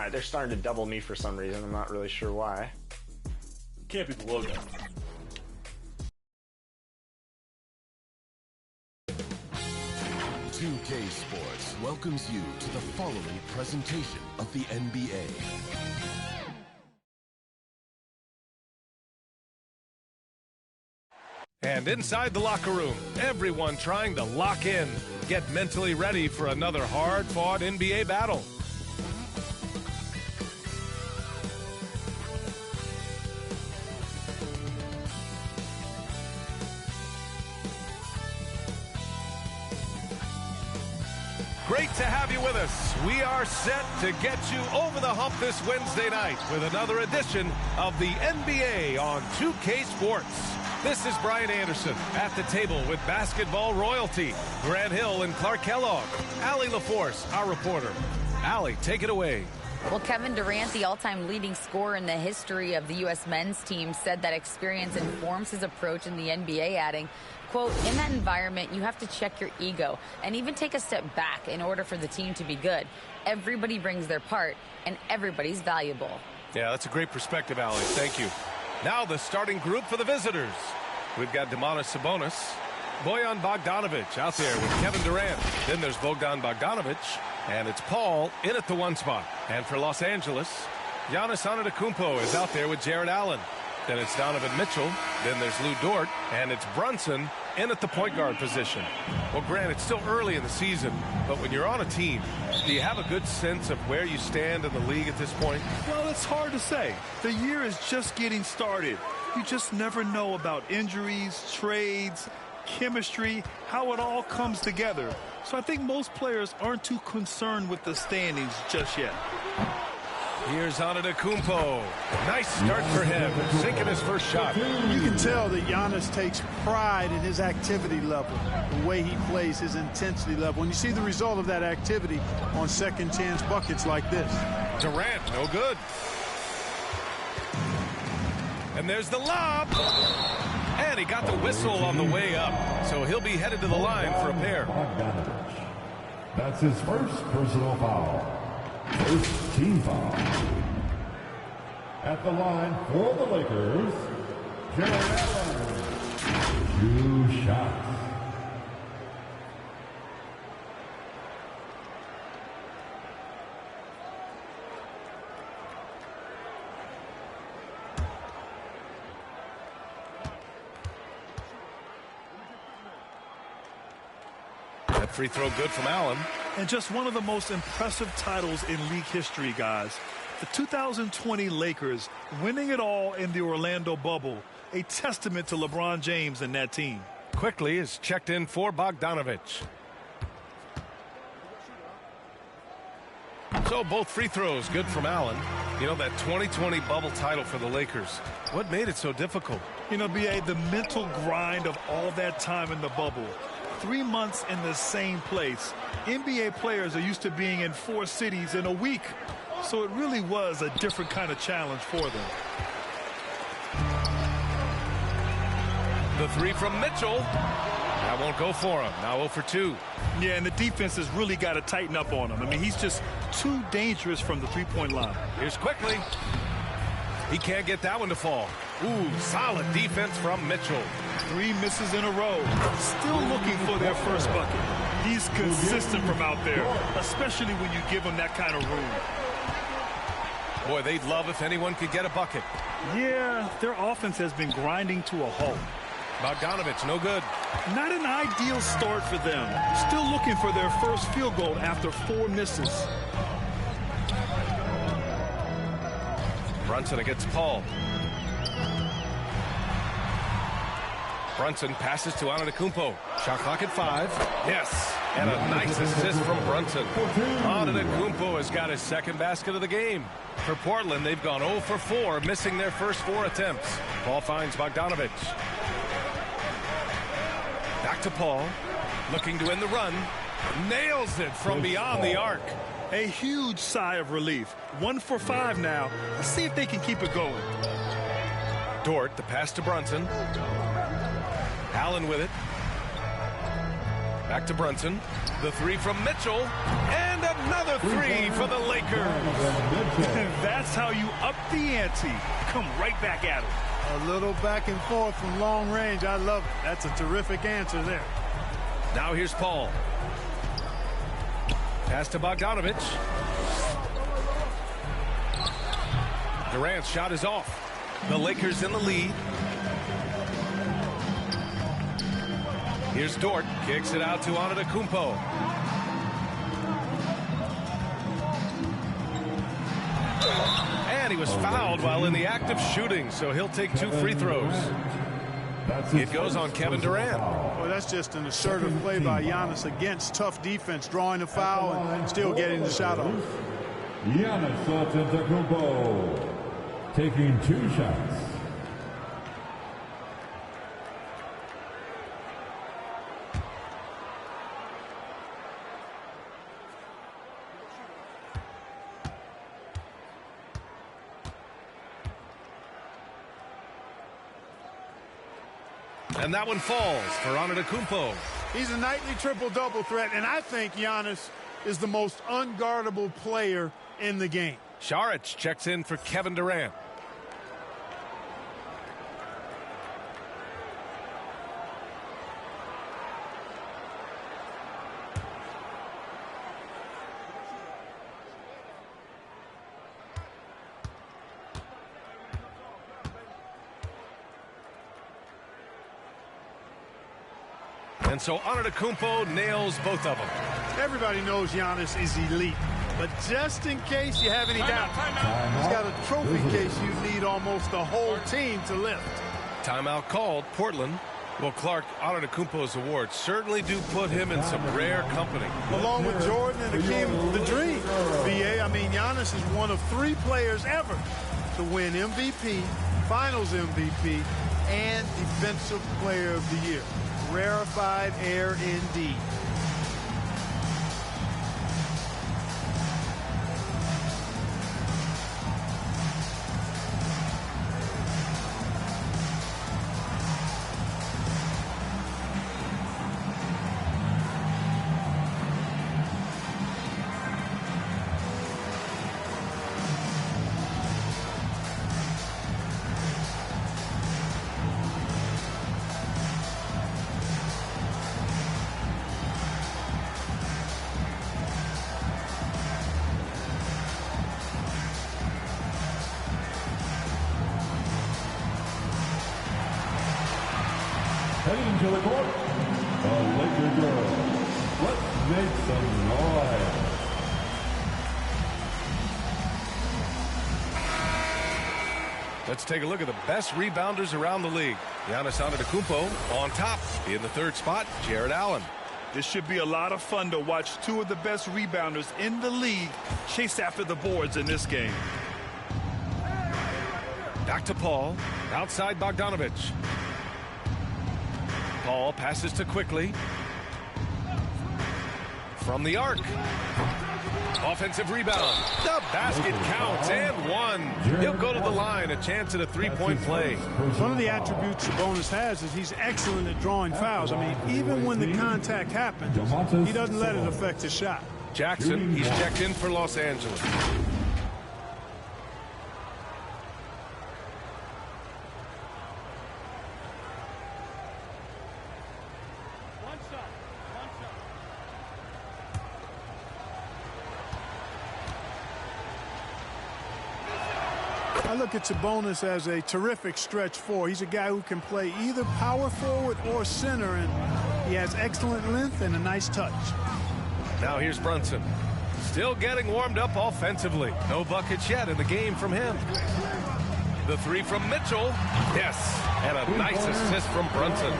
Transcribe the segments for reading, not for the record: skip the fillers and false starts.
All right, they're starting to double me for some reason. I'm not really sure why. Can't be the logo. KBA Sports welcomes you to the following presentation of the NBA. And inside the locker room, everyone trying to lock in, get mentally ready for another hard-fought NBA battle. Great to have you with us. We are set to get you over the hump this Wednesday night with another edition of the NBA on 2K Sports. This is Brian Anderson at the table with basketball royalty, Grant Hill and Clark Kellogg. Allie LaForce, our reporter. Allie, take it away. Well, Kevin Durant, the all-time leading scorer in the history of the U.S. men's team, said that experience informs his approach in the NBA, adding, quote, in that environment, you have to check your ego and even take a step back in order for the team to be good. Everybody brings their part, and everybody's valuable. Yeah, that's a great perspective, Allie. Thank you. Now the starting group for the visitors. We've got Domantas Sabonis, Bojan Bogdanovic out there with Kevin Durant. Then there's Bogdan Bogdanovic, and it's Paul in at the one spot. And for Los Angeles, Giannis Antetokounmpo is out there with Jared Allen. Then it's Donovan Mitchell. Then there's Lou Dort, and it's Brunson in at the point guard position. Well, Grant, it's still early in the season, but when you're on a team, do you have a good sense of where you stand in the league at this point? Well, it's hard to say. The year is just getting started. You just never know about injuries, trades, chemistry, how it all comes together. So I think most players aren't too concerned with the standings just yet. Here's Antetokounmpo. Nice start for him, sinking his first shot. You can tell that Giannis takes pride in his activity level, the way he plays, his intensity level. And you see the result of that activity on second chance buckets like this. Durant, no good. And there's the lob. And he got the whistle on the way up. So he'll be headed to the line for a pair. That's his first personal foul. First team foul. At the line for the Lakers, Jared Allen. 2 shots. That free throw good from Allen. And just one of the most impressive titles in league history, guys. The 2020 Lakers winning it all in the Orlando bubble. A testament to LeBron James and that team. Quickly is checked in for Bogdanovic. So both free throws good from Allen. You know, that 2020 bubble title for the Lakers. What made it so difficult? You know, BA, the mental grind of all that time in the bubble. 3 months in the same place. NBA players are used to being in 4 cities in a week. So it really was a different kind of challenge for them. The three from Mitchell. That won't go for him. Now 0 for 2. Yeah, and the defense has really got to tighten up on him. I mean, he's just too dangerous from the three-point line. Here's quickly. He can't get that one to fall. Ooh, solid defense from Mitchell. 3 misses in a row. Still looking for their first bucket. He's consistent from out there, especially when you give him that kind of room. Boy, they'd love if anyone could get a bucket. Yeah, their offense has been grinding to a halt. Bogdanovic, no good. Not an ideal start for them. Still looking for their first field goal after 4 misses. Brunson against Paul. Brunson passes to Antetokounmpo. Shot clock at 5. Yes, and a nice assist from Brunson. Antetokounmpo has got his second basket of the game. For Portland, they've gone 0 for 4, missing their first 4 attempts. Paul finds Bogdanovic. Back to Paul, looking to end the run. Nails it from beyond the arc. A huge sigh of relief. 1 for 5 now. Let's see if they can keep it going. Dort, the pass to Brunson. Allen with it. Back to Brunson. The 3 from Mitchell. And another 3 for the Lakers. And that's how you up the ante. Come right back at him. A little back and forth from long range. I love it. That's a terrific answer there. Now here's Paul. Pass to Bogdanovich. Durant's shot is off. The Lakers in the lead. Here's Dort. Kicks it out to Antetokounmpo. And he was fouled while in the act of shooting, so he'll take 2 free throws. It goes on Kevin Durant. Well, that's just an assertive play by Giannis against tough defense, drawing a foul and still getting the shot off. Giannis Antetokounmpo taking 2 shots. And that one falls for Antetokounmpo. He's a nightly triple-double threat, and I think Giannis is the most unguardable player in the game. Saric checks in for Kevin Durant. And so Antetokounmpo nails both of them. Everybody knows Giannis is elite, but just in case you have any doubt, he's got a trophy case you need almost the whole team to lift. Timeout called. Portland. Well, Clark, Antetokounmpo's awards certainly do put him in some rare company. Along with Jordan and Hakeem, the dream. BA, I mean, Giannis is one of 3 players ever to win MVP, Finals MVP, and Defensive Player of the Year. Rarefied air indeed. Heading to the court, the Laker girls. Let's make some noise. Let's take a look at the best rebounders around the league. Giannis Antetokounmpo on top. In the 3rd spot, Jared Allen. This should be a lot of fun to watch 2 of the best rebounders in the league chase after the boards in this game. Back to Paul. Outside Bogdanovich. Paul passes to Quickly. From the arc. Offensive rebound. The basket counts and 1. He'll go to the line. A chance at a 3-point play. One of the attributes Sabonis has is he's excellent at drawing fouls. I mean, even when the contact happens, he doesn't let it affect his shot. Jackson, he's checked in for Los Angeles. I look at Sabonis as a terrific stretch 4. He's a guy who can play either power forward or center, and he has excellent length and a nice touch. Now here's Brunson. Still getting warmed up offensively. No buckets yet in the game from him. The 3 from Mitchell. Yes, and a nice assist from Brunson.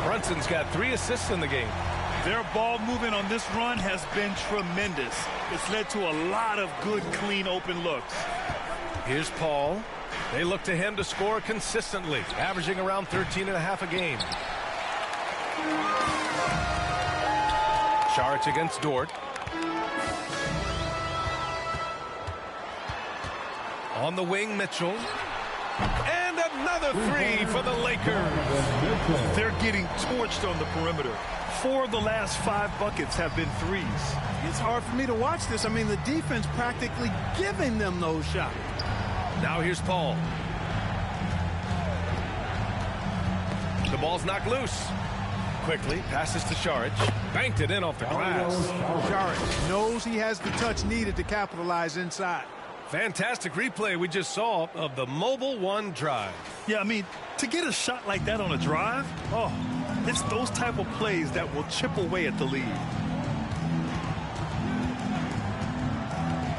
Brunson's got 3 assists in the game. Their ball movement on this run has been tremendous. It's led to a lot of good, clean, open looks. Here's Paul. They look to him to score consistently, averaging around 13.5 a game. Saric against Dort. On the wing, Mitchell. And Another three for the Lakers. They're getting torched on the perimeter. 4 of the last 5 buckets have been threes. It's hard for me to watch this. I mean, the defense practically giving them those shots. Now here's Paul. The ball's knocked loose. Quickly passes to Šarić. Banked it in off the glass. Šarić knows he has the touch needed to capitalize inside. Fantastic replay we just saw of the Mobile One drive. Yeah, I mean, to get a shot like that on a drive, oh, it's those type of plays that will chip away at the lead.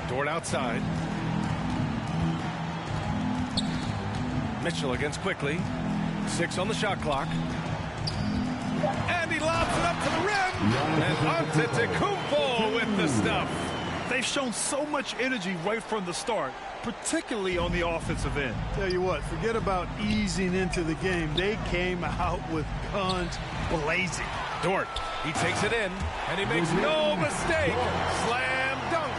Dort outside. Mitchell against Quickly. 6 on the shot clock. And he lobs it up to the rim. And Antetokounmpo with the stuff. They've shown so much energy right from the start, particularly on the offensive end. Tell you what, forget about easing into the game. They came out with guns blazing. Dort, he takes it in, and he makes no mistake. Slam dunk.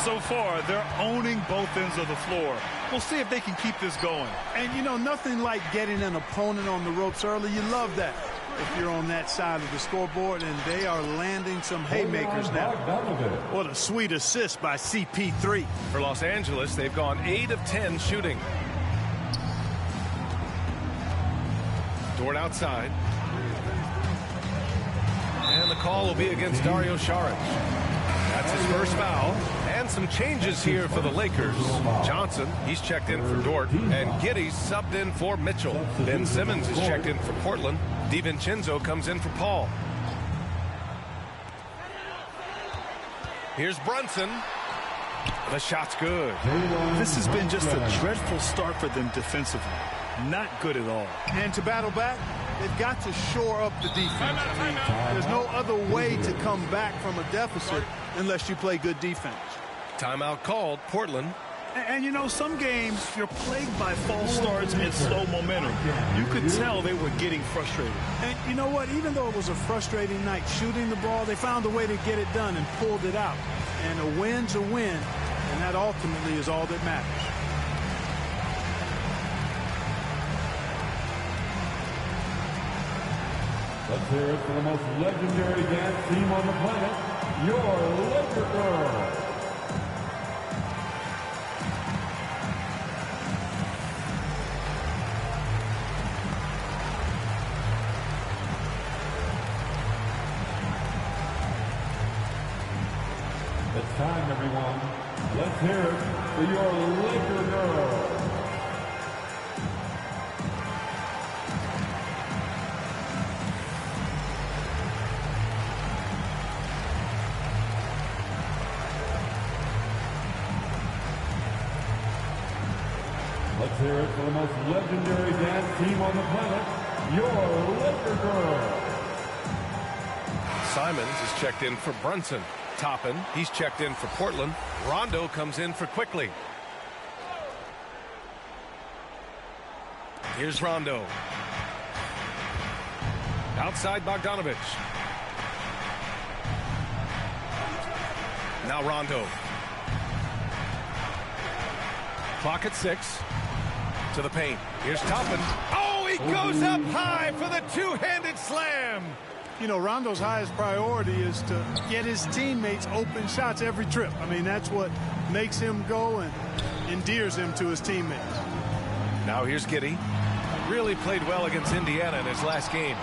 So far, they're owning both ends of the floor. We'll see if they can keep this going. And, you know, nothing like getting an opponent on the ropes early. You love that if you're on that side of the scoreboard, and they are landing some haymakers now. What a sweet assist by CP3. For Los Angeles, they've gone 8 of 10 shooting. Dort outside. And the call will be against Dario Šarić. That's his first foul. And some changes here for the Lakers. Johnson, he's checked in for Dort. And Giddey's subbed in for Mitchell. Ben Simmons is checked in for Portland. DiVincenzo comes in for Paul. Here's Brunson. The shot's good. This has been just a dreadful start for them defensively. Not good at all. And to battle back, they've got to shore up the defense. I mean, there's no other way to come back from a deficit unless you play good defense. Timeout called, Portland. And you know, some games you're plagued by false starts and slow momentum. You could tell they were getting frustrated. And you know what? Even though it was a frustrating night shooting the ball, they found a way to get it done and pulled it out. And a win's a win, and that ultimately is all that matters. Let's hear it for the most legendary dance team on the planet, your Laker Girls. It's time, everyone. Let's hear it for your Laker Girls. Let's hear it for the most legendary dance team on the planet, your Laker Girls. Simons is checked in for Brunson. Toppin, he's checked in for Portland. Rondo comes in for Quickly. Here's Rondo. Outside Bogdanović. Now Rondo. Clock at 6. To the paint. Here's Toppin. Oh, he goes up high for the two-handed slam. You know, Rondo's highest priority is to get his teammates open shots every trip. I mean, that's what makes him go and endears him to his teammates. Now here's Giddey. Really played well against Indiana in his last game.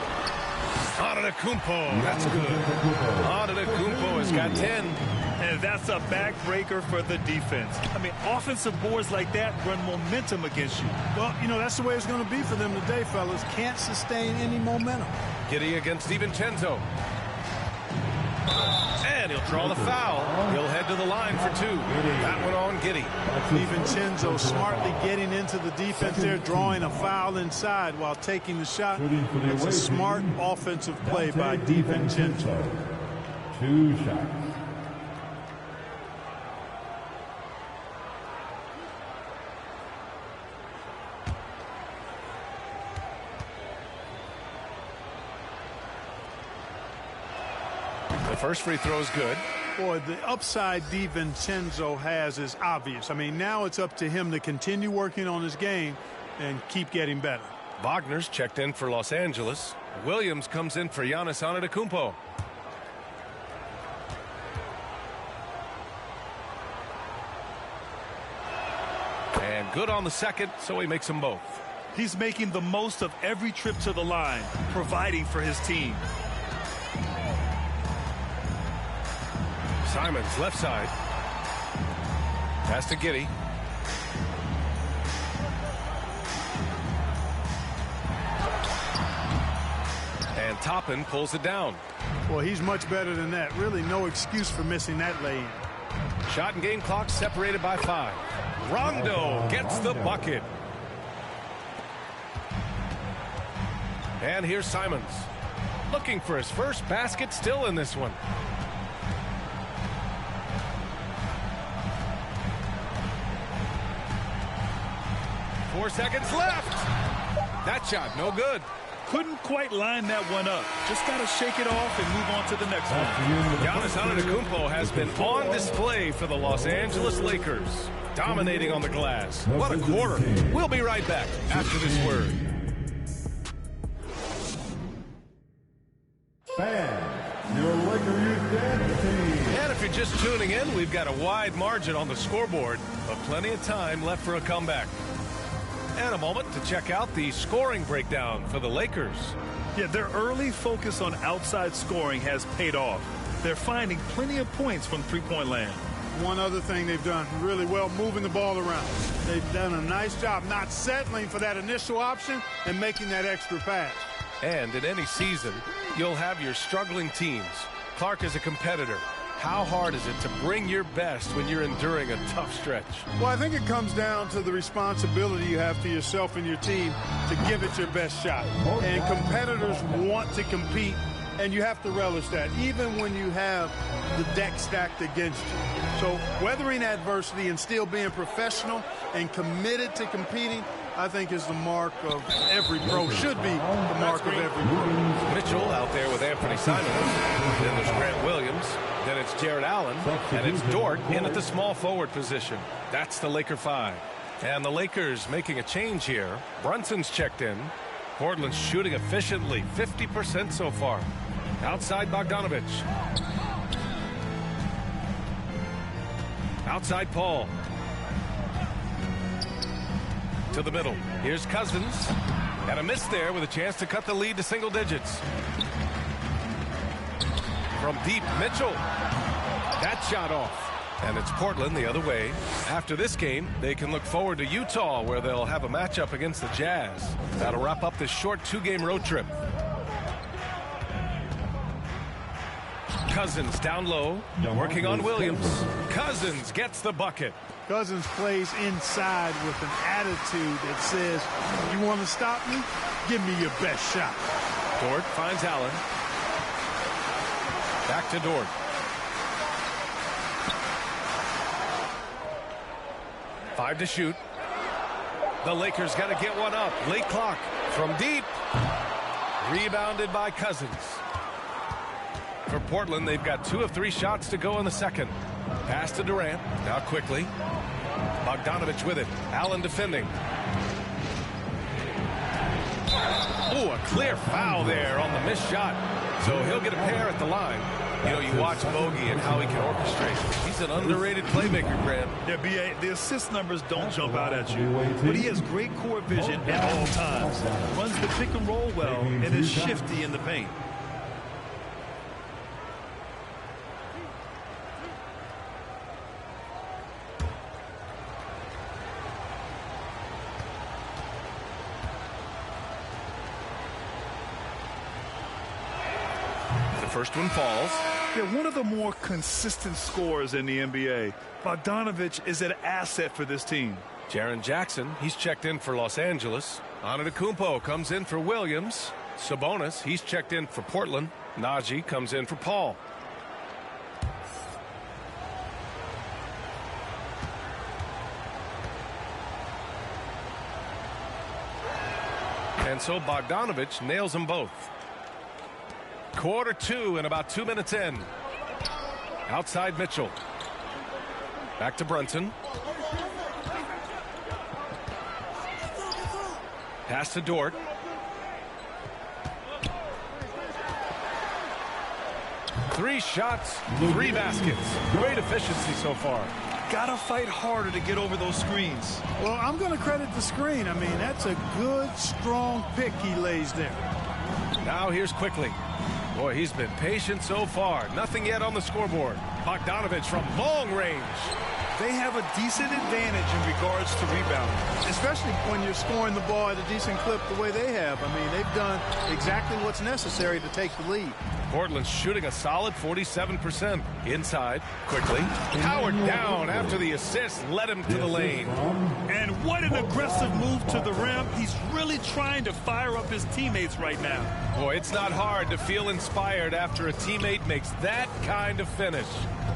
Antetokounmpo, that's good. Antetokounmpo has got 10. And that's a backbreaker for the defense. I mean, offensive boards like that run momentum against you. Well, you know, that's the way it's going to be for them today, fellas. Can't sustain any momentum. Giddey against DiVincenzo. And he'll draw the foul. He'll head to the line for 2. That one on Giddey. DiVincenzo smartly getting into the defense there, drawing a foul inside while taking the shot. It's a smart offensive play by DiVincenzo. 2 shots. The first free throw is good. Boy, the upside DiVincenzo has is obvious. I mean, now it's up to him to continue working on his game and keep getting better. Wagner's checked in for Los Angeles. Williams comes in for Giannis Antetokounmpo. And good on the second, so he makes them both. He's making the most of every trip to the line, providing for his team. Simons left side. Pass to Giddey. And Toppin pulls it down. Well, he's much better than that. Really no excuse for missing that lay-in. Shot and game clock separated by 5. Rondo gets the bucket. And here's Simons. Looking for his first basket, still in this one. Four seconds left. That shot, no good. Couldn't quite line that one up. Just got to shake it off and move on to the next one. Giannis Antetokounmpo has been on display for the Los Angeles Lakers, dominating on the glass. What a quarter. We'll be right back after this word. Fans, your Laker Youth Dance Team. And if you're just tuning in, we've got a wide margin on the scoreboard, but plenty of time left for a comeback. And a moment to check out the scoring breakdown for the Lakers. Yeah, their early focus on outside scoring has paid off. They're finding plenty of points from three-point land. One other thing they've done really well, moving the ball around. They've done a nice job not settling for that initial option and making that extra pass. And in any season, you'll have your struggling teams. Clark is a competitor. How hard is it to bring your best when you're enduring a tough stretch? Well, I think it comes down to the responsibility you have to yourself and your team to give it your best shot. And competitors want to compete, and you have to relish that, even when you have the deck stacked against you. So weathering adversity and still being professional and committed to competing, I think is the mark of every pro, should be the mark of every pro. Mitchell out there with Anthony Simons. Then there's Grant Williams. Then it's Jared Allen. And it's Dort in at the small forward position. That's the Laker 5. And the Lakers making a change here. Brunson's checked in. Portland's shooting efficiently, 50% so far. Outside Bogdanovich. Outside Paul. To the middle. Here's Cousins. And a miss there with a chance to cut the lead to single digits. From deep, Mitchell. That shot off. And it's Portland the other way. After this game, they can look forward to Utah, where they'll have a matchup against the Jazz. That'll wrap up this short 2-game road trip. Cousins down low, working on Williams. Cousins gets the bucket. Cousins plays inside with an attitude that says, you want to stop me? Give me your best shot. Dort finds Allen. Back to Dort. Five to shoot. The Lakers got to get one up. Late clock from deep. Rebounded by Cousins. For Portland, they've got 2 of 3 shots to go in the second. Pass to Durant. Now quickly. Bogdanovich with it. Allen defending. Oh, a clear foul there on the missed shot. So he'll get a pair at the line. You know, you watch Bogey and how he can orchestrate. He's an underrated playmaker, Grant. Yeah, BA, the assist numbers don't jump out at you, but he has great court vision at all times. Runs the pick and roll well and is shifty in the paint. First one falls. Yeah, one of the more consistent scorers in the NBA. Bogdanovich is an asset for this team. Jaren Jackson, he's checked in for Los Angeles. Antetokounmpo comes in for Williams. Sabonis, he's checked in for Portland. Najee comes in for Paul. And so Bogdanovich nails them both. Quarter 2 and about 2 minutes in. Outside Mitchell. Back to Brunson. Pass to Dort. Three shots, three baskets. Great efficiency so far. Gotta fight harder to get over those screens. Well, I'm going to credit the screen. I mean, that's a good, strong pick he lays there. Now here's Quickly. Boy, he's been patient so far. Nothing yet on the scoreboard. Bogdanovich from long range. They have a decent advantage in regards to rebounding. Especially when you're scoring the ball at a decent clip the way they have. I mean, they've done exactly what's necessary to take the lead. Portland's shooting a solid 47%. Inside, Quickly. Powered down after the assist led him to the lane. And what an aggressive move to the rim. He's really trying to fire up his teammates right now. Boy, it's not hard to feel inspired after a teammate makes that kind of finish.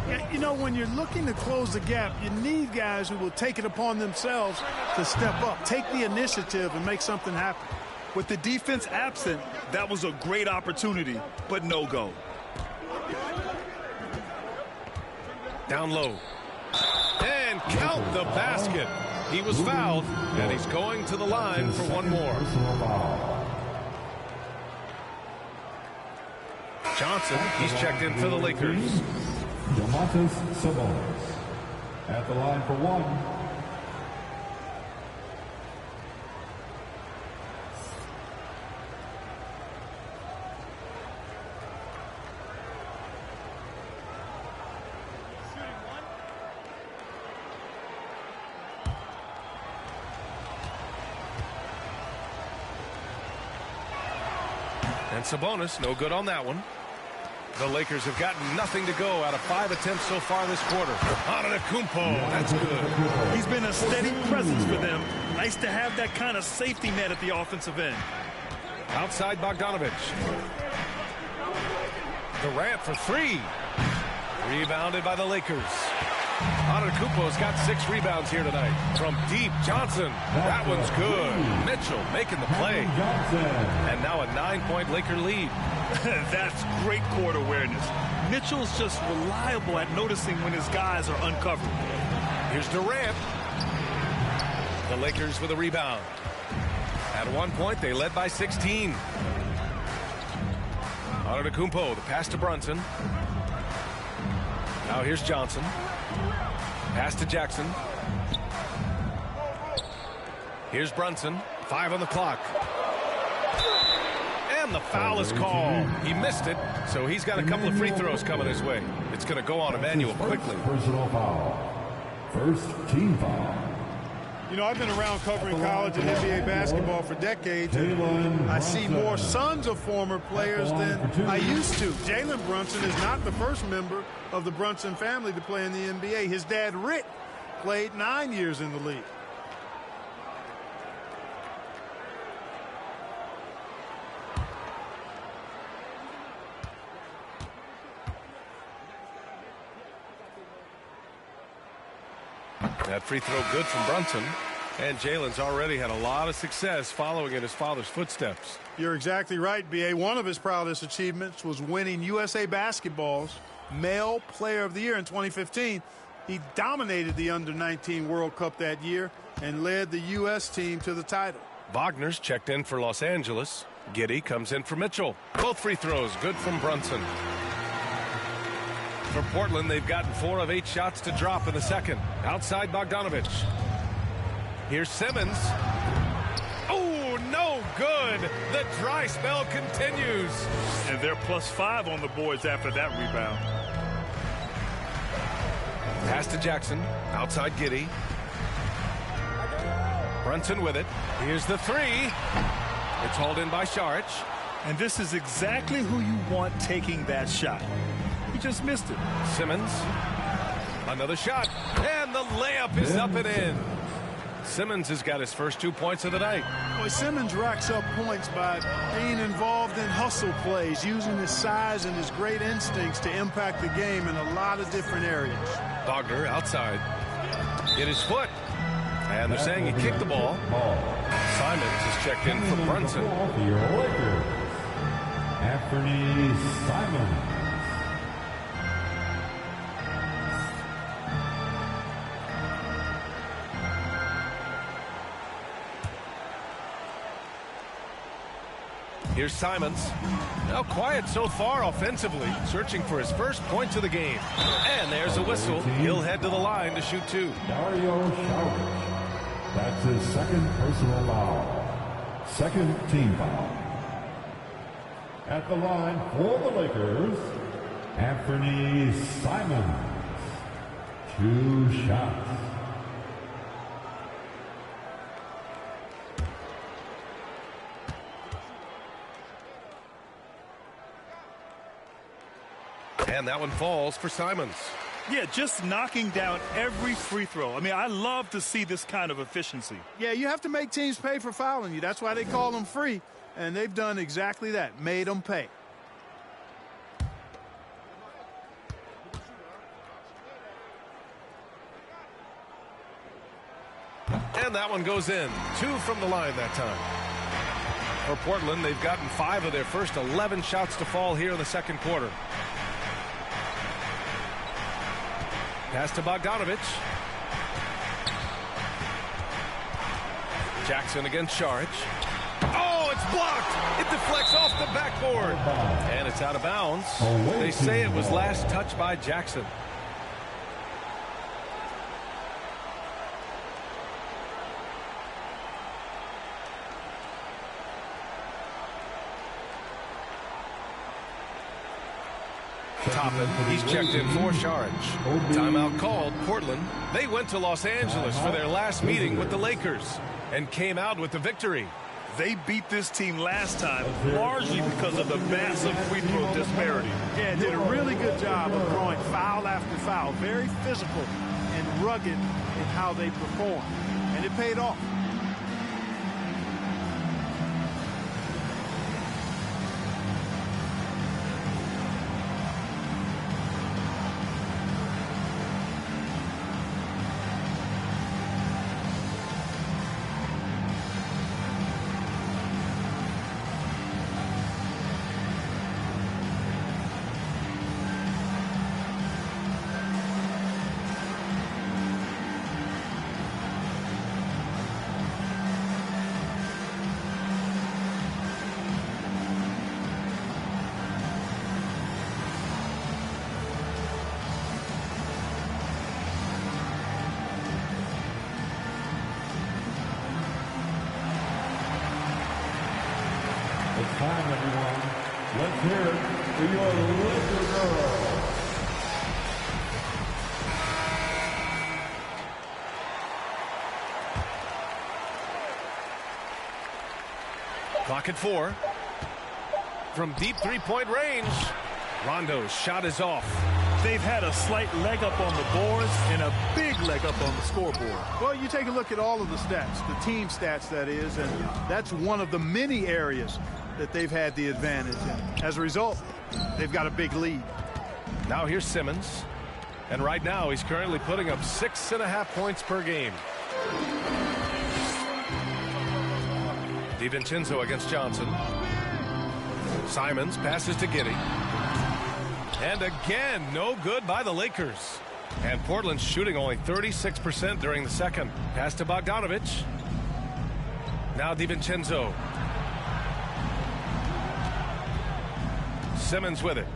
Yeah, you know, when you're looking to close the gap, you need guys who will take it upon themselves to step up, take the initiative, and make something happen. With the defense absent, that was a great opportunity, but no go. Down low. And count the basket. He was fouled, and he's going to the line for one more. Johnson, he's checked in for the Lakers. Domantas Sabonis at the line for one. And Sabonis, no good on that one. The Lakers have gotten nothing to go out of 5 attempts so far this quarter. Antetokounmpo, that's good. He's been a steady presence for them. Nice to have that kind of safety net at the offensive end. Outside Bogdanovich. Durant for three. Rebounded by the Lakers. Antetokounmpo's got 6 rebounds here tonight. From deep, Johnson. That one's good. Mitchell making the play. And now a 9-point Laker lead. That's great court awareness. Mitchell's just reliable at noticing when his guys are uncovered. Here's Durant. The Lakers with a rebound. At one point, they led by 16. Antetokounmpo, the pass to Brunson. Now here's Johnson. Pass to Jackson. Here's Brunson. 5 on the clock. And the foul is called. He missed it, so he's got a couple of free throws coming his way. It's going to go on Emmanuel quickly. Personal foul. First team foul. You know, I've been around covering college and NBA basketball for decades, and I see more sons of former players than I used to. Jalen Brunson is not the first member of the Brunson family to play in the NBA. His dad, Rick, played 9 years in the league. That free throw good from Brunson. And Jalen's already had a lot of success following in his father's footsteps. You're exactly right, B.A. One of his proudest achievements was winning USA Basketball's Male Player of the Year in 2015. He dominated the Under-19 World Cup that year and led the U.S. team to the title. Wagner's checked in for Los Angeles. Giddey comes in for Mitchell. Both free throws good from Brunson. For Portland, they've gotten 4 of 8 shots to drop in the second. Outside Bogdanovich. Here's Simmons. Oh, no good. The dry spell continues. And they're +5 on the boards after that rebound. Pass to Jackson. Outside Giddey. Brunson with it. Here's the three. It's hauled in by Saric. And this is exactly who you want taking that shot. He just missed it. Simmons. Another shot. And the layup is up and in. Simmons has got his first 2 points of the night. Boy, Simmons racks up points by being involved in hustle plays, using his size and his great instincts to impact the game in a lot of different areas. Wagner outside. Hit his foot. And they're saying he kicked the ball. Simons is checked in for Brunson. Anthony Simons. Here's Simons. Now quiet so far offensively, searching for his first points of the game. And there's a whistle. He'll head to the line to shoot 2. Dario Saric. That's his second personal foul. Second team foul. At the line for the Lakers, Anthony Simons. 2 shots. And that one falls for Simons. Yeah, just knocking down every free throw. I mean, I love to see this kind of efficiency. Yeah, you have to make teams pay for fouling you. That's why they call them free. And they've done exactly that, made them pay. And that one goes in. 2 from the line that time. For Portland, they've gotten 5 of their first 11 shots to fall here in the second quarter. Pass to Bogdanovich. Jackson against Saric. Oh, it's blocked. It deflects off the backboard. And it's out of bounds. They say it was last touched by Jackson. Toppin, he's checked in for Saric. Timeout called. Portland. They went to Los Angeles for their last meeting with the Lakers and came out with the victory. They beat this team last time largely because of the massive free throw disparity. Yeah, did a really good job of throwing foul after foul. Very physical and rugged in how they perform. And it paid off. It's time, everyone. Let's hear it for your Laker girls. Clock at 4. From deep three-point range, Rondo's shot is off. They've had a slight leg up on the boards and a big leg up on the scoreboard. Well, you take a look at all of the stats, the team stats that is, and that's one of the many areas that they've had the advantage. And as a result, they've got a big lead. Now here's Simmons. And right now he's currently putting up 6.5 points per game. DiVincenzo against Johnson. Simons passes to Giddey. And again, no good by the Lakers. And Portland's shooting only 36% during the second. Pass to Bogdanovich. Now DiVincenzo. Simmons with it.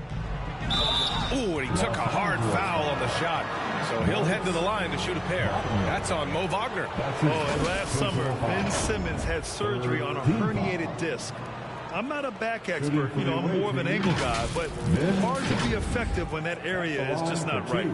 Ooh, and he took a hard foul on the shot. So he'll head to the line to shoot a pair. That's on Mo Wagner. Oh, and last summer, Ben Simmons had surgery on a herniated disc. I'm not a back expert, you know, I'm more of an ankle guy, but hard to be effective when that area is just not right.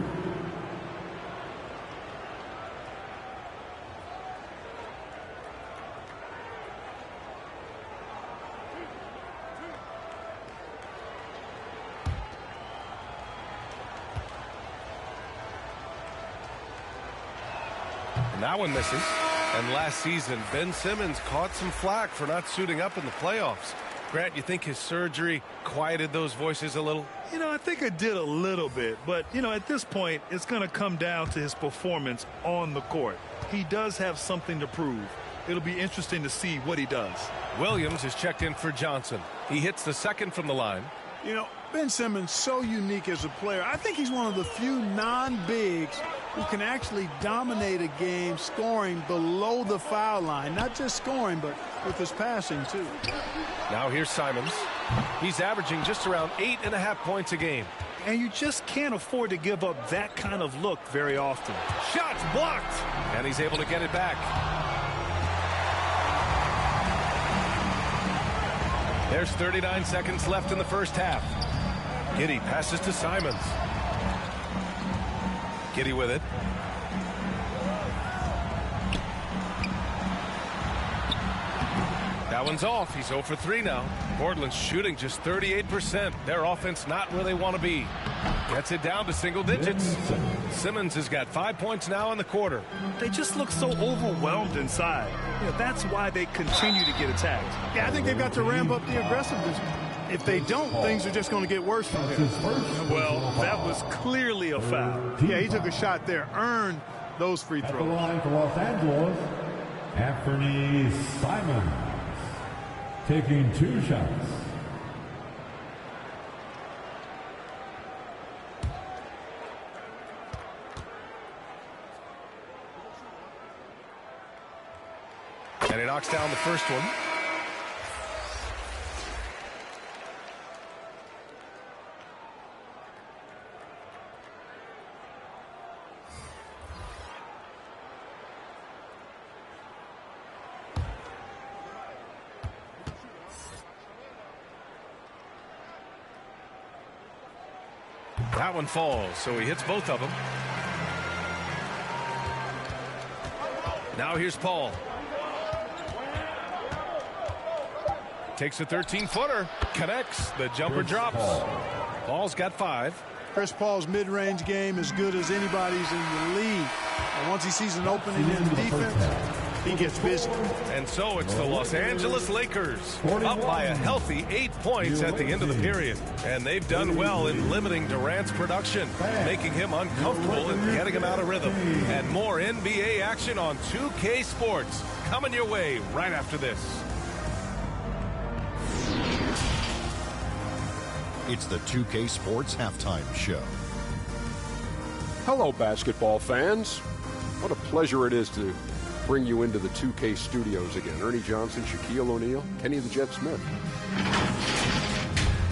And that one misses. And last season, Ben Simmons caught some flack for not suiting up in the playoffs. Grant, you think his surgery quieted those voices a little? You know, I think it did a little bit, but, you know, at this point, it's going to come down to his performance on the court. He does have something to prove. It'll be interesting to see what he does. Williams is checked in for Johnson. He hits the second from the line. You know, Ben Simmons, so unique as a player. I think he's one of the few non-bigs who can actually dominate a game scoring below the foul line. Not just scoring, but with his passing, too. Now here's Simons. He's averaging just around 8.5 points a game. And you just can't afford to give up that kind of look very often. Shots blocked. And he's able to get it back. There's 39 seconds left in the first half. Giddey passes to Simons. Giddey with it. That one's off. He's 0 for 3 now. Portland's shooting just 38%. Their offense not where they want to be. Gets it down to single digits. Simmons has got 5 points now in the quarter. They just look so overwhelmed inside. That's why they continue to get attacked. Yeah, I think they've got to ramp up the aggressiveness. If they don't, things are just going to get worse from here. Well, that was clearly a foul. Yeah, he took a shot there, earned those free throws. At the line for Los Angeles, Anthony Simons, taking 2 shots. And he knocks down the first one. That one falls, so he hits both of them. Now here's Paul. Takes a 13-footer. Connects. The jumper drops. Paul's got 5. Chris Paul's mid-range game is good as anybody's in the league. And once he sees an opening in the defense, he gets busy. And so it's the Los Angeles Lakers up by a healthy 8 points at the end of the period. And they've done well in limiting Durant's production, making him uncomfortable and getting him out of rhythm. And more NBA action on 2K Sports coming your way right after this. It's the 2K Sports Halftime Show. Hello, basketball fans. What a pleasure it is to bring you into the 2K studios again. Ernie Johnson, Shaquille O'Neal, Kenny the Jet Smith.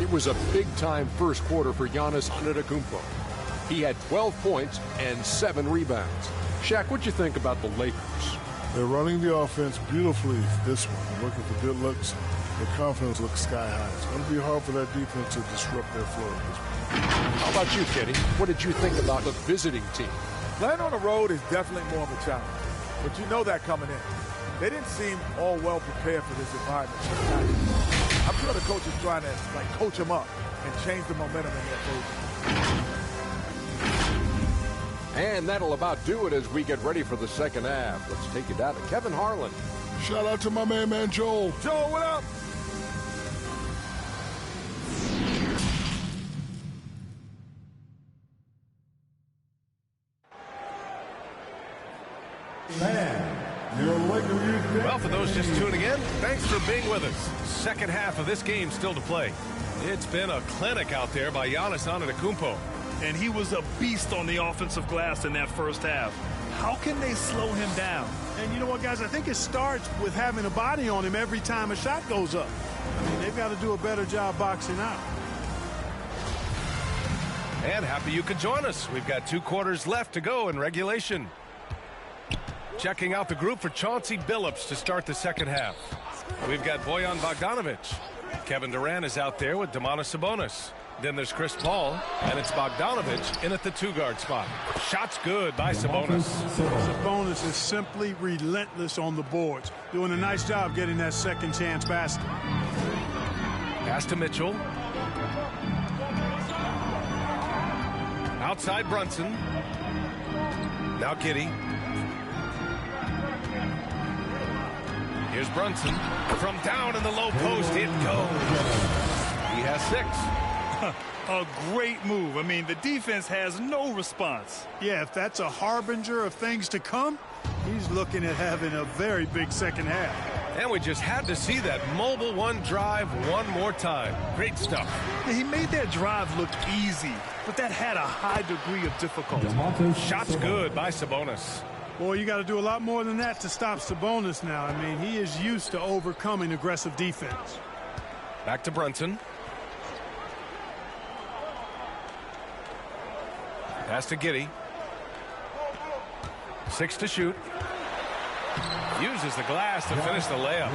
It was a big-time first quarter for Giannis Antetokounmpo. He had 12 points and 7 rebounds. Shaq, what'd you think about the Lakers? They're running the offense beautifully this one. Looking for good looks. Their confidence looks sky high. It's going to be hard for that defense to disrupt their flow. How about you, Kenny? What did you think about the visiting team? Playing on the road is definitely more of a challenge. But you know that coming in. They didn't seem all well prepared for this environment. I'm sure the coach is trying to coach them up and change the momentum in their favor. And that'll about do it as we get ready for the second half. Let's take it down to Kevin Harlan. Shout out to my man Joel. Joel, what up? Well, for those just tuning in, thanks for being with us. Second half of this game still to play. It's been a clinic out there by Giannis Antetokounmpo. And he was a beast on the offensive glass in that first half. How can they slow him down? And you know what, guys? I think it starts with having a body on him every time a shot goes up. I mean, they've got to do a better job boxing out. And happy you could join us. We've got 2 quarters left to go in regulation. Checking out the group for Chauncey Billups to start the second half. We've got Bojan Bogdanovic. Kevin Durant is out there with Domantas Sabonis. Then there's Chris Paul, and it's Bogdanovic in at the 2-guard spot. Shots good by Sabonis. Sabonis is simply relentless on the boards, doing a nice job getting that second chance basket. Pass to Mitchell. Outside Brunson. Now Giddey. Here's Brunson. From down in the low post, it goes. He has 6. A great move. I mean, the defense has no response. Yeah, if that's a harbinger of things to come, he's looking at having a very big second half. And we just had to see that mobile one drive one more time. Great stuff. Yeah, he made that drive look easy, but that had a high degree of difficulty. Shots good by Sabonis. Boy, you got to do a lot more than that to stop Sabonis now. I mean, he is used to overcoming aggressive defense. Back to Brunson. Pass to Giddey. 6 to shoot. Uses the glass to finish the layup.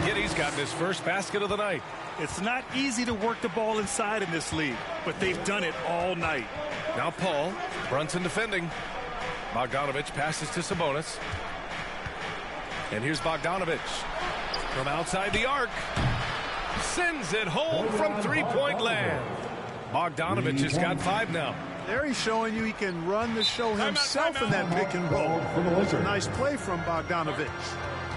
Giddey's gotten his first basket of the night. It's not easy to work the ball inside in this league, but they've done it all night. Now Paul. Brunson defending. Bogdanovich passes to Sabonis. And here's Bogdanovich. From outside the arc. Sends it home from three-point land. Bogdanovich has got 5 now. There he's showing you he can run the show himself in that pick and roll. It's a nice play from Bogdanovich.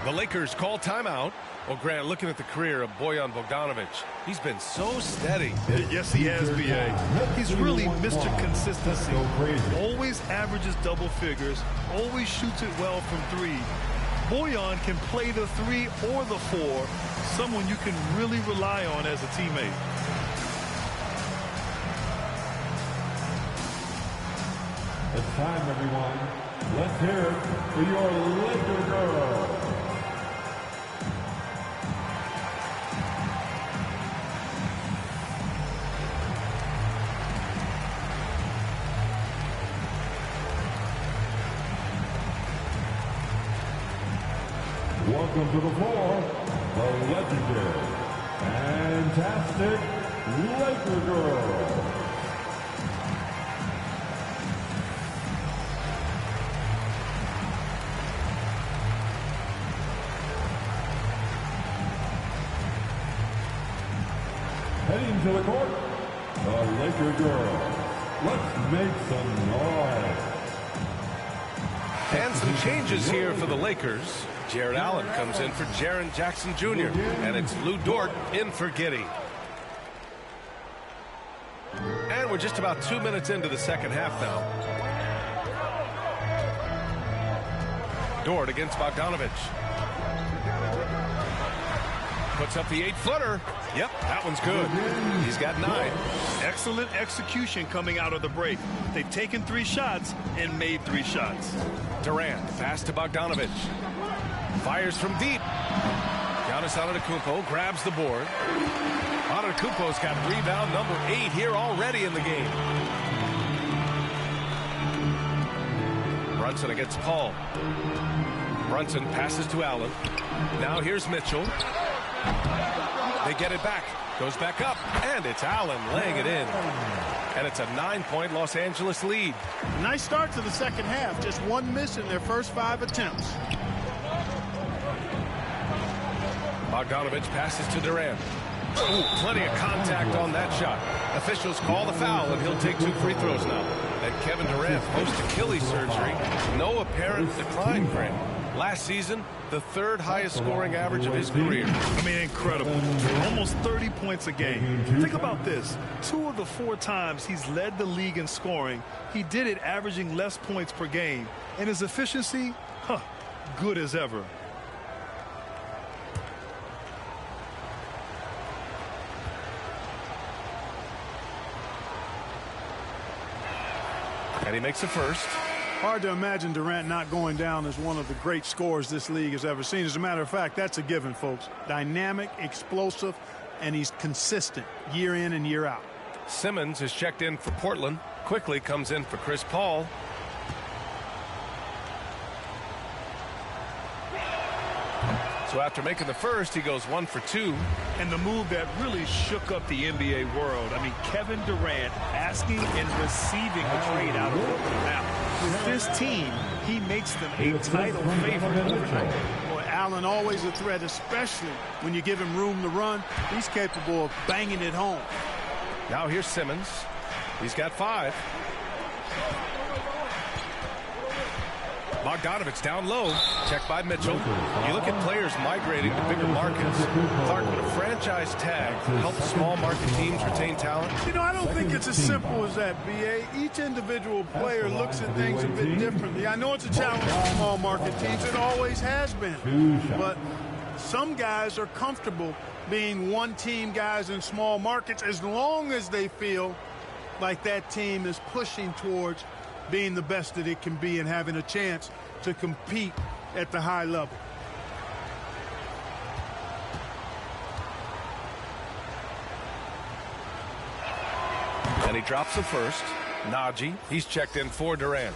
The Lakers call timeout. Well, Grant, looking at the career of Bojan Bogdanovic, he's been so steady. Yes, he has, BA. He's really Mr. Consistency. Always averages double figures, always shoots it well from 3. Bojan can play the 3 or the 4, someone you can really rely on as a teammate. It's time, everyone. Let's hear it for your Laker girl. Welcome to the floor, the legendary, fantastic Laker girl. Heading to the court, the Laker girl. Let's make some noise. And some changes here for the Lakers. Jared Allen comes in for Jaren Jackson Jr. And it's Lou Dort in for Giddey. And we're just about 2 minutes into the second half now. Dort against Bogdanovich. Puts up the 8-footer. Yep, that one's good. He's got 9. Excellent execution coming out of the break. They've taken 3 shots and made 3 shots. Durant, pass to Bogdanovich. Fires from deep. Giannis Antetokounmpo grabs the board. Antetokounmpo's got rebound number 8 here already in the game. Brunson against Paul. Brunson passes to Allen. Now here's Mitchell. They get it back. Goes back up. And it's Allen laying it in. And it's a 9-point Los Angeles lead. Nice start to the second half. Just 1 miss in their first 5 attempts. Bogdanovich passes to Durant. Ooh, plenty of contact on that shot. Officials call the foul, and he'll take 2 free throws now. And Kevin Durant post Achilles surgery. No apparent decline for him. Last season, the 3rd highest scoring average of his career. I mean, incredible. Almost 30 points a game. Think about this. 2 of the 4 times he's led the league in scoring, he did it averaging less points per game. And his efficiency, good as ever. And he makes the first. Hard to imagine Durant not going down as one of the great scorers this league has ever seen. As a matter of fact, that's a given, folks. Dynamic, explosive, and he's consistent year in and year out. Simmons is checked in for Portland. Quickly comes in for Chris Paul. So after making the first, he goes 1 for 2. And the move that really shook up the NBA world. I mean, Kevin Durant asking and receiving a trade out of Brooklyn. Now, with this team, he makes them a title favorite overnight. Boy, Allen always a threat, especially when you give him room to run. He's capable of banging it home. Now here's Simmons. He's got 5. Bogdanovich down low. Checked by Mitchell. You look at players migrating to bigger markets. Clark, would a franchise tag help small market teams retain talent? You know, I don't think it's as simple as that, B.A. Each individual player looks at things a bit differently. I know it's a challenge for small market teams. It always has been. But some guys are comfortable being one-team guys in small markets as long as they feel like that team is pushing towards being the best that it can be and having a chance to compete at the high level. And he drops the first. Najee, he's checked in for Durant.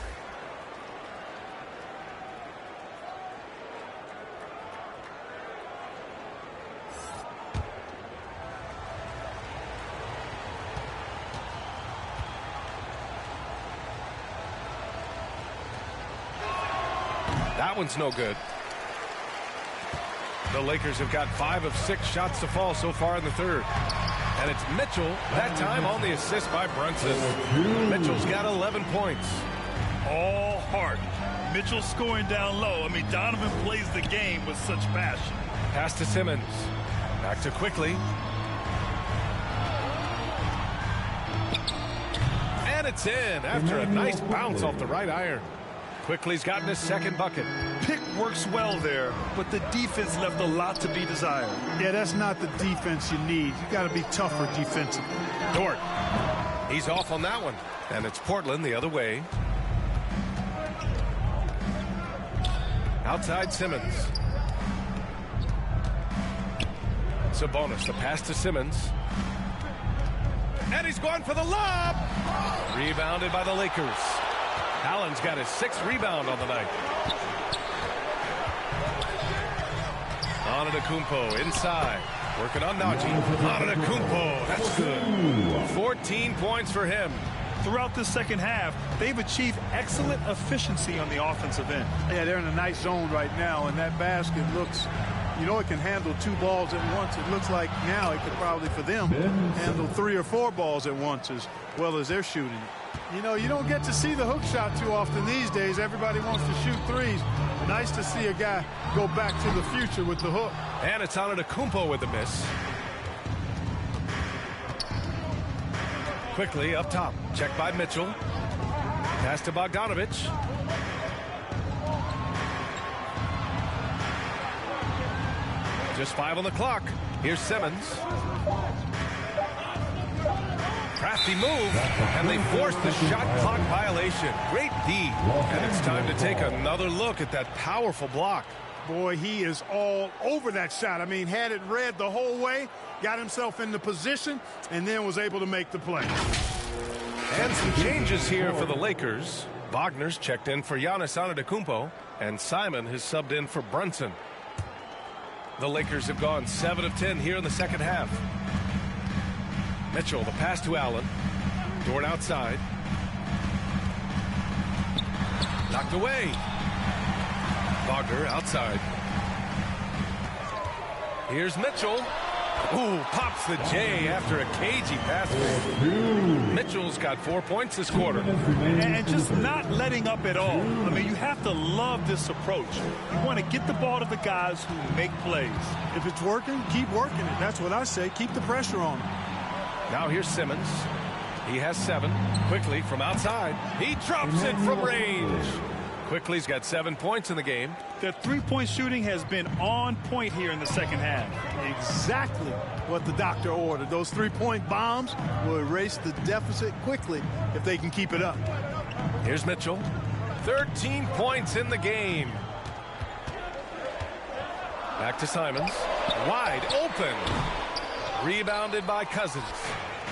That one's no good. The Lakers have got 5 of 6 shots to fall so far in the third. And it's Mitchell, that time on the assist by Brunson. Mitchell's got 11 points. All heart. Mitchell scoring down low. I mean, Donovan plays the game with such passion. Pass to Simmons. Back to Quickly. And it's in after a nice bounce off the right iron. Quickly's gotten his second bucket. Pick works well there, but the defense left a lot to be desired. Yeah, that's not the defense you need. You got to be tougher defensively. Dort. He's off on that one. And it's Portland the other way. Outside Simmons. Sabonis, the pass to Simmons. And he's going for the lob. Rebounded by the Lakers. Allen's got his 6th rebound on the night. Antetokounmpo inside. Working on Najee. Antetokounmpo. That's good. 14 points for him. Throughout the second half, they've achieved excellent efficiency on the offensive end. Yeah, they're in a nice zone right now, and that basket looks, you know, it can handle 2 balls at once. It looks like now it could probably, for them, handle 3 or 4 balls at once as well as they're shooting it. You know, you don't get to see the hook shot too often these days. Everybody wants to shoot threes. Nice to see a guy go back to the future with the hook. And it's Antetokounmpo with the miss. Quickly up top. Checked by Mitchell. Pass to Bogdanovich. Just 5 on the clock. Here's Simmons. Crafty move, and they force the shot clock violation. Great D. And it's time to take another look at that powerful block. Boy, he is all over that shot. I mean, had it read the whole way, got himself in the position, and then was able to make the play. And some changes here for the Lakers. Wagner's checked in for Giannis Antetokounmpo, and Simon has subbed in for Brunson. The Lakers have gone 7 of 10 here in the second half. Mitchell, the pass to Allen. Dort outside. Knocked away. Wagner outside. Here's Mitchell. Ooh, pops the J after a cagey pass. Mitchell's got 4 points this quarter. And just not letting up at all. I mean, you have to love this approach. You want to get the ball to the guys who make plays. If it's working, keep working it. That's what I say. Keep the pressure on him. Now here's Simmons. He has 7. Quickly from outside. He drops it from range. Quickly's got 7 points in the game. Their 3-point shooting has been on point here in the second half. Exactly what the doctor ordered. Those 3-point bombs will erase the deficit quickly if they can keep it up. Here's Mitchell. 13 points in the game. Back to Simons. Wide open. Rebounded by Cousins.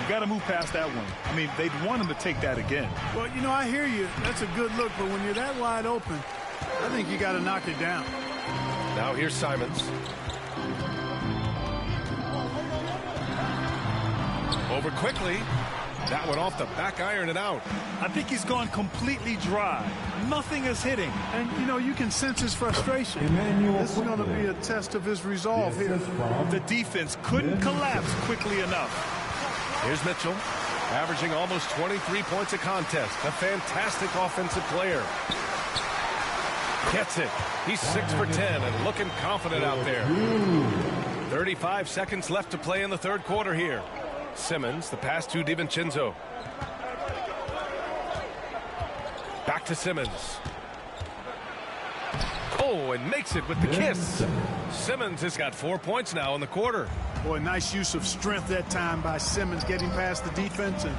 You got to move past that one. I mean, they'd want him to take that again. Well, you know, I hear you. That's a good look, but when you're that wide open, I think you got to knock it down. Now here's Simons. Over Quickly. That one off the back iron and out. I think he's gone completely dry. Nothing is hitting. And, you know, you can sense his frustration. This is going to be a test of his resolve here. The defense couldn't collapse quickly enough. Here's Mitchell, averaging almost 23 points a contest. A fantastic offensive player. Gets it. He's 6 for 10 and looking confident out there. 35 seconds left to play in the third quarter here. Simmons, the pass to DiVincenzo. Back to Simmons. Oh, and makes it with the kiss. Simmons has got 4 points now in the quarter. Boy, nice use of strength that time by Simmons, getting past the defense and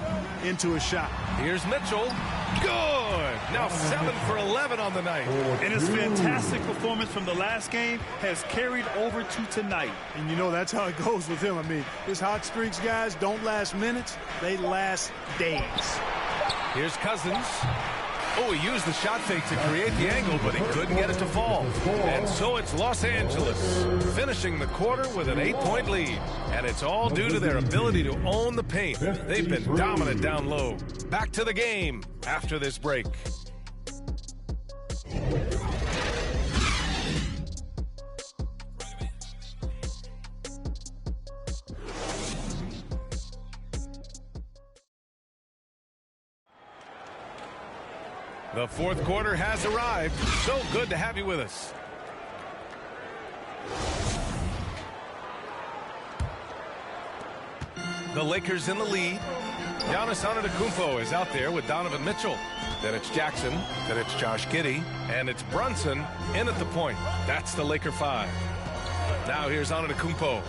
into a shot. Here's Mitchell. Good. Now 7 for 11 on the night. And his fantastic performance from the last game has carried over to tonight. And you know, that's how it goes with him. I mean, his hot streaks, guys, don't last minutes. They last days. Here's Cousins. Oh, he used the shot fake to create the angle, but he couldn't get it to fall. And so it's Los Angeles finishing the quarter with an 8-point lead. And it's all due to their ability to own the paint. They've been dominant down low. Back to the game after this break. The fourth quarter has arrived. So good to have you with us. The Lakers in the lead. Giannis Antetokounmpo is out there with Donovan Mitchell. Then it's Jackson. Then it's Josh Giddey. And it's Brunson in at the point. That's the Laker 5. Now here's Antetokounmpo.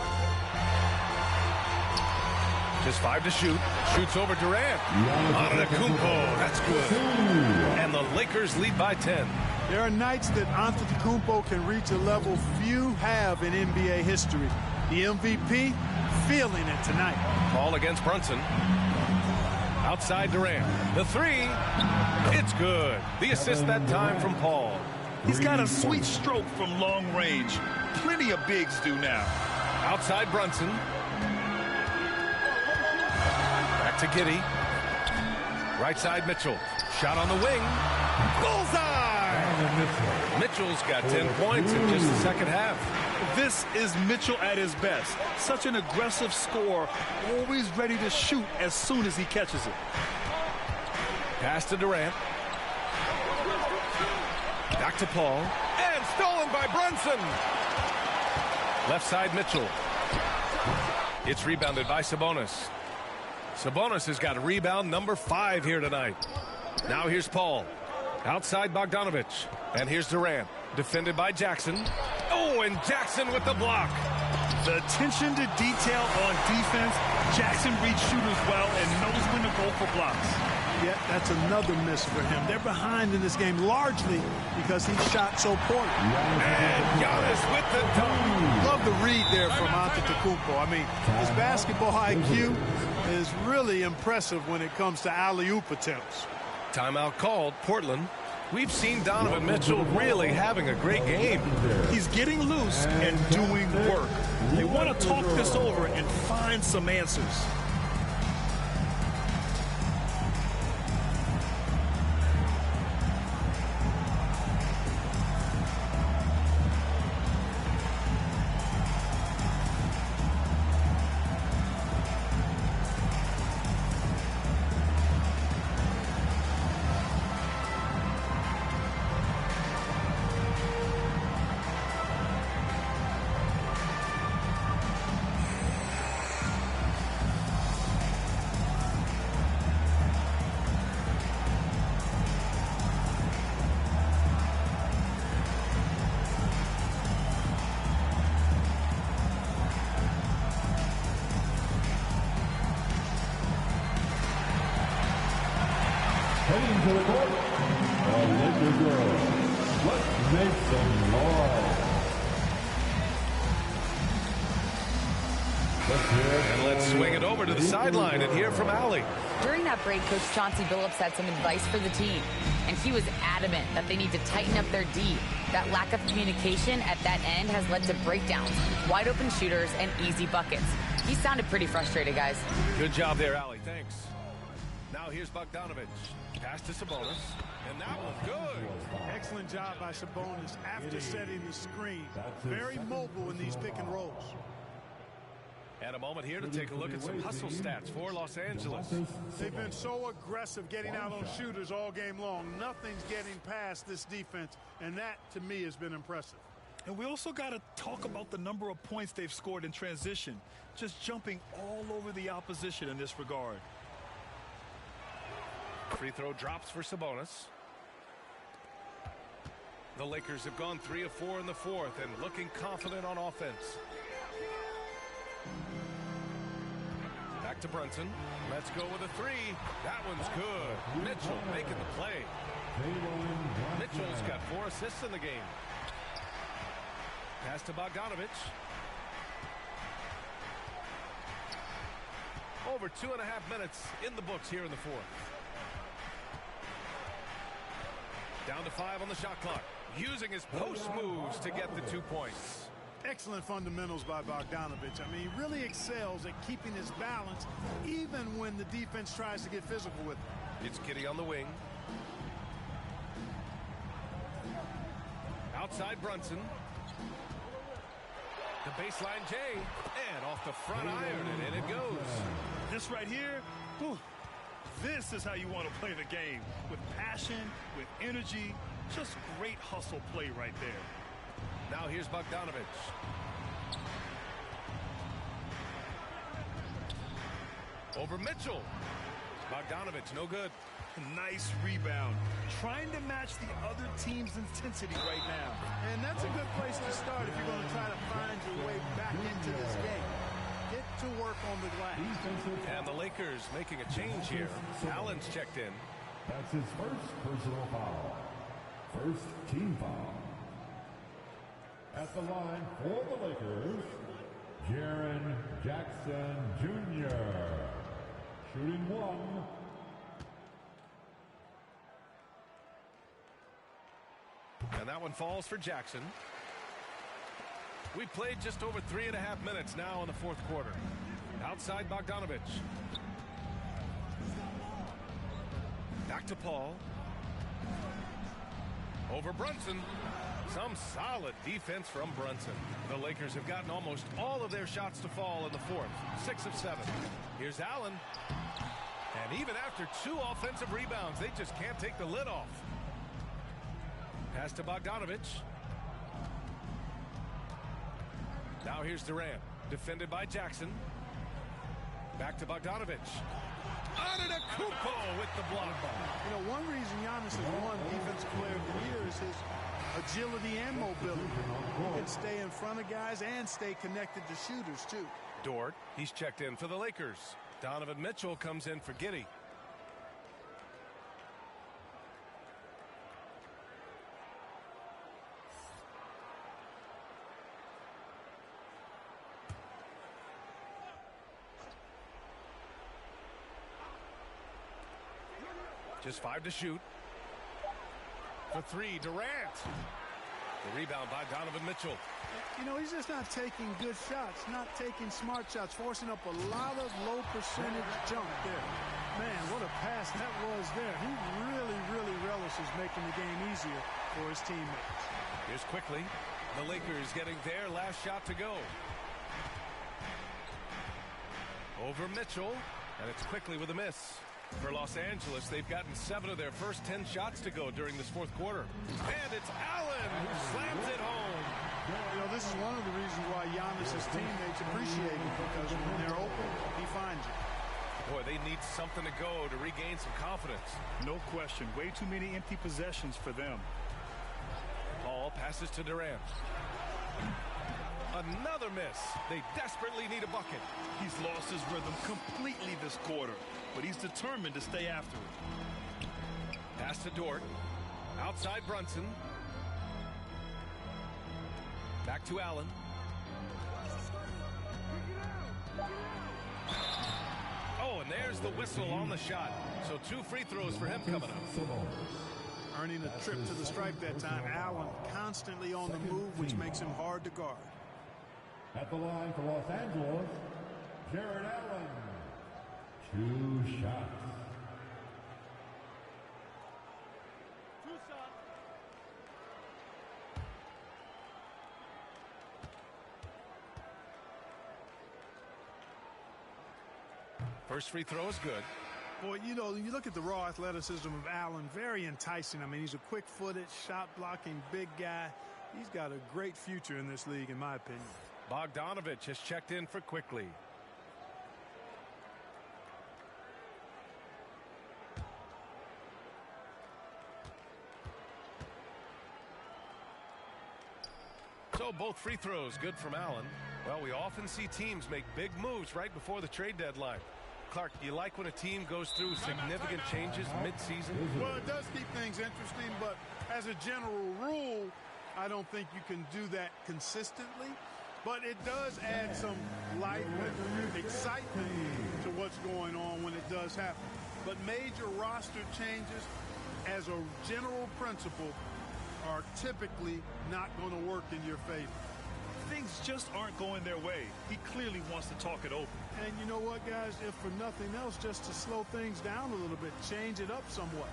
Just 5 to shoot. Shoots over Durant. Antetokounmpo. That's good. And the Lakers lead by 10. There are nights that Antetokounmpo can reach a level few have in NBA history. The MVP feeling it tonight. Ball against Brunson. Outside Durant. The 3. It's good. The assist that time from Paul. He's got a sweet stroke from long range. Plenty of bigs do now. Outside Brunson. Back to Giddey. Right side Mitchell. Shot on the wing. Bullseye! Mitchell's got 10 points in just the second half. This is Mitchell at his best. Such an aggressive scorer, always ready to shoot as soon as he catches it. Pass to Durant. Back to Paul. And stolen by Brunson. Left side Mitchell. It's rebounded by Sabonis. Sabonis has got rebound number 5 here tonight. Now here's Paul. Outside Bogdanovich. And here's Durant. Defended by Jackson. Oh, and Jackson with the block. The attention to detail on defense. Jackson reads shooters well and knows when to go for blocks. Yet that's another miss for him. They're behind in this game largely because he shot so poorly. And Giannis with the dunk. Love the read there from Antetokounmpo. I mean, his basketball IQ is really impressive when it comes to alley-oop attempts. Timeout called. Portland. We've seen Donovan Mitchell really having a great game. He's getting loose and doing work. They want to talk this over and find some answers. Heading to the court, the Lakers girls. Let's make some noise. And let's swing it over to the sideline and hear from Allie. During that break, Coach Chauncey Billups had some advice for the team, and he was adamant that they need to tighten up their D. That lack of communication at that end has led to breakdowns, wide open shooters, and easy buckets. He sounded pretty frustrated, guys. Good job there, Allie. Thanks. Now here's Bogdanovich. Pass to Sabonis. And that was good. Excellent job by Sabonis after setting the screen. Very mobile in these pick and rolls. And a moment here to take a look at some hustle stats for Los Angeles. They've been so aggressive getting out on shooters all game long. Nothing's getting past this defense, and that, to me, has been impressive. And we also got to talk about the number of points they've scored in transition, just jumping all over the opposition in this regard. Free throw drops for Sabonis. The Lakers have gone 3 of 4 in the fourth and looking confident on offense. Back to Brunson. Let's go with a three. That one's good. Mitchell making the play. Mitchell's got 4 assists in the game. Pass to Bogdanovich. Over 2.5 minutes in the books here in the fourth. Down to 5 on the shot clock. Using his post moves to get the 2 points. Excellent fundamentals by Bogdanovich. I mean, he really excels at keeping his balance even when the defense tries to get physical with him. It's Giddey on the wing. Outside Brunson. The baseline J. And off the front iron, and in it goes. This right here, whew, this is how you want to play the game. With passion, with energy. Just great hustle play right there. Now here's Bogdanovich. Over Mitchell. Bogdanovich, no good. Nice rebound. Trying to match the other team's intensity right now. And that's a good place to start if you're going to try to find your way back into this game. Get to work on the glass. And the Lakers making a change here. Allen's checked in. That's his first personal foul. First team foul. At the line for the Lakers, Jaren Jackson Jr. Shooting 1. And that one falls for Jackson. We played just over 3.5 minutes now in the fourth quarter. Outside Bogdanovich. Back to Paul. Over Brunson. Some solid defense from Brunson. The Lakers have gotten almost all of their shots to fall in the fourth. 6 of 7. Here's Allen. And even after 2 offensive rebounds, they just can't take the lid off. Pass to Bogdanovich. Now here's Durant. Defended by Jackson. Back to Bogdanovich. Antetokounmpo with the block. You know, one reason Giannis has won Defensive Player of the Year is his agility and mobility. He can stay in front of guys and stay connected to shooters, too. Dort, he's checked in for the Lakers. Donovan Mitchell comes in for Giddey. Just 5 to shoot. For 3, Durant. The rebound by Donovan Mitchell. You know, he's just not taking good shots, not taking smart shots, forcing up a lot of low percentage jump there. Man, what a pass that was there. He really relishes making the game easier for his teammates. Here's quickly. The Lakers getting their last shot to go. Over Mitchell. And it's quickly with a miss. For Los Angeles, they've gotten 7 of their first 10 shots to go during this fourth quarter. And it's Allen who slams it home. You know, this is one of the reasons why Giannis' teammates appreciate him, because when they're open, he finds it. Boy, they need something to go to regain some confidence. No question. Way too many empty possessions for them. Paul passes to Durant. Another miss. They desperately need a bucket. He's lost his rhythm completely this quarter, but he's determined to stay after it. Pass to Dort. Outside Brunson. Back to Allen. Oh, and there's the whistle on the shot. So 2 free throws for him coming up. Earning a trip to the stripe that time. Allen constantly on the move, which makes him hard to guard. At the line for Los Angeles, Jared Allen. 2 shots. 2 shots. First free throw is good. Boy, you know, you look at the raw athleticism of Allen, very enticing. I mean, he's a quick-footed, shot-blocking big guy. He's got a great future in this league, in my opinion. Bogdanovich has checked in for quickly. So both free throws good from Allen. Well, we often see teams make big moves right before the trade deadline. Clark, do you like when a team goes through significant changes mid-season? Well, it does keep things interesting, but as a general rule, I don't think you can do that consistently. But it does add some life and excitement to what's going on when it does happen. But major roster changes, as a general principle, are typically not going to work in your favor. Things just aren't going their way. He clearly wants to talk it over. And you know what, guys? If for nothing else, just to slow things down a little bit, change it up somewhat.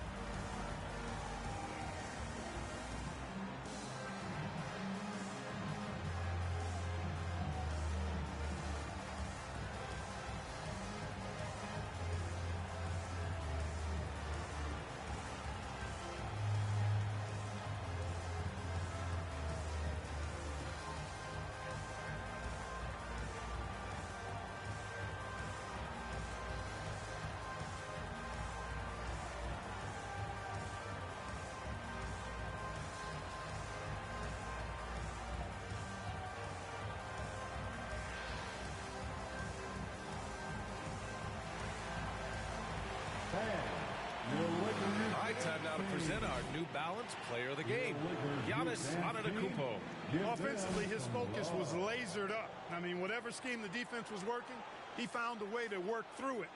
All right, time now to present our New Balance Player of the Game, Giannis Antetokounmpo. Offensively, his focus was lasered up. I mean, whatever scheme the defense was working, he found a way to work through it,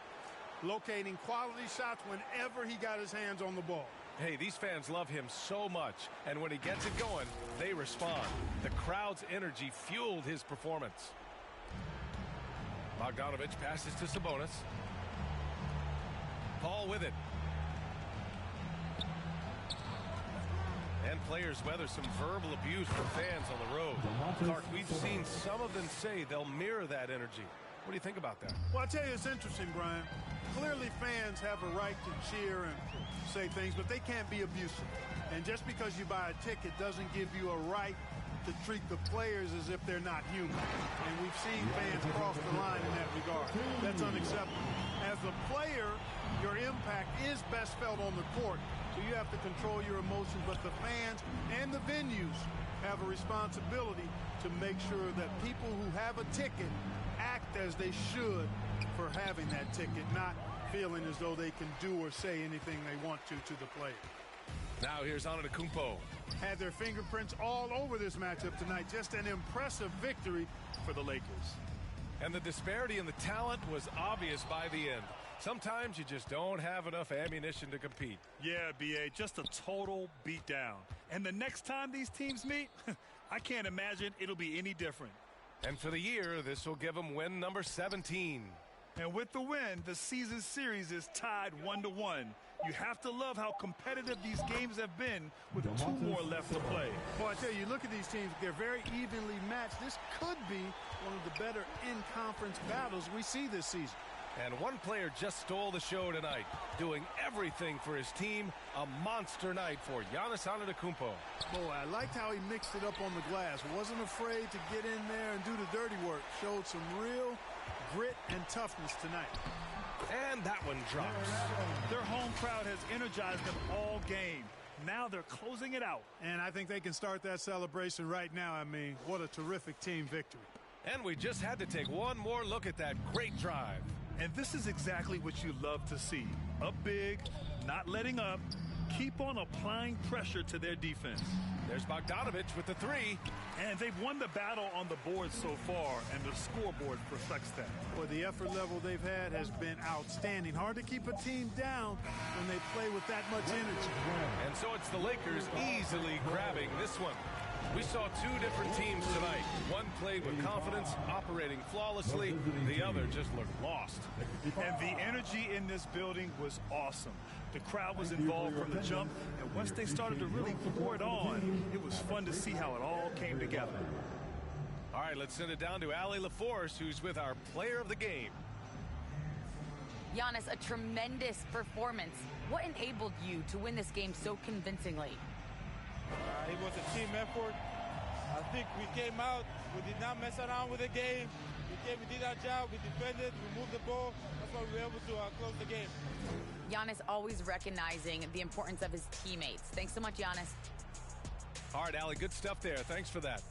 locating quality shots whenever he got his hands on the ball. Hey, these fans love him so much, and when he gets it going, they respond. The crowd's energy fueled his performance. Bogdanovich passes to Sabonis. Paul with it. And players weather some verbal abuse from fans on the road. Clark, we've seen some of them say they'll mirror that energy. What do you think about that? Well, I tell you, it's interesting, Brian. Clearly, fans have a right to cheer and say things, but they can't be abusive. And just because you buy a ticket doesn't give you a right to treat the players as if they're not human. And we've seen fans cross the line in that regard. That's unacceptable. As a player, your impact is best felt on the court, so you have to control your emotions, but the fans and the venues have a responsibility to make sure that people who have a ticket act as they should for having that ticket, not feeling as though they can do or say anything they want to the player. Now here's Antetokounmpo. Had their fingerprints all over this matchup tonight. Just an impressive victory for the Lakers. And the disparity in the talent was obvious by the end. Sometimes you just don't have enough ammunition to compete. Yeah, BA, just a total beatdown. And the next time these teams meet, I can't imagine it'll be any different. And for the year, this will give them win number 17. And with the win, the season series is tied 1-1. You have to love how competitive these games have been with 2 more left to play. Well, I tell you, look at these teams. They're very evenly matched. This could be one of the better in-conference battles we see this season. And one player just stole the show tonight, doing everything for his team. A monster night for Giannis Antetokounmpo. Boy, I liked how he mixed it up on the glass. Wasn't afraid to get in there and do the dirty work. Showed some real grit and toughness tonight. And that one drops. Their home crowd has energized them all game. Now they're closing it out. And I think they can start that celebration right now. I mean, what a terrific team victory. And we just had to take one more look at that great drive. And this is exactly what you love to see. Up big, not letting up, keep on applying pressure to their defense. There's Bogdanovich with the 3. And they've won the battle on the board so far, and the scoreboard reflects that. Well, the effort level they've had has been outstanding. Hard to keep a team down when they play with that much energy. And so it's the Lakers easily grabbing this one. We saw 2 different teams tonight. One played with confidence, operating flawlessly. The other just looked lost. And the energy in this building was awesome. The crowd was involved from the jump, and once they started to really pour it on, it was fun to see how it all came together. All right, let's send it down to Allie LaForce, who's with our player of the game. Giannis, a tremendous performance. What enabled you to win this game so convincingly? It was a team effort. I think we came out, we did not mess around with the game. We did our job, we defended, we moved the ball. That's why we were able to close the game. Giannis always recognizing the importance of his teammates. Thanks so much, Giannis. All right, Allie, good stuff there. Thanks for that.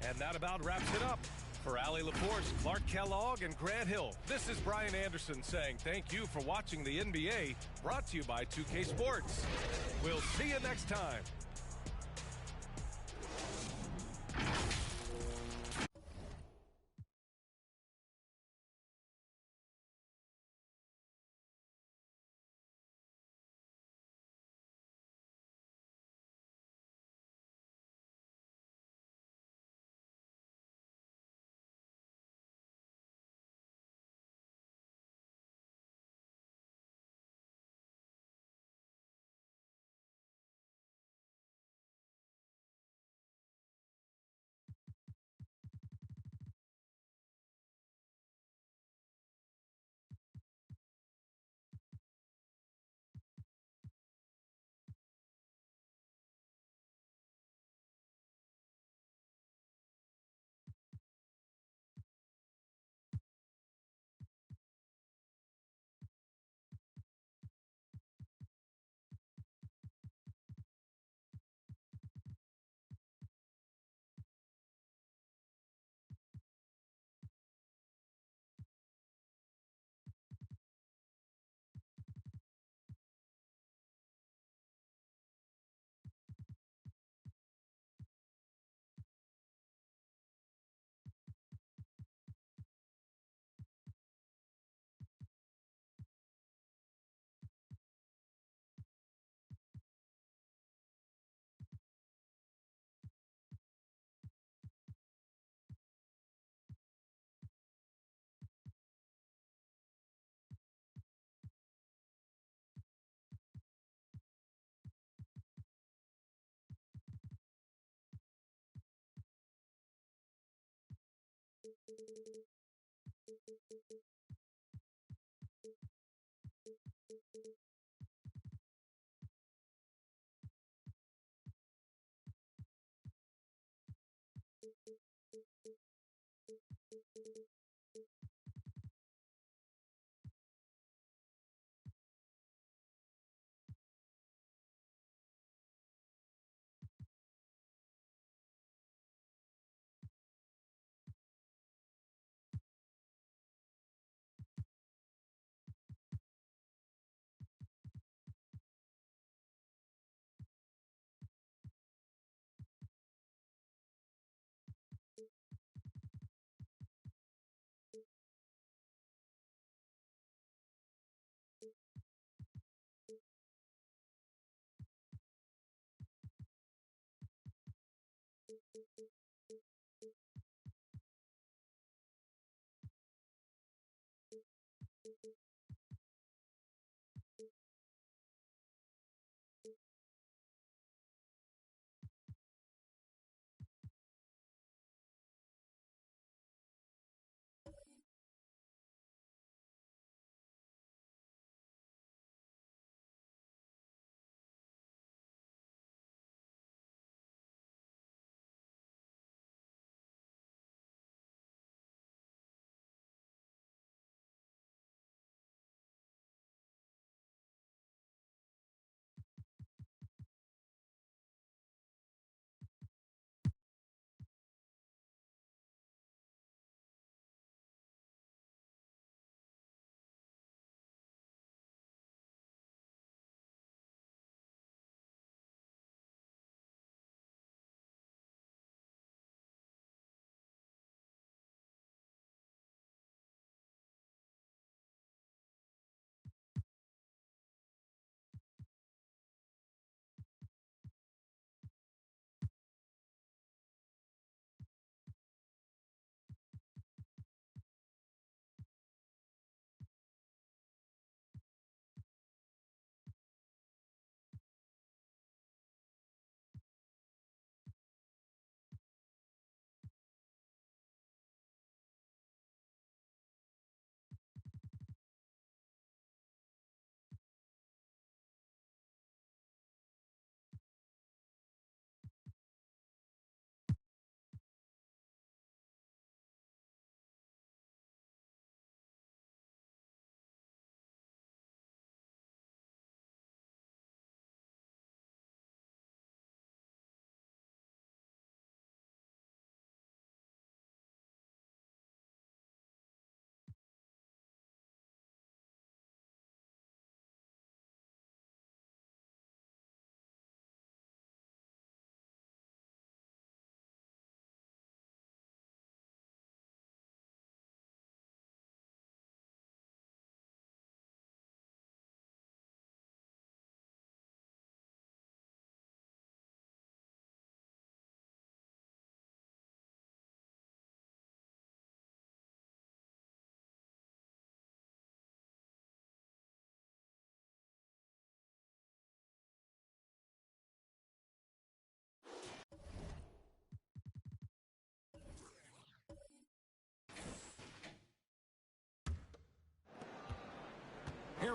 And that about wraps it up. For Allie LaForce, Clark Kellogg, and Grant Hill, this is Brian Anderson saying thank you for watching the NBA, brought to you by 2K Sports. We'll see you next time.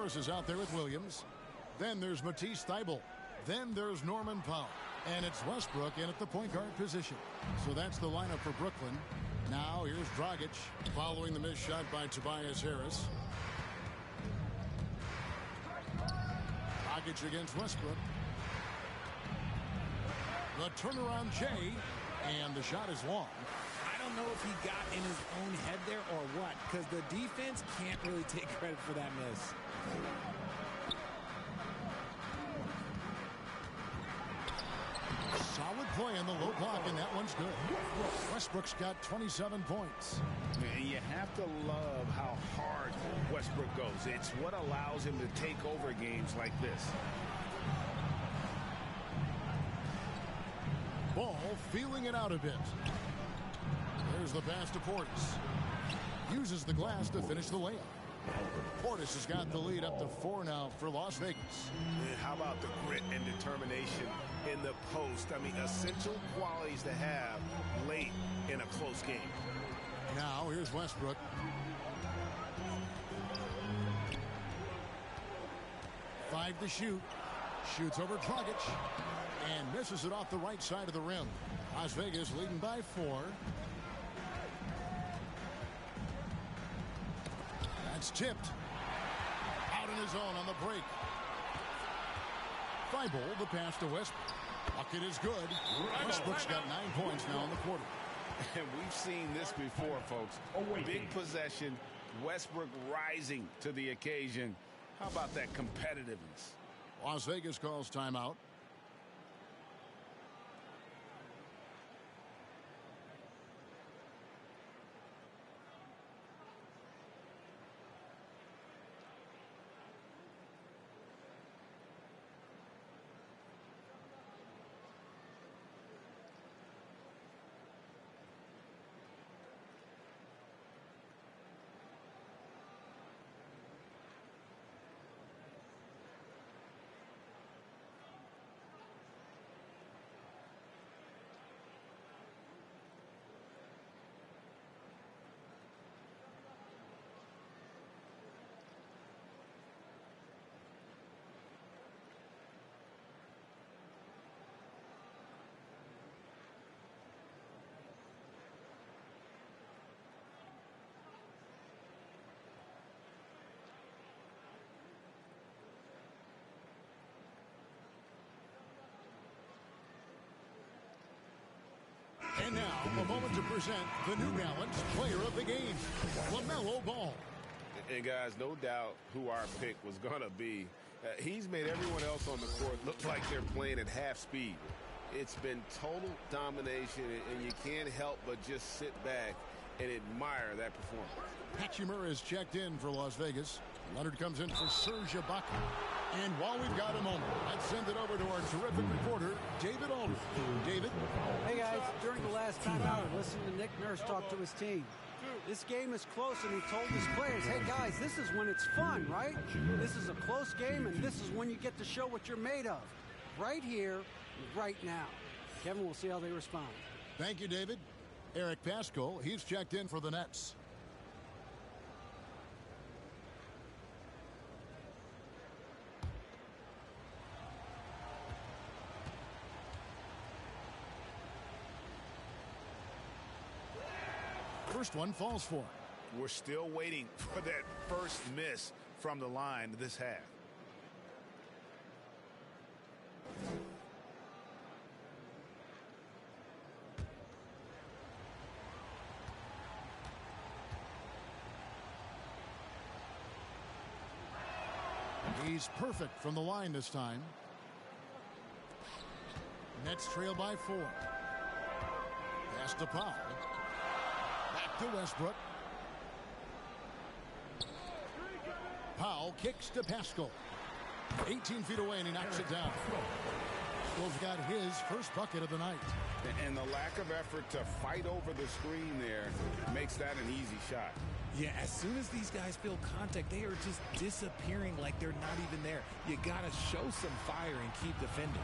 Harris is out there with Williams. Then there's Matisse Thybulle. Then there's Norman Powell. And it's Westbrook in at the point guard position. So that's the lineup for Brooklyn. Now here's Dragic following the missed shot by Tobias Harris. Dragic against Westbrook. The turnaround Jay. And the shot is long. I don't know if he got in his own head there or what, because the defense can't really take credit for that miss. Solid play on the low block, and that one's good. Westbrook's got 27 points. Man, you have to love how hard Westbrook goes. It's what allows him to take over games like this. Ball feeling it out a bit. There's the pass to Portis. Uses the glass to finish the layup. Portis has got the lead up to 4 now for Las Vegas. And how about the grit and determination in the post? I mean, essential qualities to have late in a close game. Now here's Westbrook. Five to shoot. Shoots over Dragic. And misses it off the right side of the rim. Las Vegas leading by 4. That's tipped. Out in his own on the break. Thybulle, the pass to Westbrook. Bucket is good. Westbrook's got 9 points now in the quarter. And we've seen this before, folks. Big possession. Westbrook rising to the occasion. How about that competitiveness? Las Vegas calls timeout. And now, a moment to present the New Balance Player of the Game, LaMelo Ball. And guys, no doubt who our pick was going to be. He's made everyone else on the court look like they're playing at half speed. It's been total domination, and you can't help but just sit back and admire that performance. Hatchimer is checked in for Las Vegas. Leonard comes in for Serge Ibaka. And while we've got a moment, let's send it over to our terrific reporter, David Aldridge. David? Hey, guys. During the last timeout, listen to Nick Nurse talk to his team. This game is close, and he told his players, hey, guys, this is when it's fun, right? This is a close game, and this is when you get to show what you're made of. Right here, right now. Kevin, we'll see how they respond. Thank you, David. Eric Pascal, he's checked in for the Nets. First one falls for him. We're still waiting for that first miss from the line this half. He's perfect from the line this time. Nets trail by 4. Pass to Powell. Back to Westbrook. Powell kicks to Pascal. 18 feet away, and he knocks it down. Pascal's got his first bucket of the night. And the lack of effort to fight over the screen there makes that an easy shot. Yeah, as soon as these guys feel contact, they are just disappearing like they're not even there. You got to show some fire and keep defending.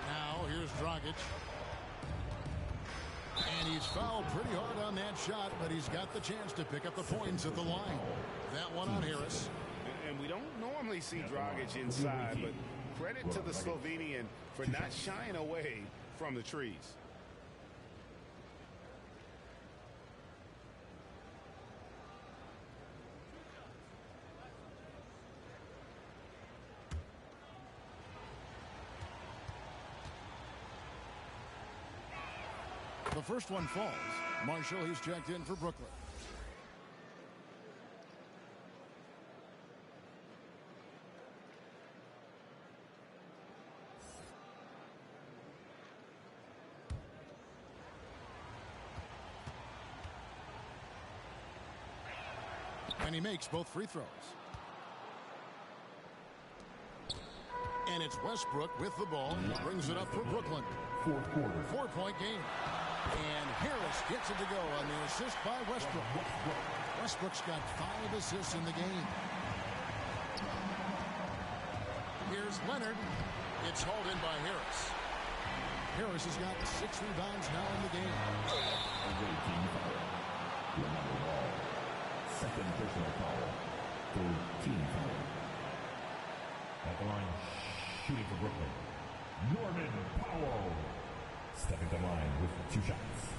Now, here's Dragic. And he's fouled pretty hard on that shot, but he's got the chance to pick up the points at the line. That one on Harris. And we don't normally see Dragic inside, but credit to the Slovenian for not shying away from the trees. The first one falls. Marshall, he's checked in for Brooklyn. And he makes both free throws. And it's Westbrook with the ball. Brings it up for Brooklyn. Fourth quarter. 4-point game. And Harris gets it to go on the assist by Westbrook. Westbrook's got 5 assists in the game. Here's Leonard. It's hauled in by Harris. Harris has got 6 rebounds now in the game. Second personal foul for team foul. At the line, shooting for Brooklyn, Norman Powell. Stepping to the line with 2 shots.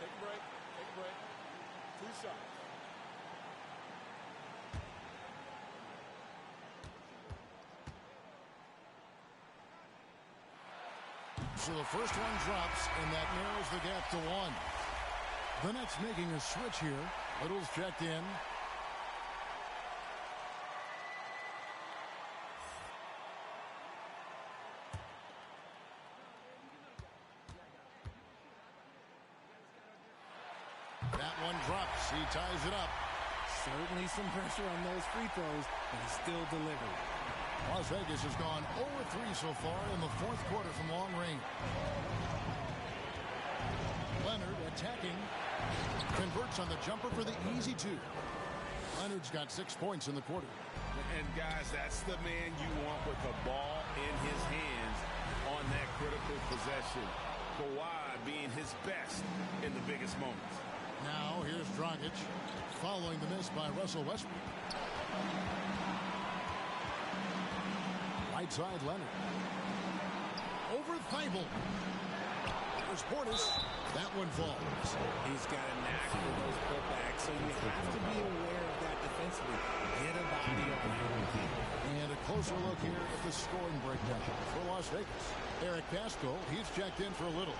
Take a break. Take a break. 2 shots. So the first one drops, and that narrows the gap to 1. The Nets making a switch here. Little's checked in. That one drops. He ties it up. Certainly some pressure on those free throws, but he still delivered. Las Vegas has gone 0-3 so far in the 4th quarter from long range. Leonard attacking. Converts on the jumper for the easy 2. Leonard's got 6 points in the quarter. And, guys, that's the man you want with the ball in his hands on that critical possession. Kawhi being his best in the biggest moments. Now, here's Dragic following the miss by Russell Westbrook. Right side, Leonard. Over Thibault. There's Portis. That one falls. He's got a knack for those putbacks, so you have to be aware of that defensively. Get a body on him. And a closer look here at the scoring breakdown for Las Vegas. Eric Pascal, he's checked in for a little.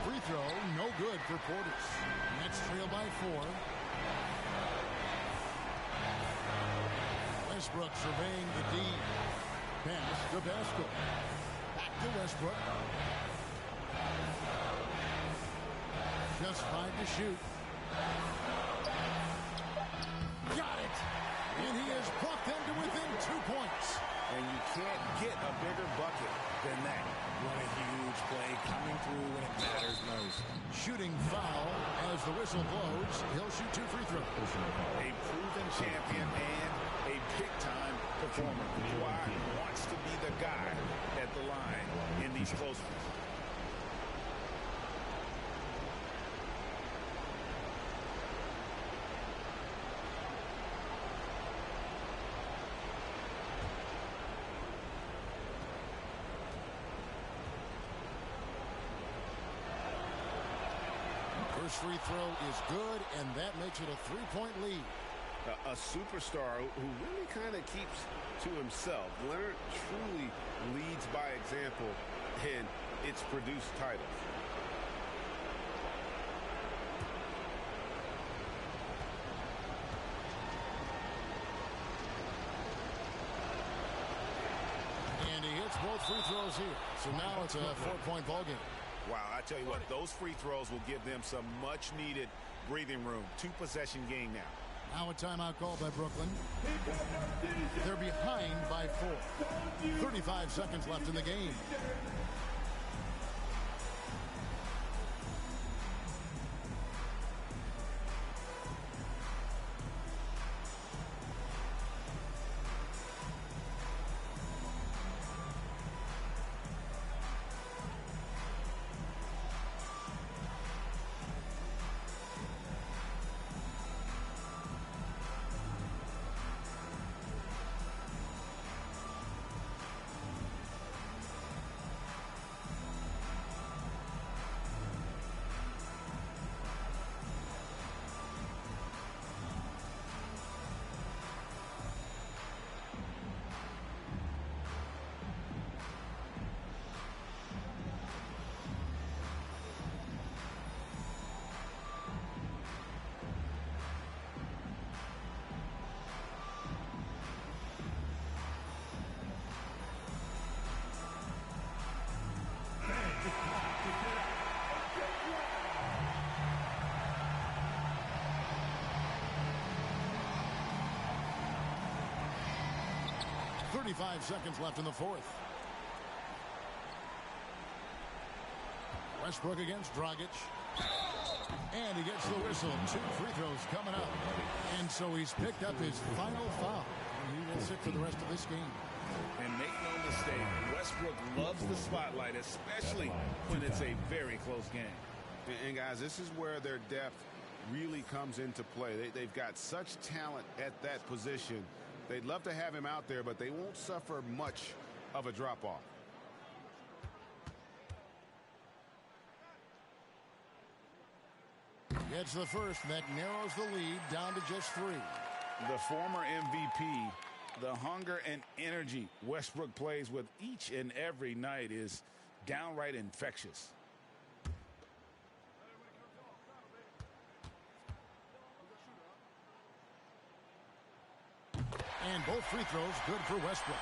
Free throw, no good for Portis. Nets trail by 4. Westbrook surveying the D. Pass to Pascal. Back to Westbrook. Just 5 to shoot. Got it! And he has brought them to within 2 points. And you can't get a bigger bucket than that. What a huge play coming through when it matters most. Shooting foul as the whistle blows. He'll shoot 2 free throws. A proven champion and a big-time performer. Kawhi wants to be the guy at the line in these close ones. First free throw is good, and that makes it a 3-point lead. A superstar who really kind of keeps to himself. Leonard truly leads by example, and it's produced titles. And he hits both free throws here. So now it's a 4-point ball game. Wow, I tell you what, those free throws will give them some much-needed breathing room. 2-possession game now. Now a timeout called by Brooklyn. They're behind by 4. 35 seconds left in the game. 35 seconds left in the fourth. Westbrook against Dragic. And he gets the whistle. 2 free throws coming up. And so he's picked up his final foul. And he will sit for the rest of this game. And make no mistake, Westbrook loves the spotlight, especially when it's a very close game. And guys, this is where their depth really comes into play. They've got such talent at that position. They'd love to have him out there, but they won't suffer much of a drop-off. Gets the first, and that narrows the lead down to just 3. The former MVP, the hunger and energy Westbrook plays with each and every night is downright infectious. And both free throws good for Westbrook.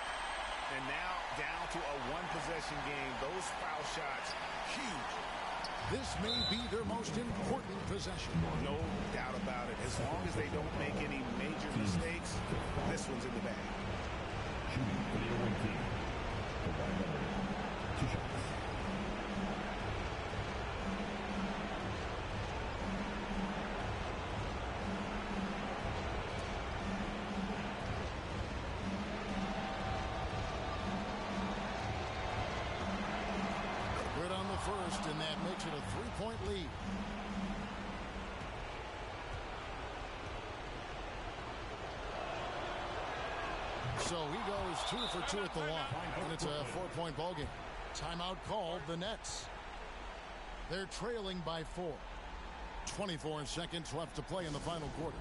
And now down to a one-possession game. Those foul shots, huge. This may be their most important possession. No doubt about it. As long as they don't make any major mistakes, this one's in the bag. Shooting for the away team. Combined number 2 shots. Good on the first, and that makes it a 3-point lead. So he goes 2 for 2 at the line, and it's a 4-point ball game. Timeout called the Nets. They're trailing by 4. 24 seconds left to play in the final quarter.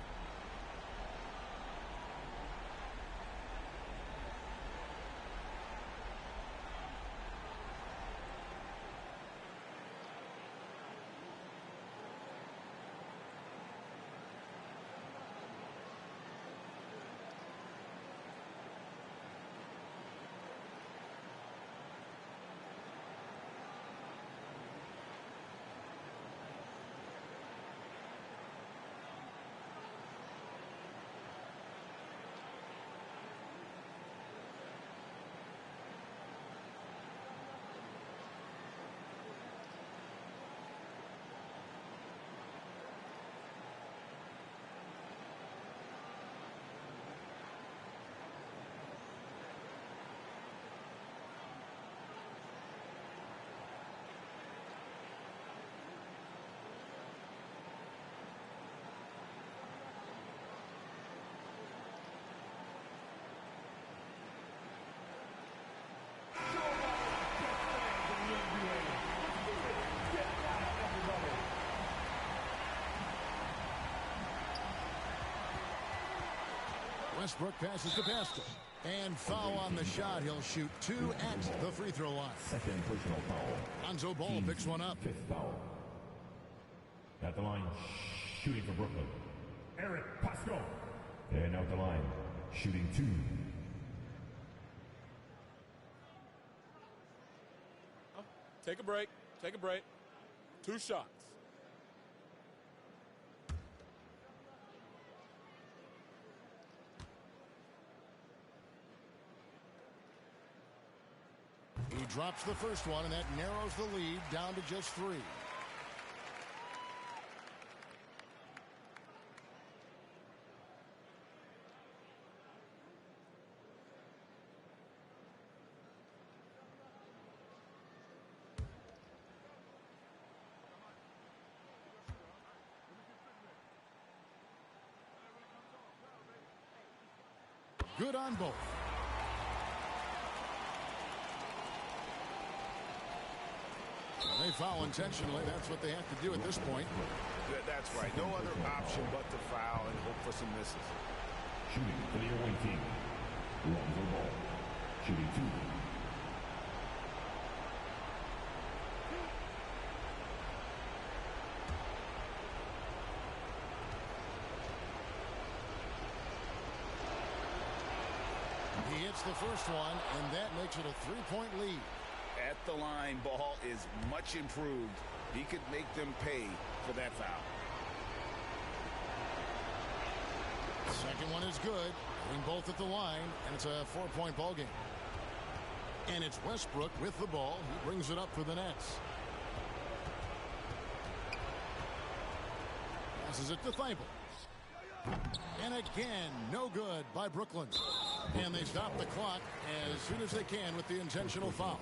Westbrook passes the basket. And foul on the shot. He'll shoot 2 at the free throw line. Second personal foul. Lonzo Ball picks one up. 5th foul. At the line, shooting for Brooklyn. Eric Pasco. And out the line, shooting 2. Take a break. Take a break. 2 shots. He drops the first one, and that narrows the lead down to just 3. Good on both. They foul intentionally. That's what they have to do at this point. That's right. No other option but to foul and hope for some misses. Shooting for the away team. Lonzo Ball. Shooting 2. He hits the first one, and that makes it a 3-point lead. At the line, Ball is much improved. He could make them pay for that foul. Second one is good. Hitting both at the line, and it's a 4-point ball game. And it's Westbrook with the ball. He brings it up for the Nets. Passes it to Thibault. And again, no good by Brooklyn. And they stop the clock as soon as they can with the intentional foul.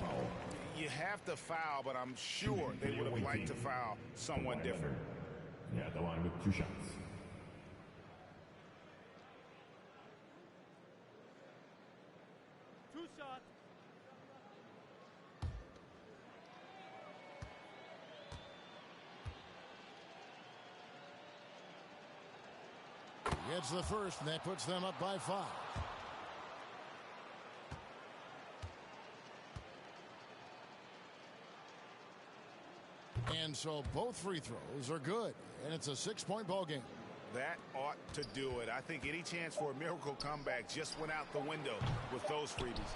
You have to foul, but I'm sure they would have liked to foul someone different. Yeah, the line with 2 shots. Gets the first, and that puts them up by 5. And so both free throws are good, and it's a 6-point ball game. That ought to do it. I think any chance for a miracle comeback just went out the window with those freebies.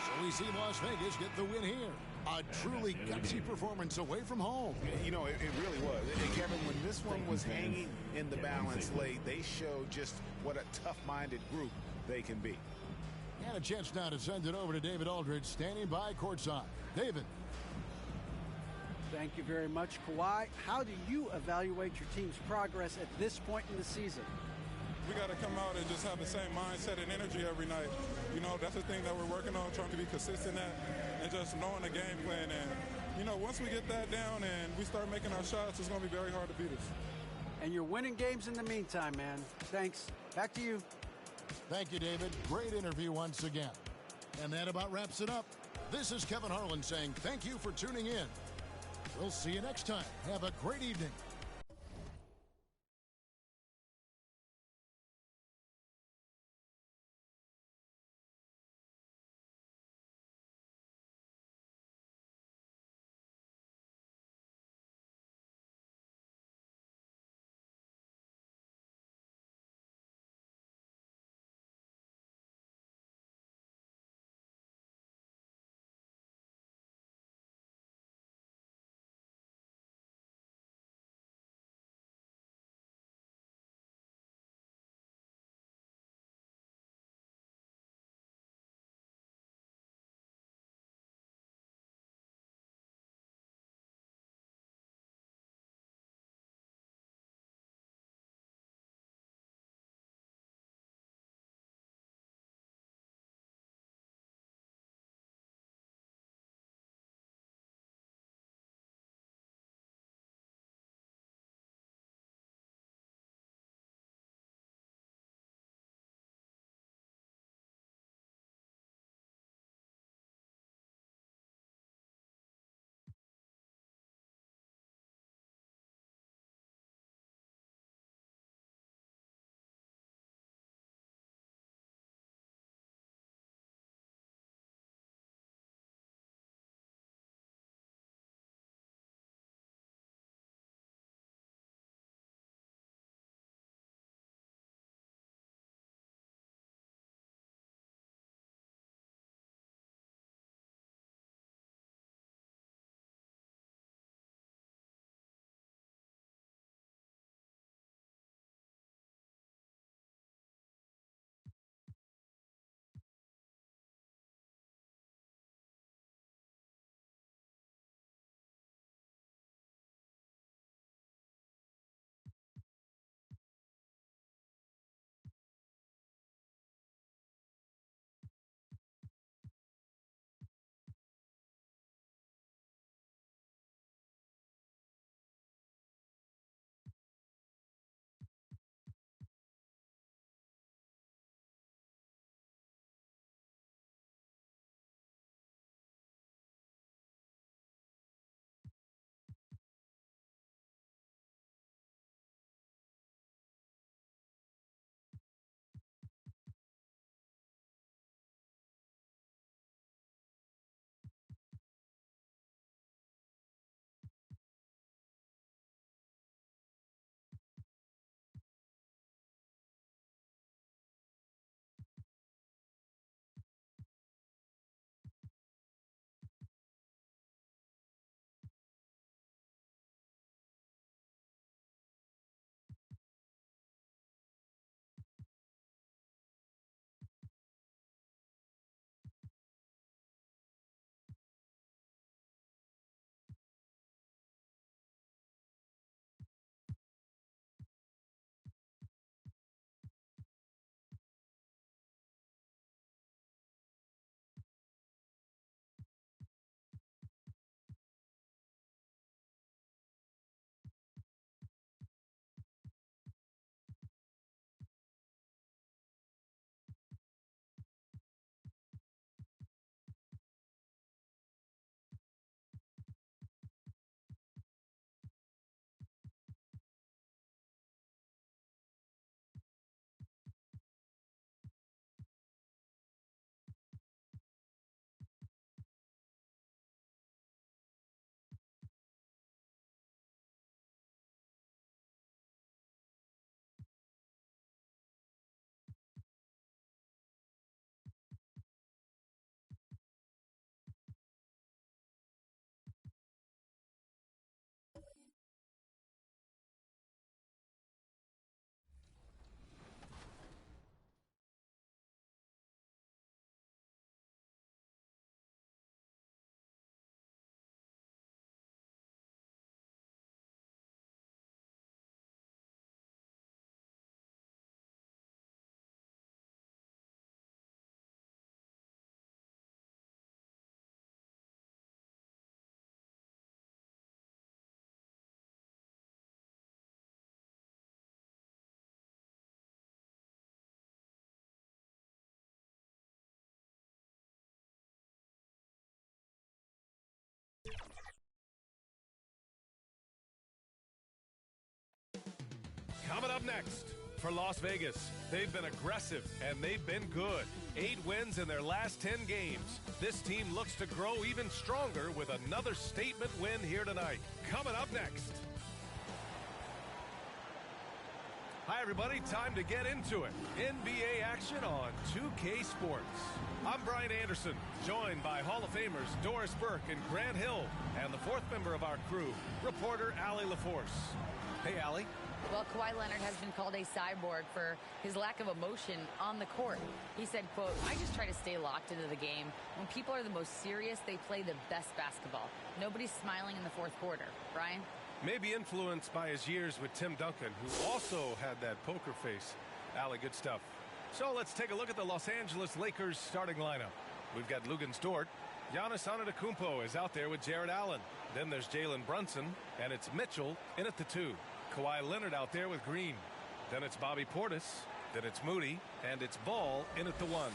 So we see Las Vegas get the win here. A truly gutsy performance away from home. You know, it really was. And Kevin, when this one was hanging in the balance late, they showed just what a tough-minded group they can be. And a chance now to send it over to David Aldridge, standing by courtside. David. Thank you very much, Kawhi. How do you evaluate your team's progress at this point in the season? We got to come out and just have the same mindset and energy every night. You know, that's the thing that we're working on, trying to be consistent at, and just knowing the game plan. And, you know, once we get that down and we start making our shots, it's going to be very hard to beat us. And you're winning games in the meantime, man. Thanks. Back to you. Thank you, David. Great interview once again. And that about wraps it up. This is Kevin Harlan saying thank you for tuning in. We'll see you next time. Have a great evening. Coming up next, for Las Vegas, they've been aggressive and they've been good. 8 wins in their last 10 games. This team looks to grow even stronger with another statement win here tonight. Coming up next. Hi, everybody. Time to get into it. NBA action on 2K Sports. I'm Brian Anderson, joined by Hall of Famers Doris Burke and Grant Hill, and the fourth member of our crew, reporter Allie LaForce. Hey, Allie. Well, Kawhi Leonard has been called a cyborg for his lack of emotion on the court. He said, quote, "I just try to stay locked into the game. When people are the most serious, they play the best basketball. Nobody's smiling in the fourth quarter." Brian? Maybe influenced by his years with Tim Duncan, who also had that poker face. Allie, good stuff. So let's take a look at the Los Angeles Lakers starting lineup. We've got Luguentz Dort. Giannis Antetokounmpo is out there with Jared Allen. Then there's Jalen Brunson, and it's Mitchell in at the 2. Kawhi Leonard out there with Green. Then it's Bobby Portis. Then it's Moody, and it's Ball in at the 1.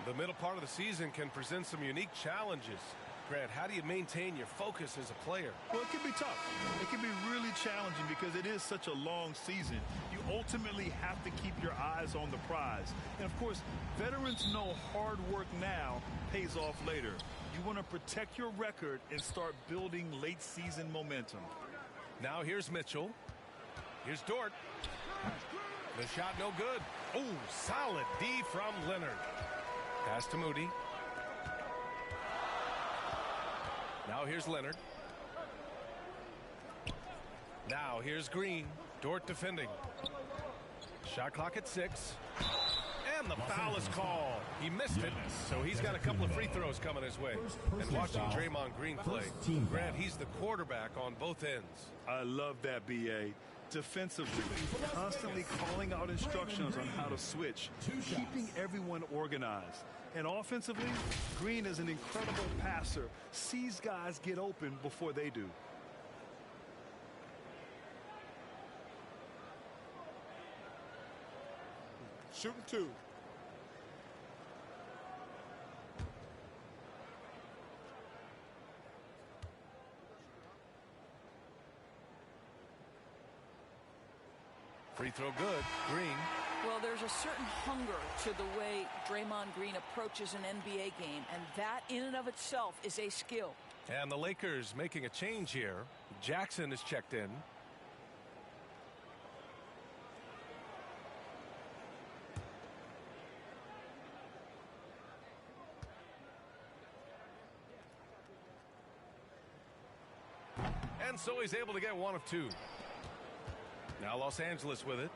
The middle part of the season can present some unique challenges. Grant, how do you maintain your focus as a player? Well, it can be tough. It can be really challenging because it is such a long season. You ultimately have to keep your eyes on the prize. And, of course, veterans know hard work now pays off later. You want to protect your record and start building late-season momentum. Now here's Mitchell. Here's Dort. The shot no good. Oh, solid D from Leonard. Pass to Moody. Now here's Leonard. Now here's Green. Dort defending. Shot clock at 6. And the foul is called. He missed it, so he's got a couple of free throws coming his way. And watching Draymond Green play, Grant, he's the quarterback on both ends. I love that, B.A. Defensively, constantly calling out instructions on how to switch, keeping everyone organized. And offensively, Green is an incredible passer, sees guys get open before they do. Shooting 2. Free throw good. Green. Well, there's a certain hunger to the way Draymond Green approaches an NBA game, and that in and of itself is a skill. And the Lakers making a change here. Jackson is checked in. And so he's able to get 1 of 2. Now Los Angeles with it.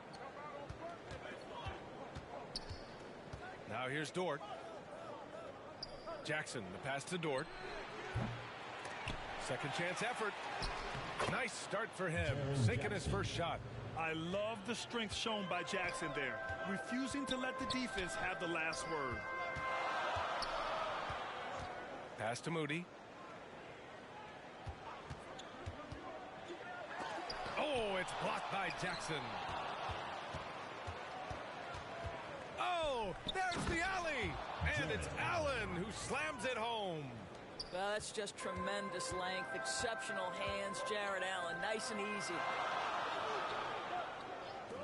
Now here's Dort. Jackson, the pass to Dort. Second chance effort. Nice start for him, sinking his first shot. I love the strength shown by Jackson there, refusing to let the defense have the last word. Pass to Moody. Oh, it's blocked by Jackson. Oh, there's the alley. And it's Allen who slams it home. Well, that's just tremendous length, exceptional hands, Jared Allen. Nice and easy.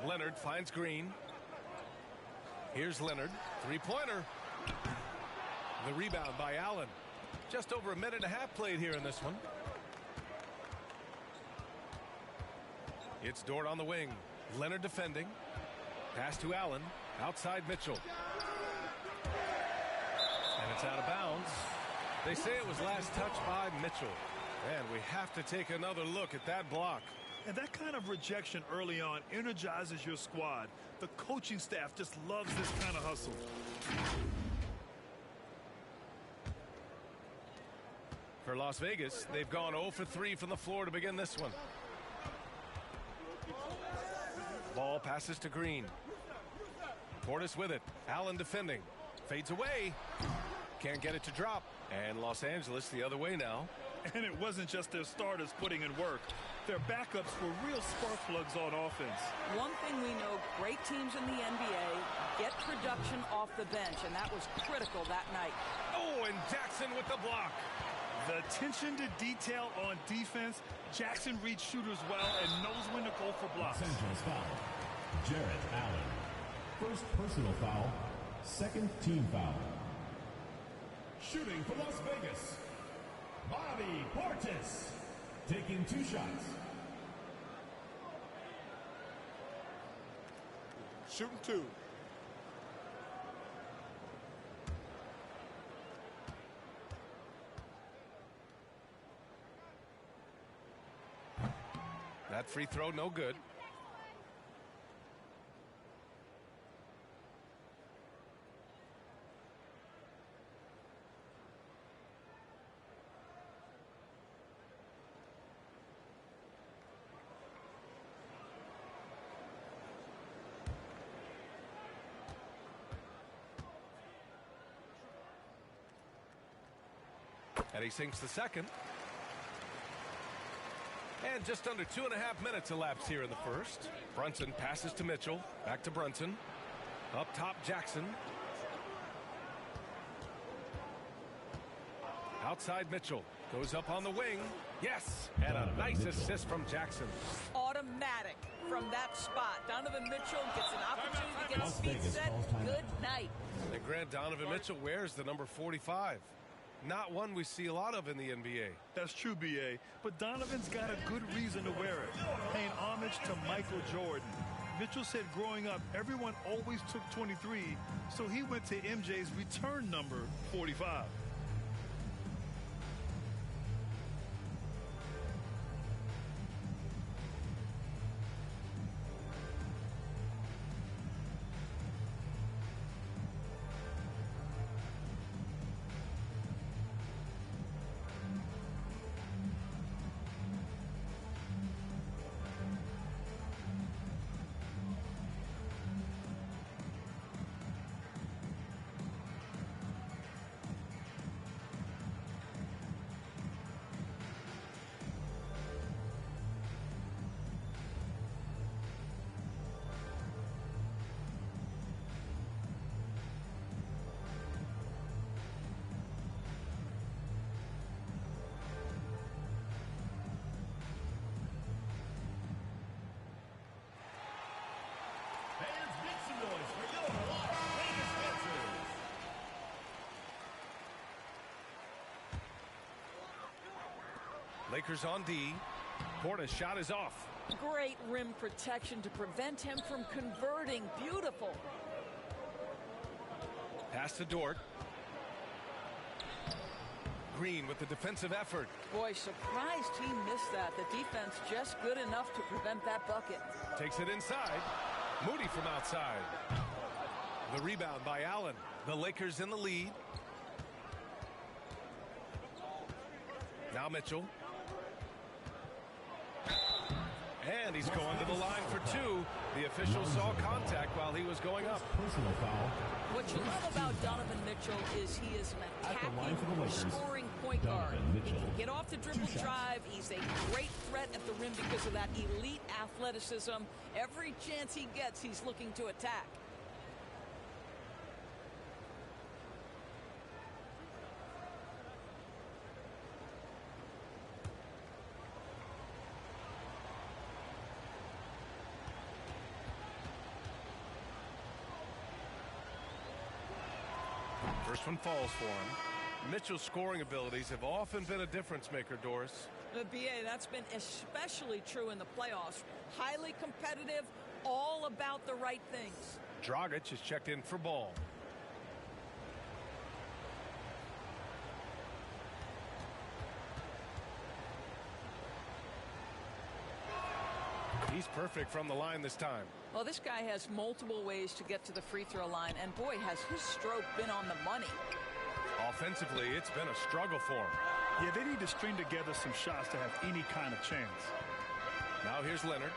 Leonard finds Green. Here's Leonard. Three-pointer. The rebound by Allen. Just over a minute and a half played here in this one. It's Dort on the wing. Leonard defending. Pass to Allen. Outside Mitchell. And it's out of bounds. They say it was last touched by Mitchell. And we have to take another look at that block. And that kind of rejection early on energizes your squad. The coaching staff just loves this kind of hustle. For Las Vegas, they've gone 0 for 3 from the floor to begin this one. Ball passes to Green. Portis with it. Allen defending. Fades away. Can't get it to drop. And Los Angeles the other way now. And it wasn't just their starters putting in work. Their backups were real spark plugs on offense. One thing we know, great teams in the NBA get production off the bench, and that was critical that night. Oh, and Jackson with the block. The attention to detail on defense. Jackson reads shooters well and knows when to go for blocks. Jarrett Allen. First personal foul, second team foul. Shooting for Las Vegas, Bobby Portis, taking 2 shots. Shooting 2. That free throw, no good. And he sinks the second. And just under 2.5 minutes elapsed here in the first. Brunson passes to Mitchell. Back to Brunson. Up top, Jackson. Outside Mitchell. Goes up on the wing. Yes! And a nice assist from Jackson. Automatic from that spot. Donovan Mitchell gets an opportunity to get his feet set. Good night. And Grant, Donovan Mitchell wears the number 45. Not one we see a lot of in the NBA. That's true, BA. But Donovan's got a good reason to wear it. Paying homage to Michael Jordan. Mitchell said growing up, everyone always took 23, so he went to MJ's return number, 45. Lakers on D. Portis shot is off. Great rim protection to prevent him from converting. Beautiful. Pass to Dort. Green with the defensive effort. Boy, surprised he missed that. The defense just good enough to prevent that bucket. Takes it inside. Moody from outside. The rebound by Allen. The Lakers in the lead. Now Mitchell. And he's going to the line for 2. The official saw contact while he was going up. Personal foul. What you love about Donovan Mitchell is he is an attacking, scoring point guard. He can get off the dribble drive. He's a great threat at the rim because of that elite athleticism. Every chance he gets, he's looking to attack. First one falls for him. Mitchell's scoring abilities have often been a difference maker, Doris. The BA, that's been especially true in the playoffs. Highly competitive, all about the right things. Dragic is checked in for ball. He's perfect from the line this time. Well, this guy has multiple ways to get to the free throw line, and boy, has his stroke been on the money. Offensively, it's been a struggle for him. Yeah, they need to string together some shots to have any kind of chance. Now here's Leonard.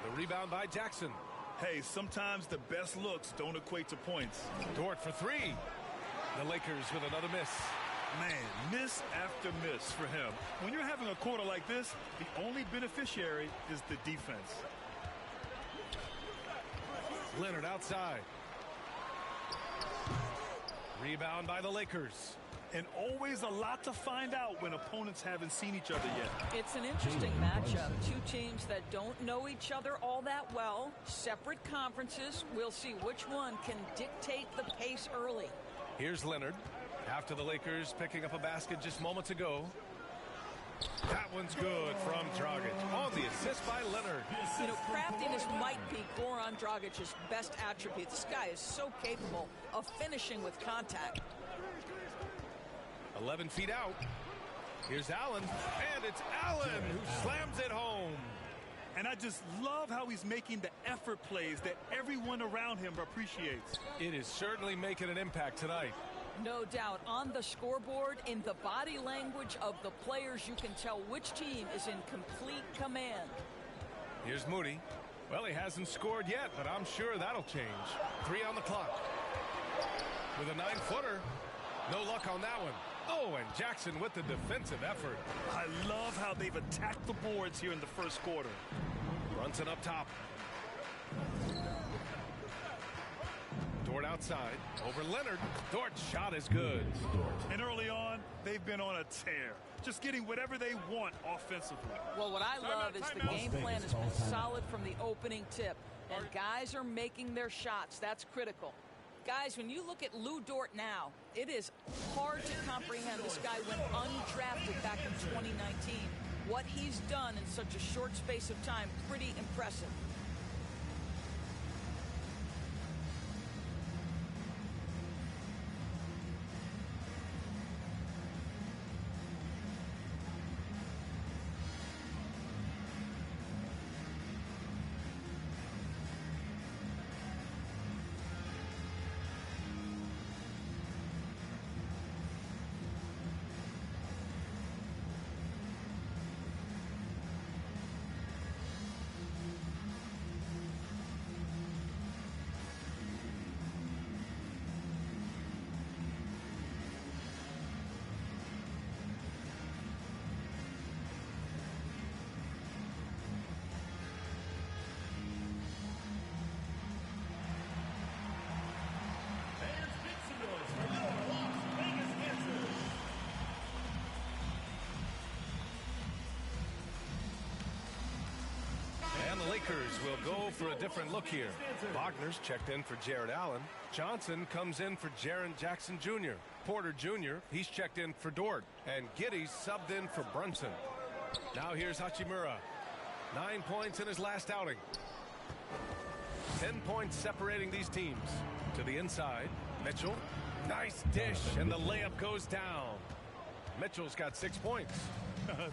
The rebound by Jackson. Hey, sometimes the best looks don't equate to points. Dort for 3. The Lakers with another miss. Man, miss after miss for him. When you're having a quarter like this, the only beneficiary is the defense. Leonard outside. Rebound by the Lakers. And always a lot to find out when opponents haven't seen each other yet. It's an interesting matchup. Two teams that don't know each other all that well. Separate conferences. We'll see which one can dictate the pace early. Here's Leonard. After the Lakers picking up a basket just moments ago. That one's good from Dragic. On the assist by Leonard. You know, craftiness might be Goran Dragic's best attribute. This guy is so capable of finishing with contact. 11 feet out. Here's Allen. And it's Allen who slams it home. And I just love how he's making the effort plays that everyone around him appreciates. It is certainly making an impact tonight. No doubt. On the scoreboard, in the body language of the players, you can tell which team is in complete command. Here's Moody. Well, he hasn't scored yet, but I'm sure that'll change. 3 on the clock. With a 9-footer. No luck on that one. Oh, and Jackson with the defensive effort. I love how they've attacked the boards here in the first quarter. Brunson up top. Dort outside. Over Leonard. Dort's shot is good. And early on, they've been on a tear. Just getting whatever they want offensively. Well, what I love is the game plan has been solid from the opening tip. And guys are making their shots. That's critical. Guys, when you look at Lou Dort now, it is hard to comprehend this guy went undrafted back in 2019. What he's done in such a short space of time, pretty impressive. Lakers will go for a different look here. Wagner's checked in for Jared Allen. Johnson comes in for Jaren Jackson Jr. Porter Jr., he's checked in for Dort. And Giddey's subbed in for Brunson. Now here's Hachimura. 9 points in his last outing. 10 points separating these teams. To the inside, Mitchell. Nice dish, and the layup goes down. Mitchell's got 6 points.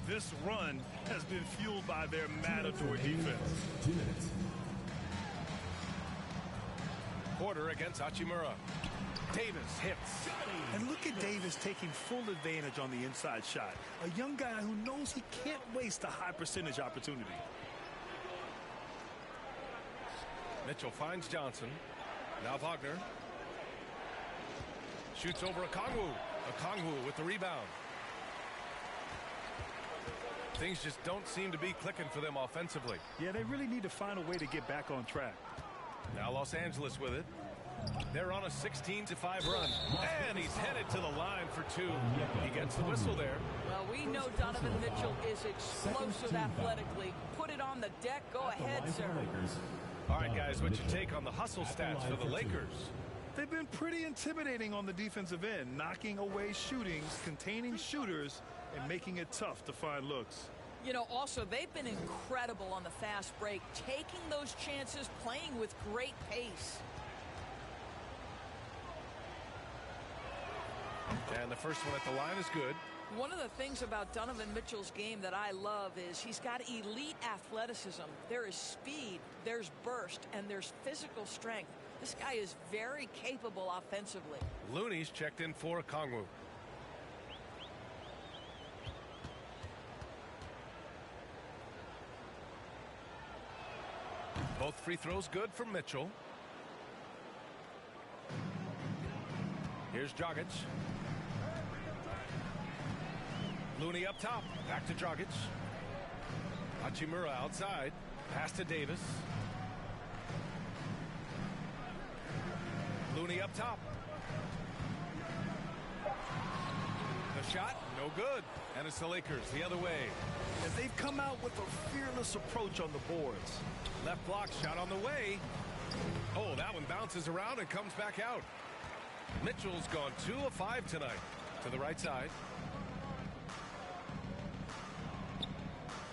This run has been fueled by their matador defense. 2 minutes. Porter against Hachimura. Davis hits. And look at Davis taking full advantage on the inside shot. A young guy who knows he can't waste a high percentage opportunity. Mitchell finds Johnson. Now Wagner. Shoots over Okongwu. Okongwu with the rebound. Things just don't seem to be clicking for them offensively. Yeah, they really need to find a way to get back on track. Now Los Angeles with it. They're on a 16-5 run. And he's headed to the line for 2. He gets the whistle there. Well, we know Donovan Mitchell is explosive athletically. Put it on the deck. Go ahead, sir. All right, guys, what's your take on the hustle stats for the Lakers? They've been pretty intimidating on the defensive end, knocking away shootings, containing shooters, and making it tough to find looks. You know, also, they've been incredible on the fast break, taking those chances, playing with great pace. And the first one at the line is good. One of the things about Donovan Mitchell's game that I love is he's got elite athleticism. There is speed, there's burst, and there's physical strength. This guy is very capable offensively. Looney's checked in for Okongwu. Both free throws good for Mitchell. Here's Dragic. Looney up top. Back to Dragic. Hachimura outside. Pass to Davis. Looney up top. shot, no good. And it's the Lakers the other way. As they've come out with a fearless approach on the boards. Left block shot on the way. Oh, that one bounces around and comes back out. Mitchell's gone 2 of 5 tonight. To the right side.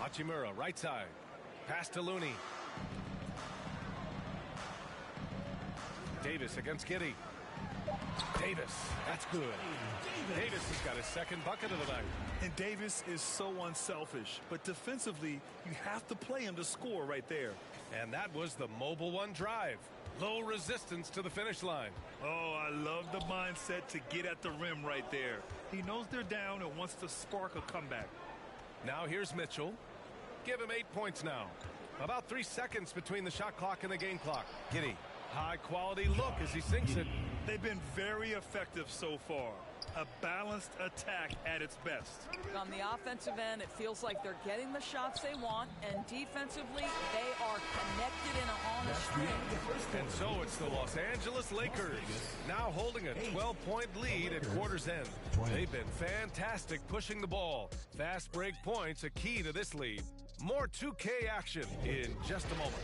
Hachimura, right side. Pass to Looney. Davis against Giddey. Davis, that's good. Davis has got his second bucket of the night. And Davis is so unselfish, but defensively, you have to play him to score right there. And that was the mobile one drive. Low resistance to the finish line. Oh, I love the mindset to get at the rim right there. He knows they're down and wants to spark a comeback. Now here's Mitchell. Give him 8 points now. About 3 seconds between the shot clock and the game clock. Giddey, high quality look as he sinks it. They've been very effective so far. A balanced attack at its best. On the offensive end, it feels like they're getting the shots they want, and defensively, they are connected on a string. And so it's the Los Angeles Lakers now holding a 12-point lead at quarter's end. They've been fantastic pushing the ball. Fast break points a key to this lead. More 2K action in just a moment.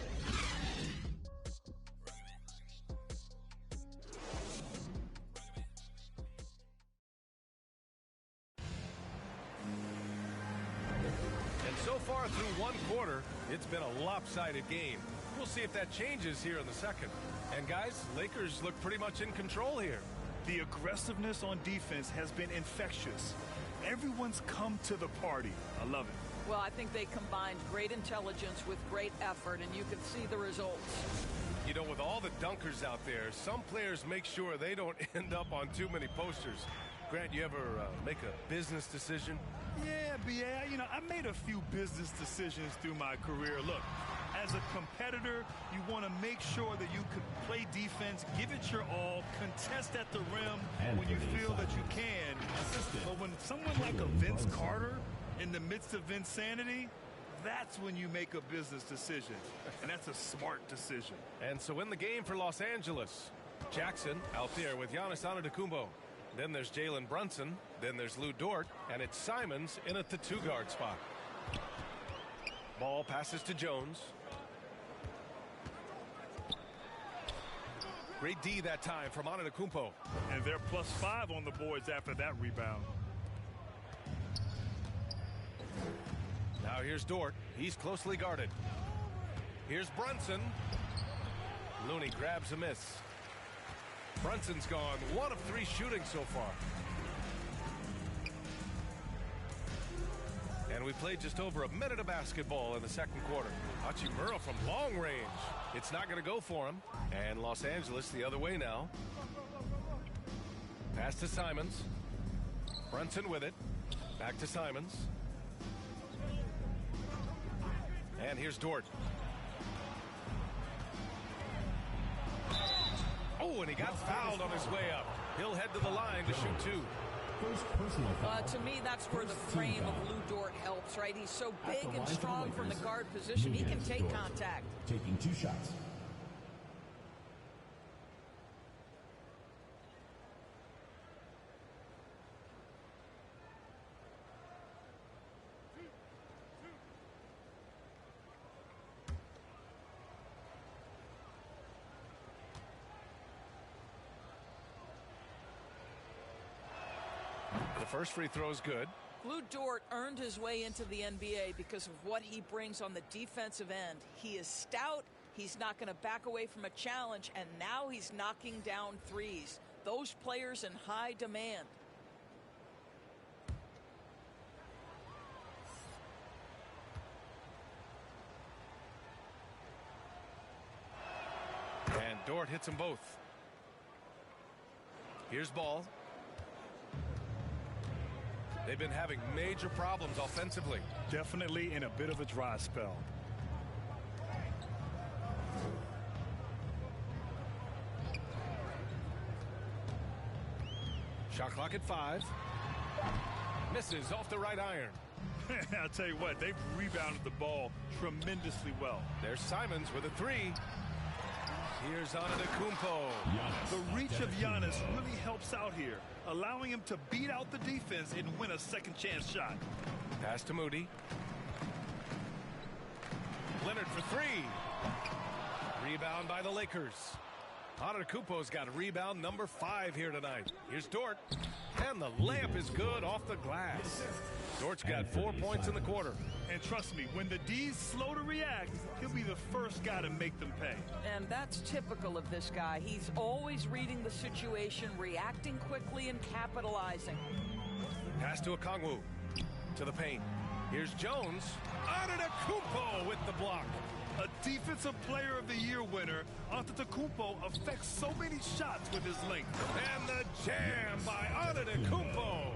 So far through one quarter, it's been a lopsided game. We'll see if that changes here in the second. And guys, Lakers look pretty much in control here. The aggressiveness on defense has been infectious. Everyone's come to the party. I love it. Well, I think they combined great intelligence with great effort, and you can see the results. You know, with all the dunkers out there, some players make sure they don't end up on too many posters. Grant, you ever make a business decision? Yeah, BA, I made a few business decisions through my career. Look, as a competitor, you want to make sure that you can play defense, give it your all, contest at the rim when you feel that you can. But when someone like a Vince Carter in the midst of insanity, that's when you make a business decision. And that's a smart decision. And so in the game for Los Angeles, Jackson out there with Giannis Antetokounmpo. Then there's Jalen Brunson. Then there's Lou Dort. And it's Simons in at the 2-guard spot. Ball passes to Jones. Great D that time from Antetokounmpo. And they're +5 on the boards after that rebound. Now here's Dort. He's closely guarded. Here's Brunson. Looney grabs a miss. Brunson's gone 1 of 3 shooting so far. And we played just over a minute of basketball in the second quarter. Hachimura from long range. It's not going to go for him. And Los Angeles the other way now. Pass to Simons. Brunson with it. Back to Simons. And here's Dort. Oh, and he got fouled on his way up. He'll head to the line to shoot 2. To me, that's where the frame of Lou Dort helps, right? He's so big and strong from the guard position. He can take contact. Taking 2 shots. The first free throw is good. Lou Dort earned his way into the NBA because of what he brings on the defensive end. He is stout. He's not going to back away from a challenge, and now he's knocking down threes. Those players in high demand. And Dort hits them both. Here's Ball. They've been having major problems offensively. Definitely in a bit of a dry spell. Shot clock at 5. Misses off the right iron. I'll tell you what, they've rebounded the ball tremendously well. There's Simons with a 3. Here's Antetokounmpo. The reach of Giannis really helps out here, allowing him to beat out the defense and win a second chance shot. Pass to Moody. Leonard for three. Rebound by the Lakers. Antetokounmpo's got rebound number 5 here tonight. Here's Dort. And the layup is good off the glass. Dort's got 4 points in the quarter. And trust me, when the D's slow to react, he'll be the first guy to make them pay. And that's typical of this guy. He's always reading the situation, reacting quickly, and capitalizing. Pass to Okongwu. To the paint. Here's Jones. Antetokounmpo with the block. A Defensive Player of the Year winner, Antetokounmpo affects so many shots with his length. And the jam by Antetokounmpo.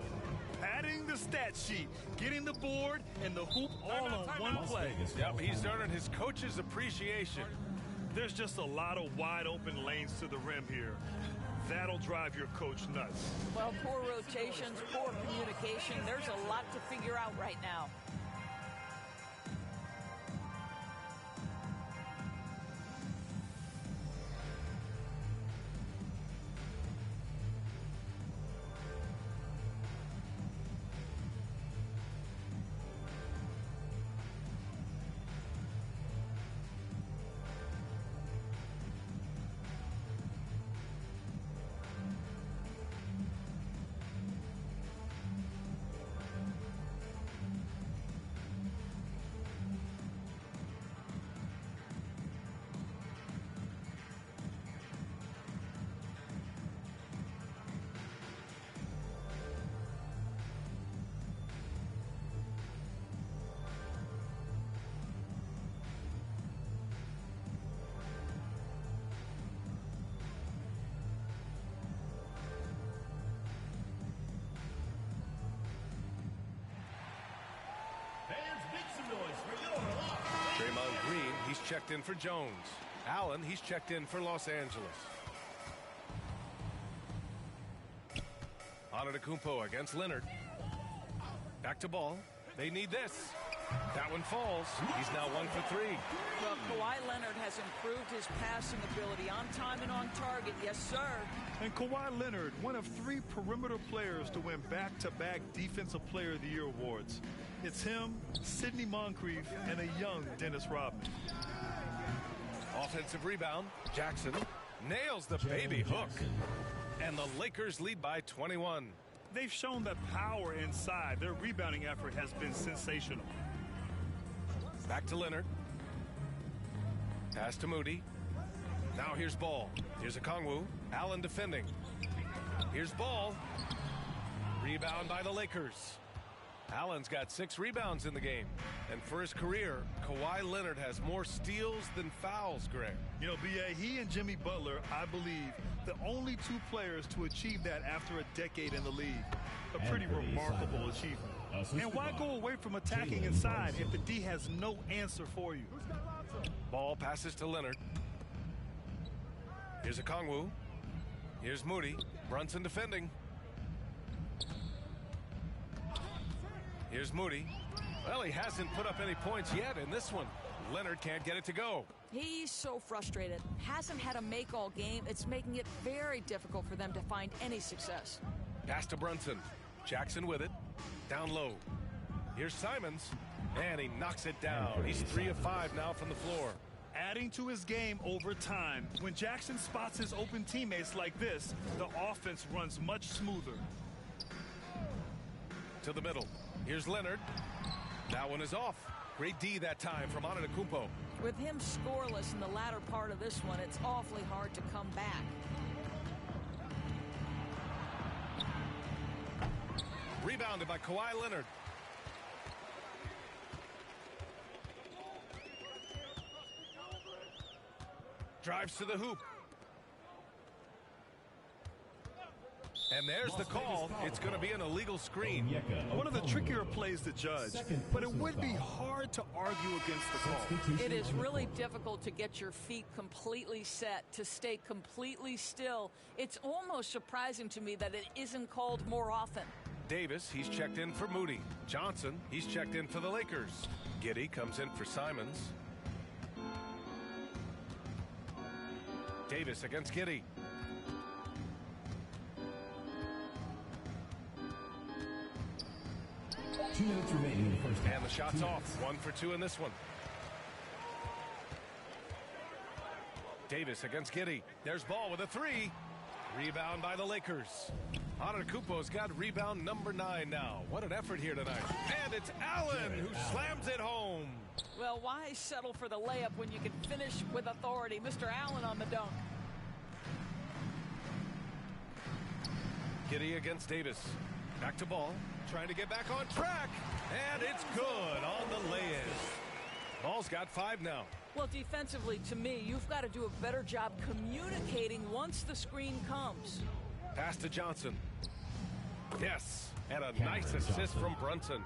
Padding the stat sheet, getting the board, and the hoop all on one play. Yep, he's earning his coach's appreciation. There's just a lot of wide open lanes to the rim here. That'll drive your coach nuts. Well, poor rotations, poor communication. There's a lot to figure out right now. Draymond Green, he's checked in for Jones. Allen, he's checked in for Los Angeles. Antetokounmpo against Leonard. Back to ball. They need this. That one falls. He's now 1 for 3. Well, Kawhi Leonard has improved his passing ability on time and on target. Yes, sir. And Kawhi Leonard, one of 3 perimeter players to win back-to-back Defensive Player of the Year awards. It's him, Sidney Moncrief, and a young Dennis Rodman. Offensive rebound. Jackson nails the baby hook. And the Lakers lead by 21. They've shown that power inside. Their rebounding effort has been sensational. Back to Leonard. Pass to Moody. Now here's Ball. Here's Okongwu. Allen defending. Here's Ball. Rebound by the Lakers. Allen's got 6 rebounds in the game. And for his career, Kawhi Leonard has more steals than fouls, Greg. You know, B.A., he and Jimmy Butler, I believe, the only 2 players to achieve that after a decade in the league. A pretty remarkable achievement. And why go away from attacking inside if the D has no answer for you? Ball passes to Leonard. Here's Okongwu. Here's Moody. Brunson defending. Here's Moody. Well, he hasn't put up any points yet in this one. Leonard can't get it to go. He's so frustrated. Hasn't had a make all game. It's making it very difficult for them to find any success. Pass to Brunson. Jackson with it. Down low. Here's Simons. And he knocks it down. He's 3 of 5 now from the floor. Adding to his game over time. When Jackson spots his open teammates like this, the offense runs much smoother. To the middle. Here's Leonard. That one is off. Great D that time from Antetokounmpo. With him scoreless in the latter part of this one, it's awfully hard to come back. Rebounded by Kawhi Leonard. Drives to the hoop. And there's the call. It's going to be an illegal screen. One of the trickier plays to judge, but it would be hard to argue against the call. It is really difficult to get your feet completely set, to stay completely still. It's almost surprising to me that it isn't called more often. Davis, he's checked in for Moody. Johnson, he's checked in for the Lakers. Giddey comes in for Simons. Davis against Giddey. Two minutes remaining in the first half. And the shot's off. 1 for 2 in this one. Davis against Giddey. There's ball with a 3. Rebound by the Lakers. Antetokounmpo's got rebound number 9 now. What an effort here tonight. And it's Allen who slams it home. Well, why settle for the layup when you can finish with authority? Mr. Allen on the dunk. Giddey against Davis. Back to ball. Trying to get back on track. And it's good on the lay-in. Ball's got 5 now. Well, defensively, to me, you've got to do a better job communicating once the screen comes. Pass to Johnson. Yes. And a nice assist from Brunson.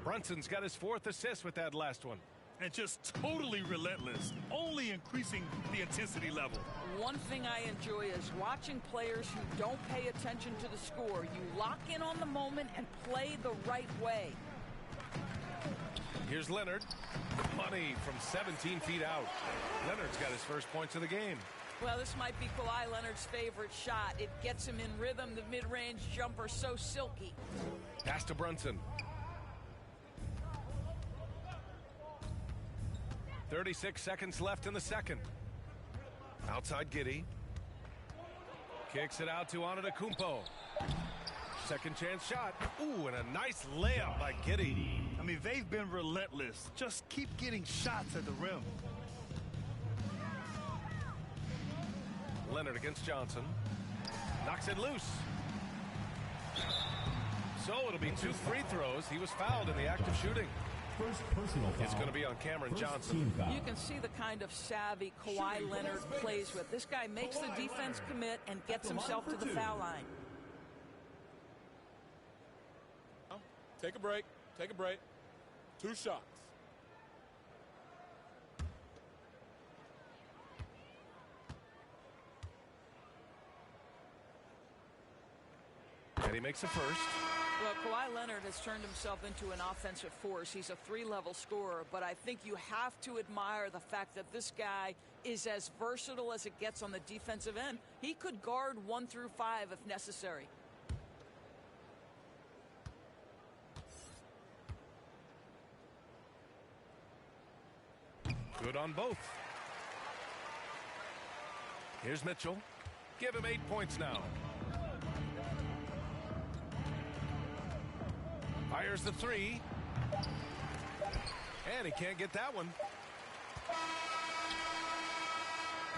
Brunson's got his 4th assist with that last one. And just totally relentless, only increasing the intensity level. One thing I enjoy is watching players who don't pay attention to the score. You lock in on the moment and play the right way. Here's Leonard. Money from 17 feet out. Leonard's got his first points of the game. Well, this might be Kawhi Leonard's favorite shot. It gets him in rhythm. The mid-range jumper so silky. Pass to Brunson. 36 seconds left in the second. Outside Giddey. Kicks it out to Antetokounmpo. Second chance shot. Ooh, and a nice layup by Giddey. I mean, they've been relentless. Just keep getting shots at the rim. Leonard against Johnson. Knocks it loose. So it'll be 2 free throws. He was fouled in the act of shooting. First personal foul. It's going to be on Cameron Johnson. You can see the kind of savvy Kawhi Leonard plays with. This guy makes the defense commit and gets himself to the foul line. Take a break. Take a break. 2 shots. And he makes a first. Well, Kawhi Leonard has turned himself into an offensive force. He's a 3-level scorer, but I think you have to admire the fact that this guy is as versatile as it gets on the defensive end. He could guard 1 through 5 if necessary. Good on both. Here's Mitchell. Give him 8 points now. Fires the 3. And he can't get that one.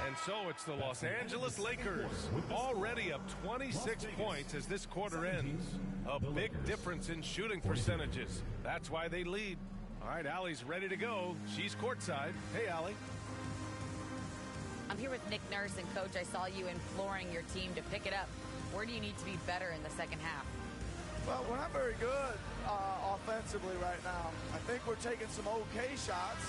And so it's the Los Angeles Lakers already up 26 points as this quarter ends. A big difference in shooting percentages. That's why they lead. All right, Allie's ready to go. She's courtside. Hey, Allie. I'm here with Nick Nurse, and Coach, I saw you imploring your team to pick it up. Where do you need to be better in the second half? Well, we're not very good offensively right now. I think we're taking some okay shots,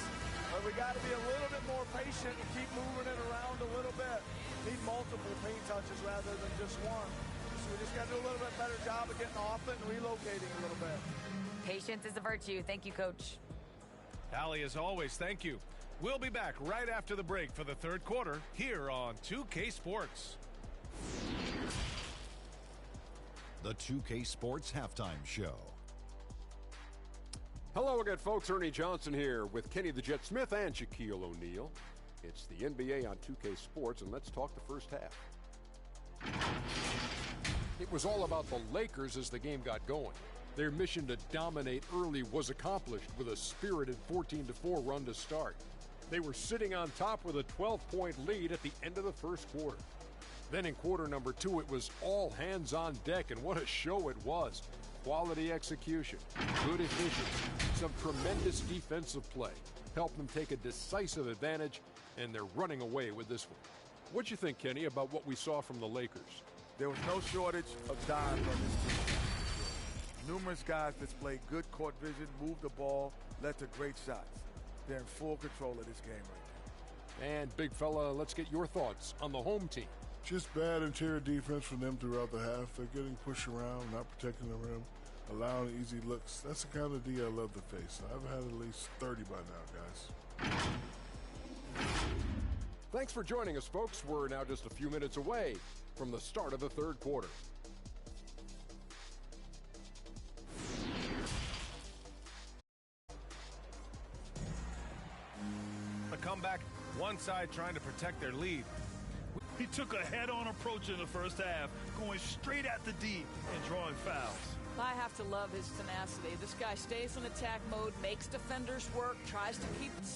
but we got to be a little bit more patient and keep moving it around a little bit. Need multiple paint touches rather than just one. So we just got to do a little bit better job of getting off it and relocating a little bit. Patience is a virtue. Thank you, Coach. Allie, as always, thank you. We'll be back right after the break for the third quarter here on 2K Sports. The 2K Sports Halftime Show. Hello again, folks. Ernie Johnson here with Kenny the Jet Smith and Shaquille O'Neal. It's the NBA on 2K Sports, and let's talk the first half. It was all about the Lakers as the game got going. Their mission to dominate early was accomplished with a spirited 14-4 run to start. They were sitting on top with a 12-point lead at the end of the first quarter. Then in quarter number 2, it was all hands on deck, and what a show it was. Quality execution, good efficiency, some tremendous defensive play helped them take a decisive advantage, and they're running away with this one. What'd you think, Kenny, about what we saw from the Lakers? There was no shortage of dimes on this team. Numerous guys displayed good court vision, moved the ball, led to great shots. They're in full control of this game right now. And, big fella, let's get your thoughts on the home team. Just bad interior defense from them throughout the half. They're getting pushed around, not protecting the rim, allowing easy looks. That's the kind of D I love to face. I've had at least 30 by now, guys. Thanks for joining us, folks. We're now just a few minutes away from the start of the third quarter. A comeback, one side trying to protect their lead. He took a head-on approach in the first half, going straight at the D and drawing fouls. I have to love his tenacity. This guy stays in attack mode, makes defenders work, tries to keep it.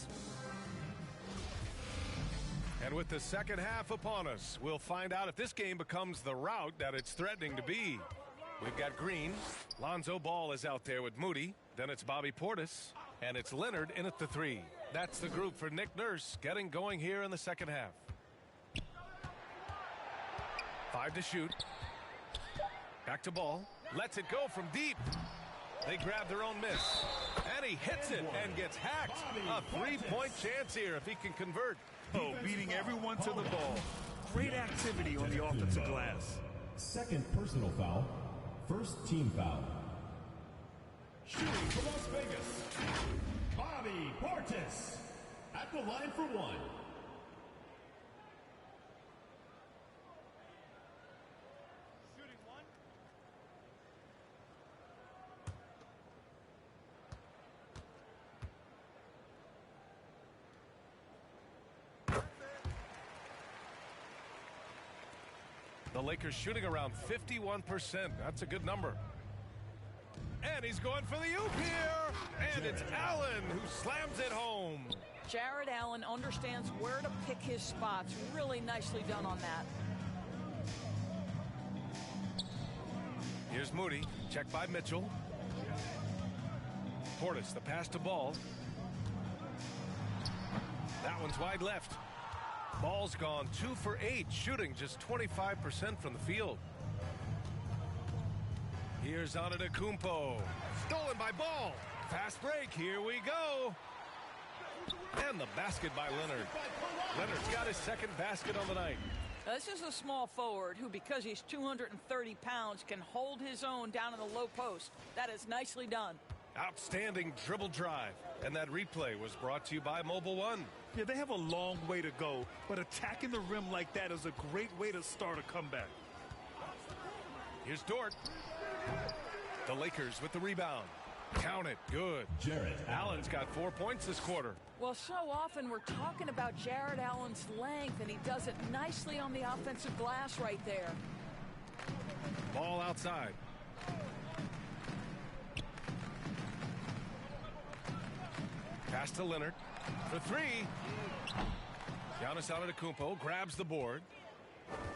And with the second half upon us, we'll find out if this game becomes the rout that it's threatening to be. We've got Green. Lonzo Ball is out there with Moody. Then it's Bobby Portis. And it's Leonard in at the 3. That's the group for Nick Nurse getting going here in the second half. 5 to shoot. Back to Ball. Lets it go from deep. They grab their own miss. And he hits it and gets hacked. A 3-point chance here if he can convert. Oh, beating everyone to the ball. Great activity on the offensive glass. Second personal foul. First team foul. Shooting for Las Vegas, Bobby Portis at the line for 1. The Lakers shooting around 51%. That's a good number. And he's going for the oop here. And it's Allen who slams it home. Jared Allen understands where to pick his spots. Really nicely done on that. Here's Moody. Checked by Mitchell. Portis, the pass to Ball. That one's wide left. Ball's gone 2 for 8, shooting just 25% from the field. Here's Antetokounmpo. Stolen by Ball. Fast break. Here we go. And the basket by Leonard. Leonard's got his second basket on the night. This is a small forward who, because he's 230 pounds, can hold his own down in the low post. That is nicely done. Outstanding dribble drive. And that replay was brought to you by Mobile One. Yeah, they have a long way to go, but attacking the rim like that is a great way to start a comeback. Here's Dort. The Lakers with the rebound. Count it. Good. Jared Allen's got 4 points this quarter. Well, so often we're talking about Jared Allen's length, and he does it nicely on the offensive glass right there. Ball outside. Pass to Leonard for 3. Giannis Antetokounmpo grabs the board.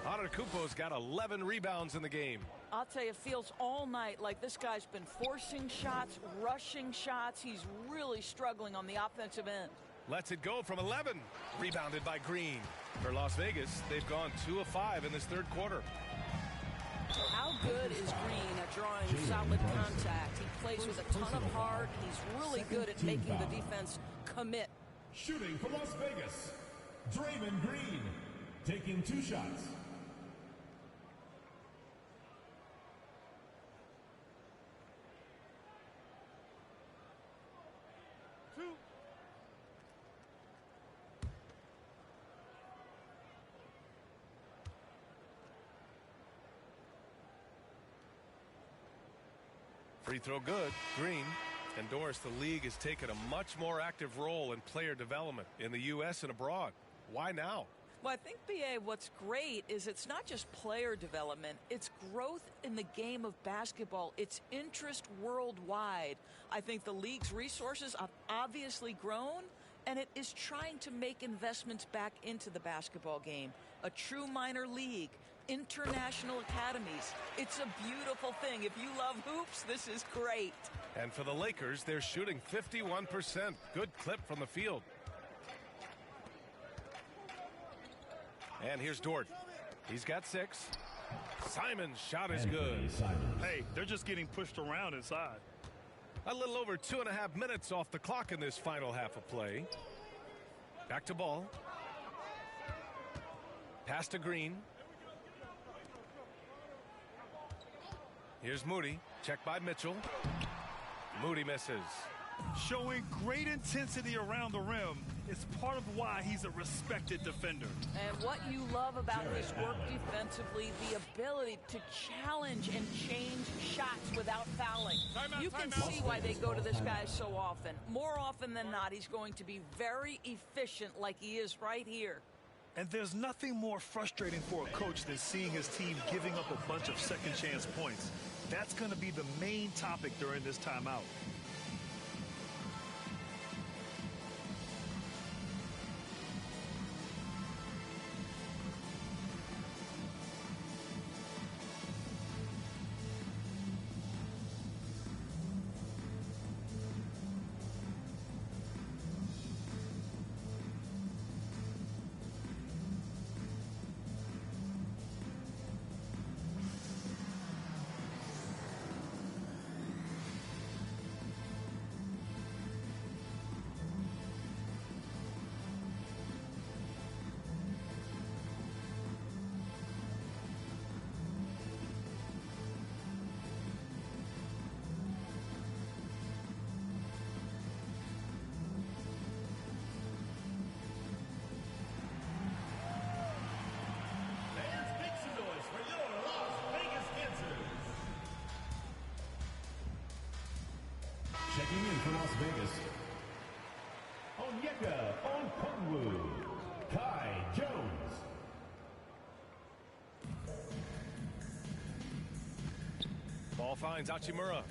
Antetokounmpo's got 11 rebounds in the game. I'll tell you, it feels all night like this guy's been forcing shots, rushing shots. He's really struggling on the offensive end. Lets it go from 11. Rebounded by Green. For Las Vegas, they've gone 2 of 5 in this third quarter. How good is Green at drawing solid contact? He plays with a ton of heart. He's really good at making the defense commit. Shooting for Las Vegas, Draymond Green, taking 2 shots. Free throw good. Green. And Doris, the league has taken a much more active role in player development in the U.S. and abroad. Why now? Well, I think, BA, what's great is it's not just player development. It's growth in the game of basketball. It's interest worldwide. I think the league's resources have obviously grown, and it is trying to make investments back into the basketball game. A true minor league. International academies. It's a beautiful thing. If you love hoops, this is great. And for the Lakers, they're shooting 51%. Good clip from the field. And here's Dort. He's got 6. Simon's shot is good. Hey, they're just getting pushed around inside. A little over 2.5 minutes off the clock in this final half of play. Back to Ball. Pass to Green. Here's Moody. Checked by Mitchell. Moody misses. Showing great intensity around the rim is part of why he's a respected defender. And what you love about his work defensively, the ability to challenge and change shots without fouling. You can see why they go to this guy so often. More often than not, he's going to be very efficient like he is right here. And there's nothing more frustrating for a coach than seeing his team giving up a bunch of second chance points. That's going to be the main topic during this timeout. Checking in for Las Vegas, Onyeka Okongwu, Kai Jones. Ball finds Hachimura.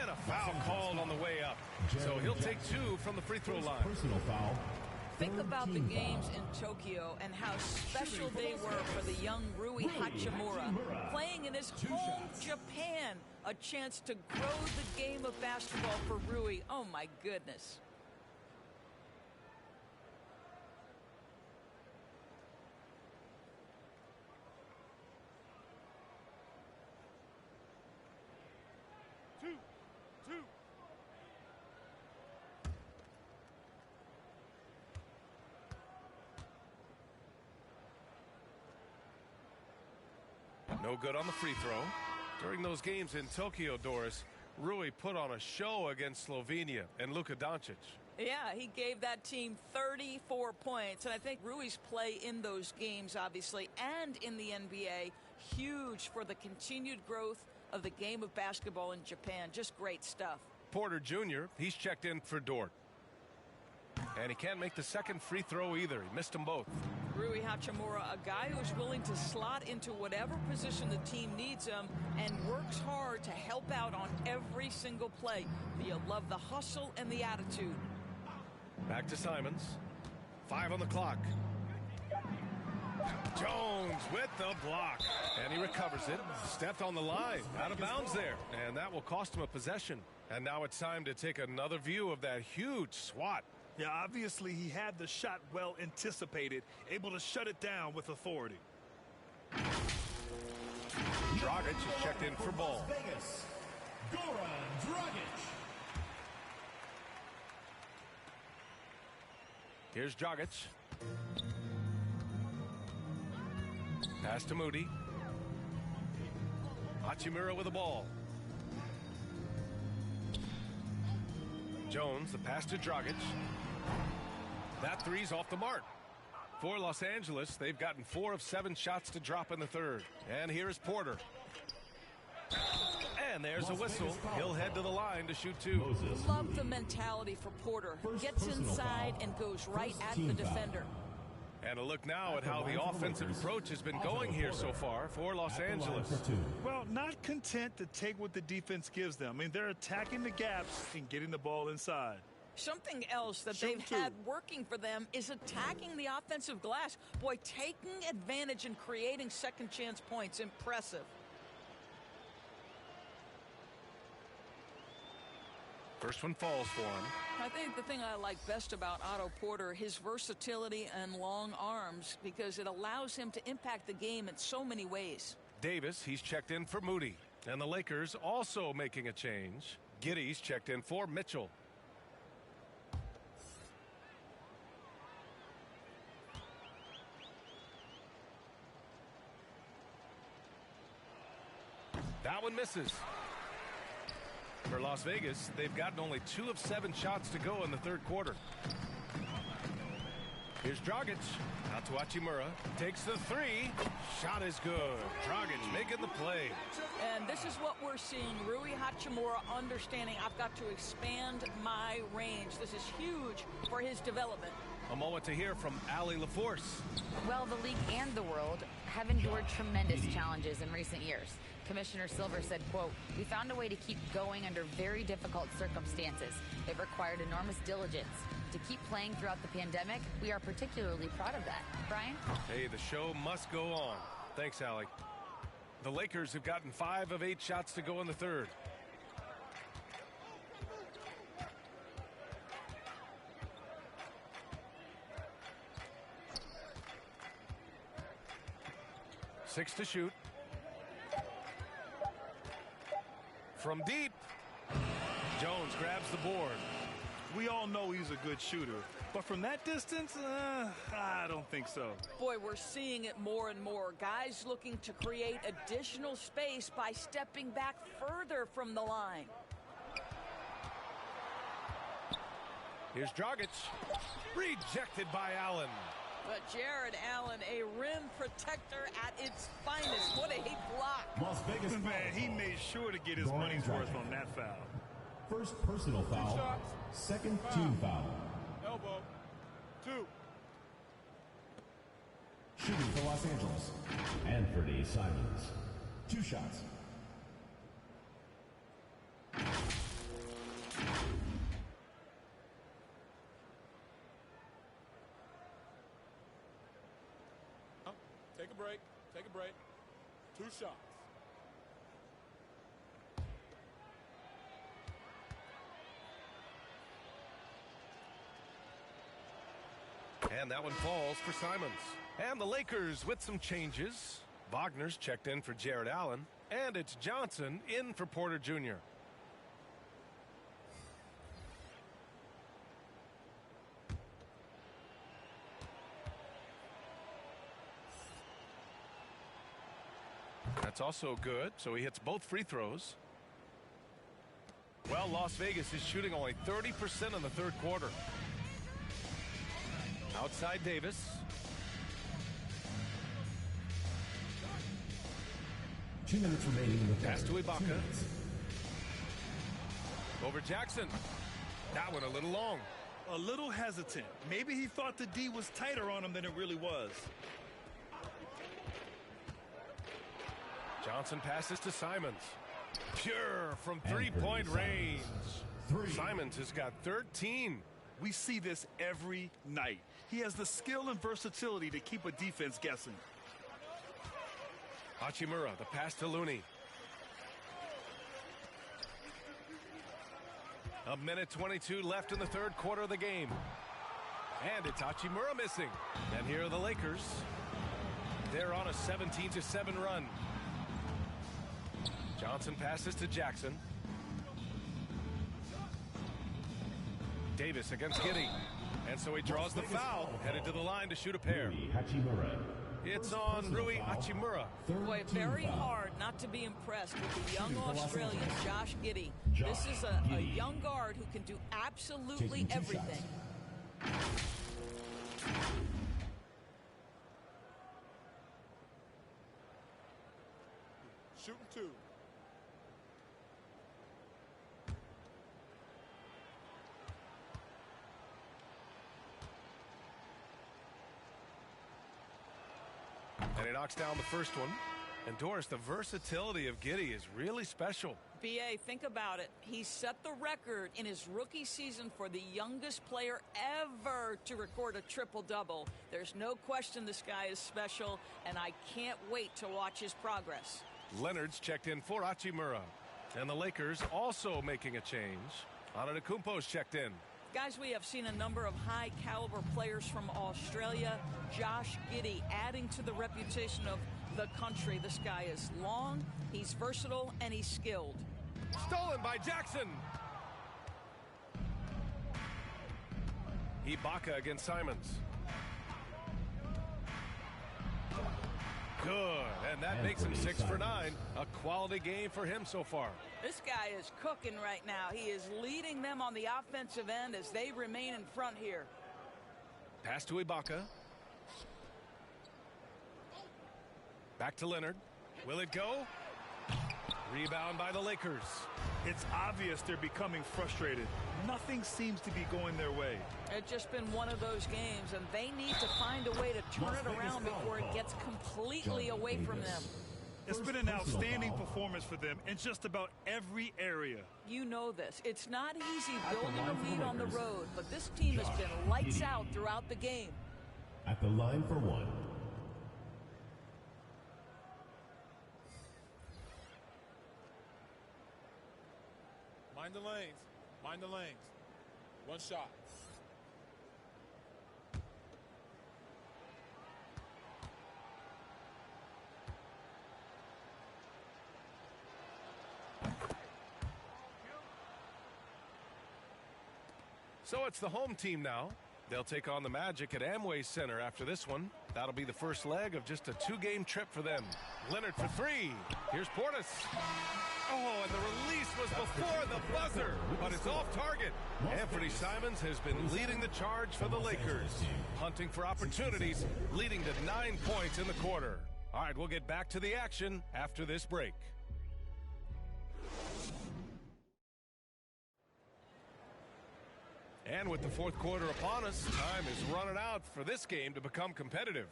And a foul called on the way up. So he'll take 2 from the free throw line. Personal foul. Think about the games in Tokyo and how special they were for the young Rui Hachimura. Playing in his home Japan, a chance to grow the game of basketball for Rui. Oh my goodness. Two. No good on the free throw. During those games in Tokyo, Doris, Rui put on a show against Slovenia and Luka Doncic. Yeah, he gave that team 34 points. And I think Rui's play in those games, obviously, and in the NBA, huge for the continued growth of the game of basketball in Japan. Just great stuff. Porter Jr., he's checked in for Dort. And he can't make the second free throw either. He missed them both. Rui Hachimura, a guy who's willing to slot into whatever position the team needs him and works hard to help out on every single play. You'll love the hustle and the attitude. Back to Simons. 5 on the clock. Jones with the block. And he recovers it. Stepped on the line. Out of bounds there. And that will cost him a possession. And now it's time to take another view of that huge swat. Yeah, obviously he had the shot well anticipated, able to shut it down with authority. Dragic is checked in for ball. Vegas, Goran Dragic. Here's Dragic. Pass to Moody. Hachimura with the ball. Jones, the pass to Dragic. That three's off the mark. For Los Angeles, they've gotten 4 of 7 shots to drop in the third. And here's Porter. And there's a whistle. He'll head to the line to shoot 2. Love the mentality for Porter. Gets inside and goes right at the defender. And a look now at how the offensive approach has been going here so far for Los Angeles. Well, not content to take what the defense gives them. I mean, they're attacking the gaps and getting the ball inside. Something else that they've had working for them is attacking the offensive glass. Boy, taking advantage and creating second chance points. Impressive. First one falls for him. I think the thing I like best about Otto Porter, his versatility and long arms, because it allows him to impact the game in so many ways. Davis, he's checked in for Moody. And the Lakers also making a change. Giddey's checked in for Mitchell. That one misses. For Las Vegas, they've gotten only 2 of 7 shots to go in the third quarter. Here's Dragic. Out to Hachimura. Takes the 3. Shot is good. Dragic making the play. And this is what we're seeing. Rui Hachimura understanding I've got to expand my range. This is huge for his development. A moment to hear from Allie LaForce. Well, the league and the world have endured tremendous challenges in recent years. Commissioner Silver said, quote, "We found a way to keep going under very difficult circumstances. It required enormous diligence. To keep playing throughout the pandemic, we are particularly proud of that." Brian? Hey, the show must go on. Thanks, Allie. The Lakers have gotten 5 of 8 shots to go in the third. Six to shoot. From deep, Jones grabs the board. We all know he's a good shooter, but from that distance, I don't think so. Boy, we're seeing it more and more. Guys looking to create additional space by stepping back further from the line. Here's Dragic. Rejected by Allen. But Jared Allen, a rim protector at its finest. What a block. Las Vegas, man, he made sure to get his money's worth on that foul. First personal foul, second team foul. Elbow. 2. Shooting for Los Angeles, Anthony Simons. 2 shots. Take a break. Take a break. 2 shots. And that one falls for Simons. And the Lakers with some changes. Wagner's checked in for Jared Allen. And it's Johnson in for Porter Jr. That's also good, so he hits both free throws. Well, Las Vegas is shooting only 30% in the third quarter. Outside Davis. Two minutes remaining in the pass to Ibaka. Over Jackson. That one a little long. A little hesitant. Maybe he thought the D was tighter on him than it really was. Johnson passes to Simons. Pure from three-point range. Simons has got 13. We see this every night. He has the skill and versatility to keep a defense guessing. Hachimura, the pass to Looney. A minute 22 left in the third quarter of the game. And it's Hachimura missing. And here are the Lakers. They're on a 17-7 run. Johnson passes to Jackson. Davis against Giddey. And so he draws the foul, headed to the line to shoot a pair. It's on Rui Hachimura. Boy, very hard not to be impressed with the young Australian Josh Giddey. This is a young guard who can do absolutely everything. Shooting 2. And he knocks down the first one. And Doris, the versatility of Giddey is really special. BA, think about it. He set the record in his rookie season for the youngest player ever to record a triple-double. There's no question this guy is special, and I can't wait to watch his progress. Leonard's checked in for Hachimura. And the Lakers also making a change. Antetokounmpo's checked in. Guys, we have seen a number of high-caliber players from Australia. Josh Giddey adding to the reputation of the country. This guy is long, he's versatile, and he's skilled. Stolen by Jackson. Ibaka against Simons. Good, and that makes him 6 for 9. A quality game for him so far. This guy is cooking right now. He is leading them on the offensive end as they remain in front here. Pass to Ibaka. Back to Leonard. Will it go? Rebound by the Lakers. It's obvious they're becoming frustrated. Nothing seems to be going their way. It's just been one of those games, and they need to find a way to turn it around before it gets completely away from them. It's been an outstanding performance for them in just about every area. You know this. It's not easy building a lead on the road, but this team has been lights out throughout the game. At the line for one. Mind the lanes. Mind the lanes. One shot. So it's the home team now. They'll take on the Magic at Amway Center after this one. That'll be the first leg of just a 2-game trip for them. Leonard for 3. Here's Portis. Oh, and the release was before the buzzer, but it's off target. Anthony Simons has been leading the charge for the Lakers, hunting for opportunities, leading to 9 points in the quarter. All right, we'll get back to the action after this break. And with the fourth quarter upon us, time is running out for this game to become competitive.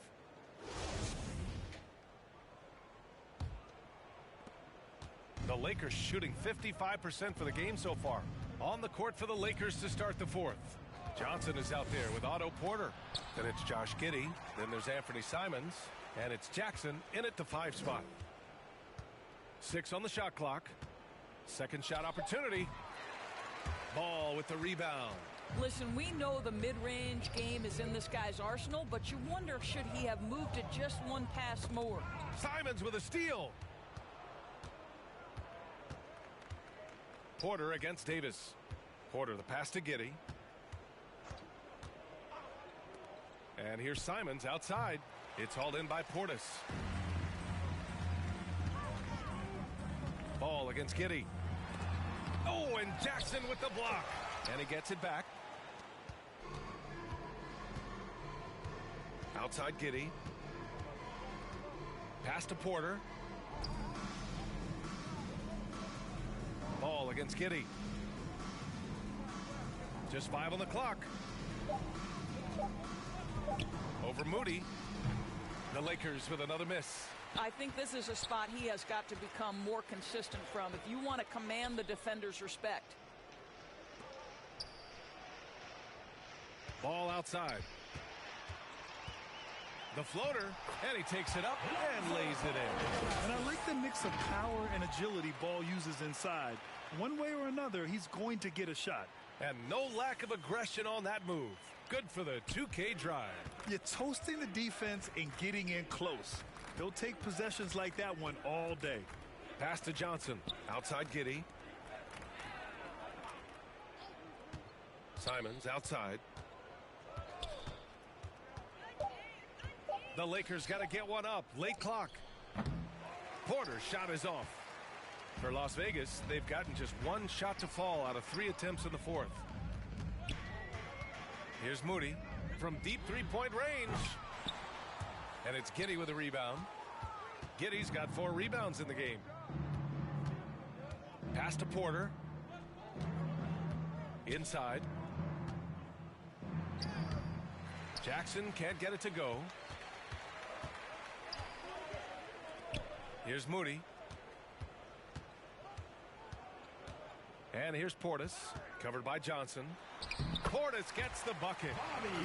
The Lakers shooting 55% for the game so far. On the court for the Lakers to start the fourth. Johnson is out there with Otto Porter. Then it's Josh Giddey. Then there's Anthony Simons. And it's Jackson in at the 5 spot. 6 on the shot clock. Second shot opportunity. Ball with the rebound. Listen, we know the mid-range game is in this guy's arsenal, but you wonder should he have moved to just one pass more. Simons with a steal. Porter against Davis. Porter the pass to Giddey. And here's Simons outside. It's hauled in by Portis. Ball against Giddey. Oh, and Jackson with the block. And he gets it back. Outside Giddey. Pass to Porter. Ball against Giddey. Just 5 on the clock. Over Moody. The Lakers with another miss. I think this is a spot he has got to become more consistent from if you want to command the defender's respect. Ball outside. The floater, and he takes it up and lays it in. And I like the mix of power and agility Ball uses inside. One way or another, he's going to get a shot. And no lack of aggression on that move. Good for the 2K drive. You're toasting the defense and getting in close. They'll take possessions like that one all day. Pass to Johnson. Outside Giddey. Simons outside. The Lakers got to get one up. Late clock. Porter's shot is off. For Las Vegas, they've gotten just 1 shot to fall out of 3 attempts in the fourth. Here's Moody from deep 3-point range. And it's Giddey with a rebound. Giddey's got 4 rebounds in the game. Pass to Porter. Inside. Jackson can't get it to go. Here's Moody. And here's Portis, covered by Johnson. Portis gets the bucket.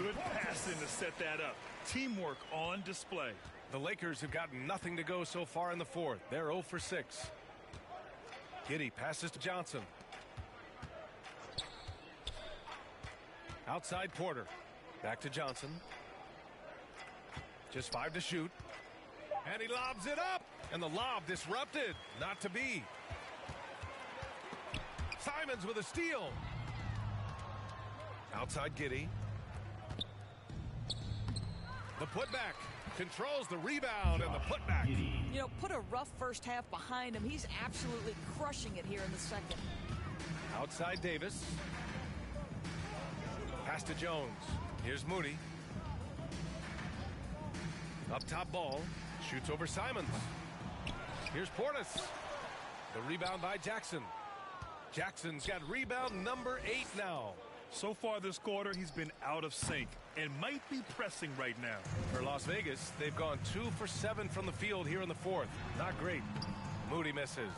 Good passing to set that up. Teamwork on display. The Lakers have gotten nothing to go so far in the fourth. They're 0 for 6. Giddey passes to Johnson. Outside Porter. Back to Johnson. Just 5 to shoot. And he lobs it up. And the lob disrupted. Not to be. Simons with a steal. Outside Giddey. The putback. Controls the rebound and the putback. You know, put a rough first half behind him. He's absolutely crushing it here in the second. Outside Davis. Pass to Jones. Here's Moody. Up top ball. Shoots over Simons. Here's Portis. The rebound by Jackson. Jackson's got rebound number 8 now. So far this quarter, he's been out of sync and might be pressing right now. For Las Vegas, they've gone 2 for 7 from the field here in the fourth. Not great. Moody misses.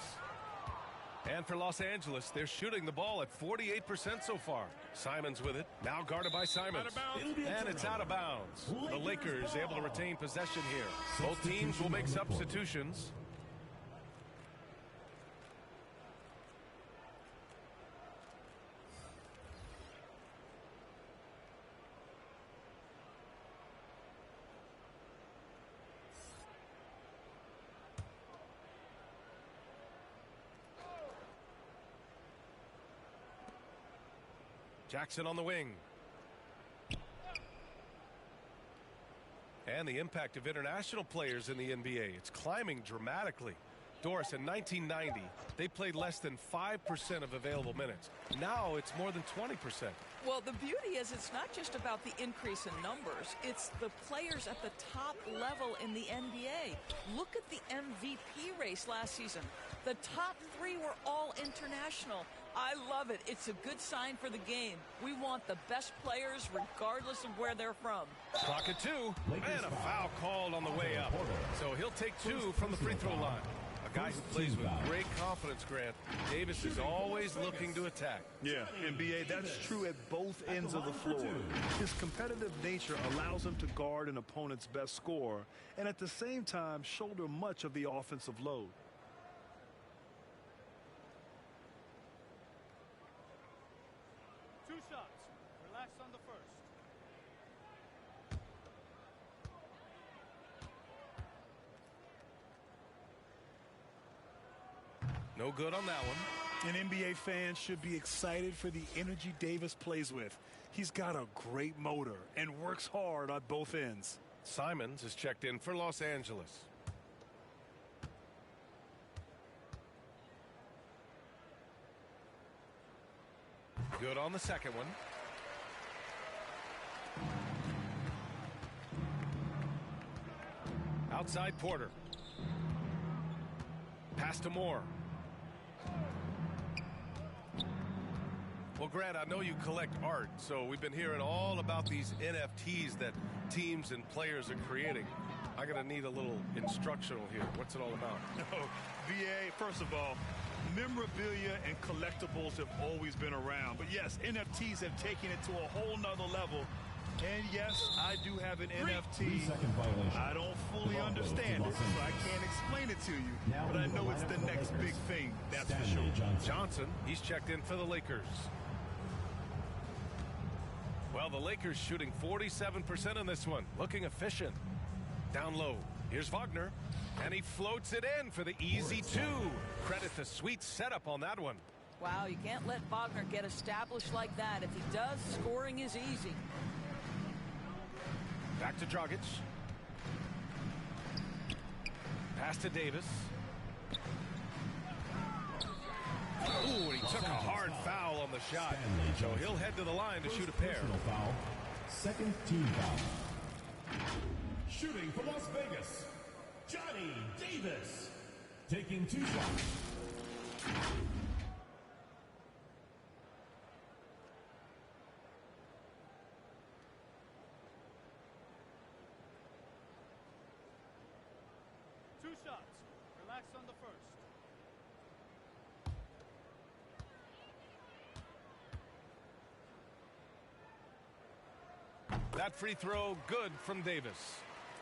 And for Los Angeles, they're shooting the ball at 48% so far. Simons with it. Now guarded by Simons. And it's out of bounds. The Lakers able to retain possession here. Both teams will make substitutions. Jackson on the wing. And the impact of international players in the NBA. It's climbing dramatically. Doris, in 1990, they played less than 5% of available minutes. Now it's more than 20%. Well, the beauty is it's not just about the increase in numbers. It's the players at the top level in the NBA. Look at the MVP race last season. The top 3 were all international. I love it. It's a good sign for the game. We want the best players regardless of where they're from. Clock at 2. And a foul called on the way up. So he'll take 2 from the free throw line. A guy who plays with great confidence, Grant. Davis is always looking to attack. Yeah, NBA, that's true at both ends of the floor. His competitive nature allows him to guard an opponent's best scorer and at the same time shoulder much of the offensive load. Two shots. Relax on the first. No good on that one. An NBA fan should be excited for the energy Davis plays with. He's got a great motor and works hard on both ends. Simons is checked in for Los Angeles. Good on the second one. Outside Porter. Pass to Moore. Well, Grant, I know you collect art, so we've been hearing all about these NFTs that teams and players are creating. I'm going to need a little instructional here. What's it all about? No, VA, first of all, memorabilia and collectibles have always been around. But yes, NFTs have taken it to a whole nother level. And yes, I do have an NFT. I don't fully understand it, so I can't explain it to you. But I know it's the next big thing, that's for sure. Johnson, he's checked in for the Lakers. Well, the Lakers shooting 47% in this one. Looking efficient. Down low. Here's Wagner. And he floats it in for the easy 2. Credit the sweet setup on that one. Wow, you can't let Wagner get established like that. If he does, scoring is easy. Back to Dragic. Pass to Davis. Ooh, and he took a hard foul on the shot. So he'll head to the line to shoot a pair. Foul. Second team foul. Shooting for Las Vegas, Johnny Davis. Taking 2 shots. Two shots. Relax on the first. That free throw good from Davis.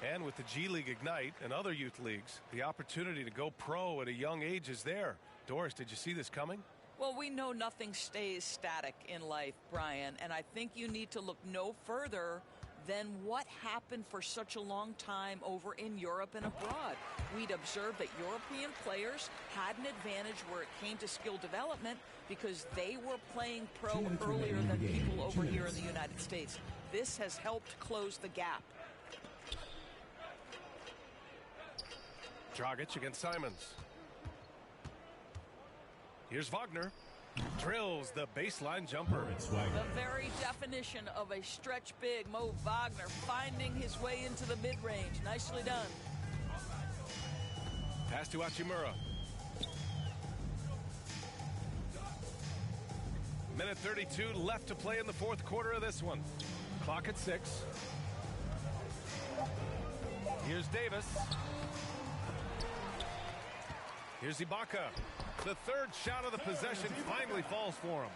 And with the G League Ignite and other youth leagues, the opportunity to go pro at a young age is there. Doris, did you see this coming? Well, we know nothing stays static in life, Brian, and I think you need to look no further than what happened for such a long time over in Europe and abroad. We'd observed that European players had an advantage where it came to skill development because they were playing pro earlier than people over here in the United States. This has helped close the gap. Dragic against Simons. Here's Wagner. Drills the baseline jumper. The very definition of a stretch big. Mo Wagner finding his way into the mid-range. Nicely done. Pass to Hachimura. Minute 32 left to play in the fourth quarter of this one. Clock at 6. Here's Davis. Here's Ibaka. The third shot of the possession finally falls for him.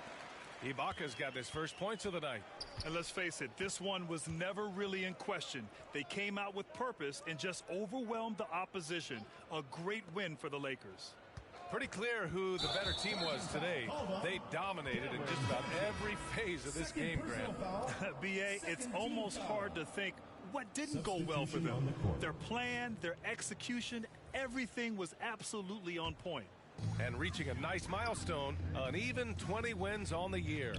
Ibaka's got his first points of the night. And let's face it, this one was never really in question. They came out with purpose and just overwhelmed the opposition. A great win for the Lakers. Pretty clear who the better team was today. They dominated in just about every phase of this game, Grant. BA, it's almost hard to think what didn't go well for them. Their plan, their execution, everything was absolutely on point. And reaching a nice milestone, an even 20 wins on the year.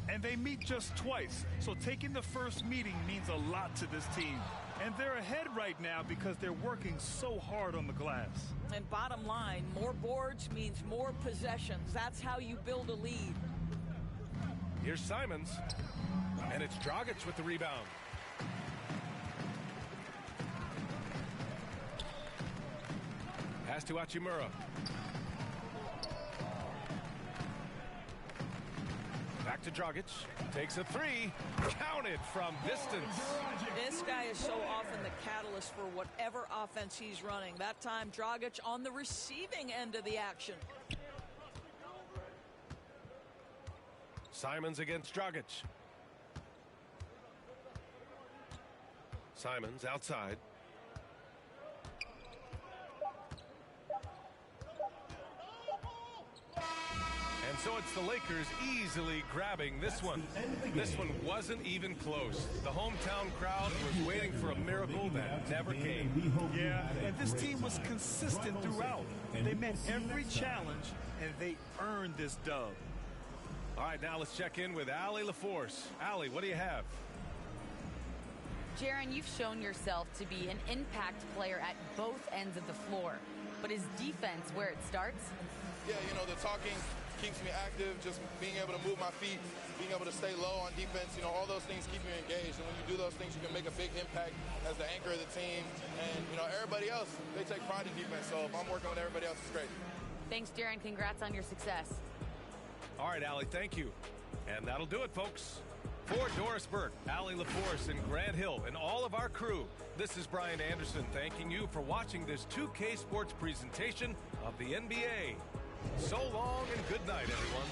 And they meet just twice, so taking the first meeting means a lot to this team. And they're ahead right now because they're working so hard on the glass. And bottom line, more boards means more possessions. That's how you build a lead. Here's Simons, and it's Dragic with the rebound. Pass to Hachimura. Back to Dragic. Takes a three. Counted from distance. This guy is so often the catalyst for whatever offense he's running. That time, Dragic on the receiving end of the action. Simons against Dragic. Simons outside. And so it's the Lakers easily grabbing this one. This one wasn't even close. The hometown crowd was waiting for a miracle that never came. Yeah, and this team was consistent throughout. They met every challenge, and they earned this dub. All right, now let's check in with Allie LaForce. Allie, what do you have? Jaron, you've shown yourself to be an impact player at both ends of the floor. But is defense where it starts? Yeah, you know, the talking keeps me active, just being able to move my feet, being able to stay low on defense, you know, all those things keep you engaged. And when you do those things, you can make a big impact as the anchor of the team. And, you know, everybody else, they take pride in defense. So if I'm working with everybody else, it's great. Thanks, Jaron. Congrats on your success. All right, Allie, thank you. And that'll do it, folks. For Doris Burke, Allie LaForce, and Grant Hill, and all of our crew, this is Brian Anderson thanking you for watching this 2K Sports presentation of the NBA. So long and good night, everyone.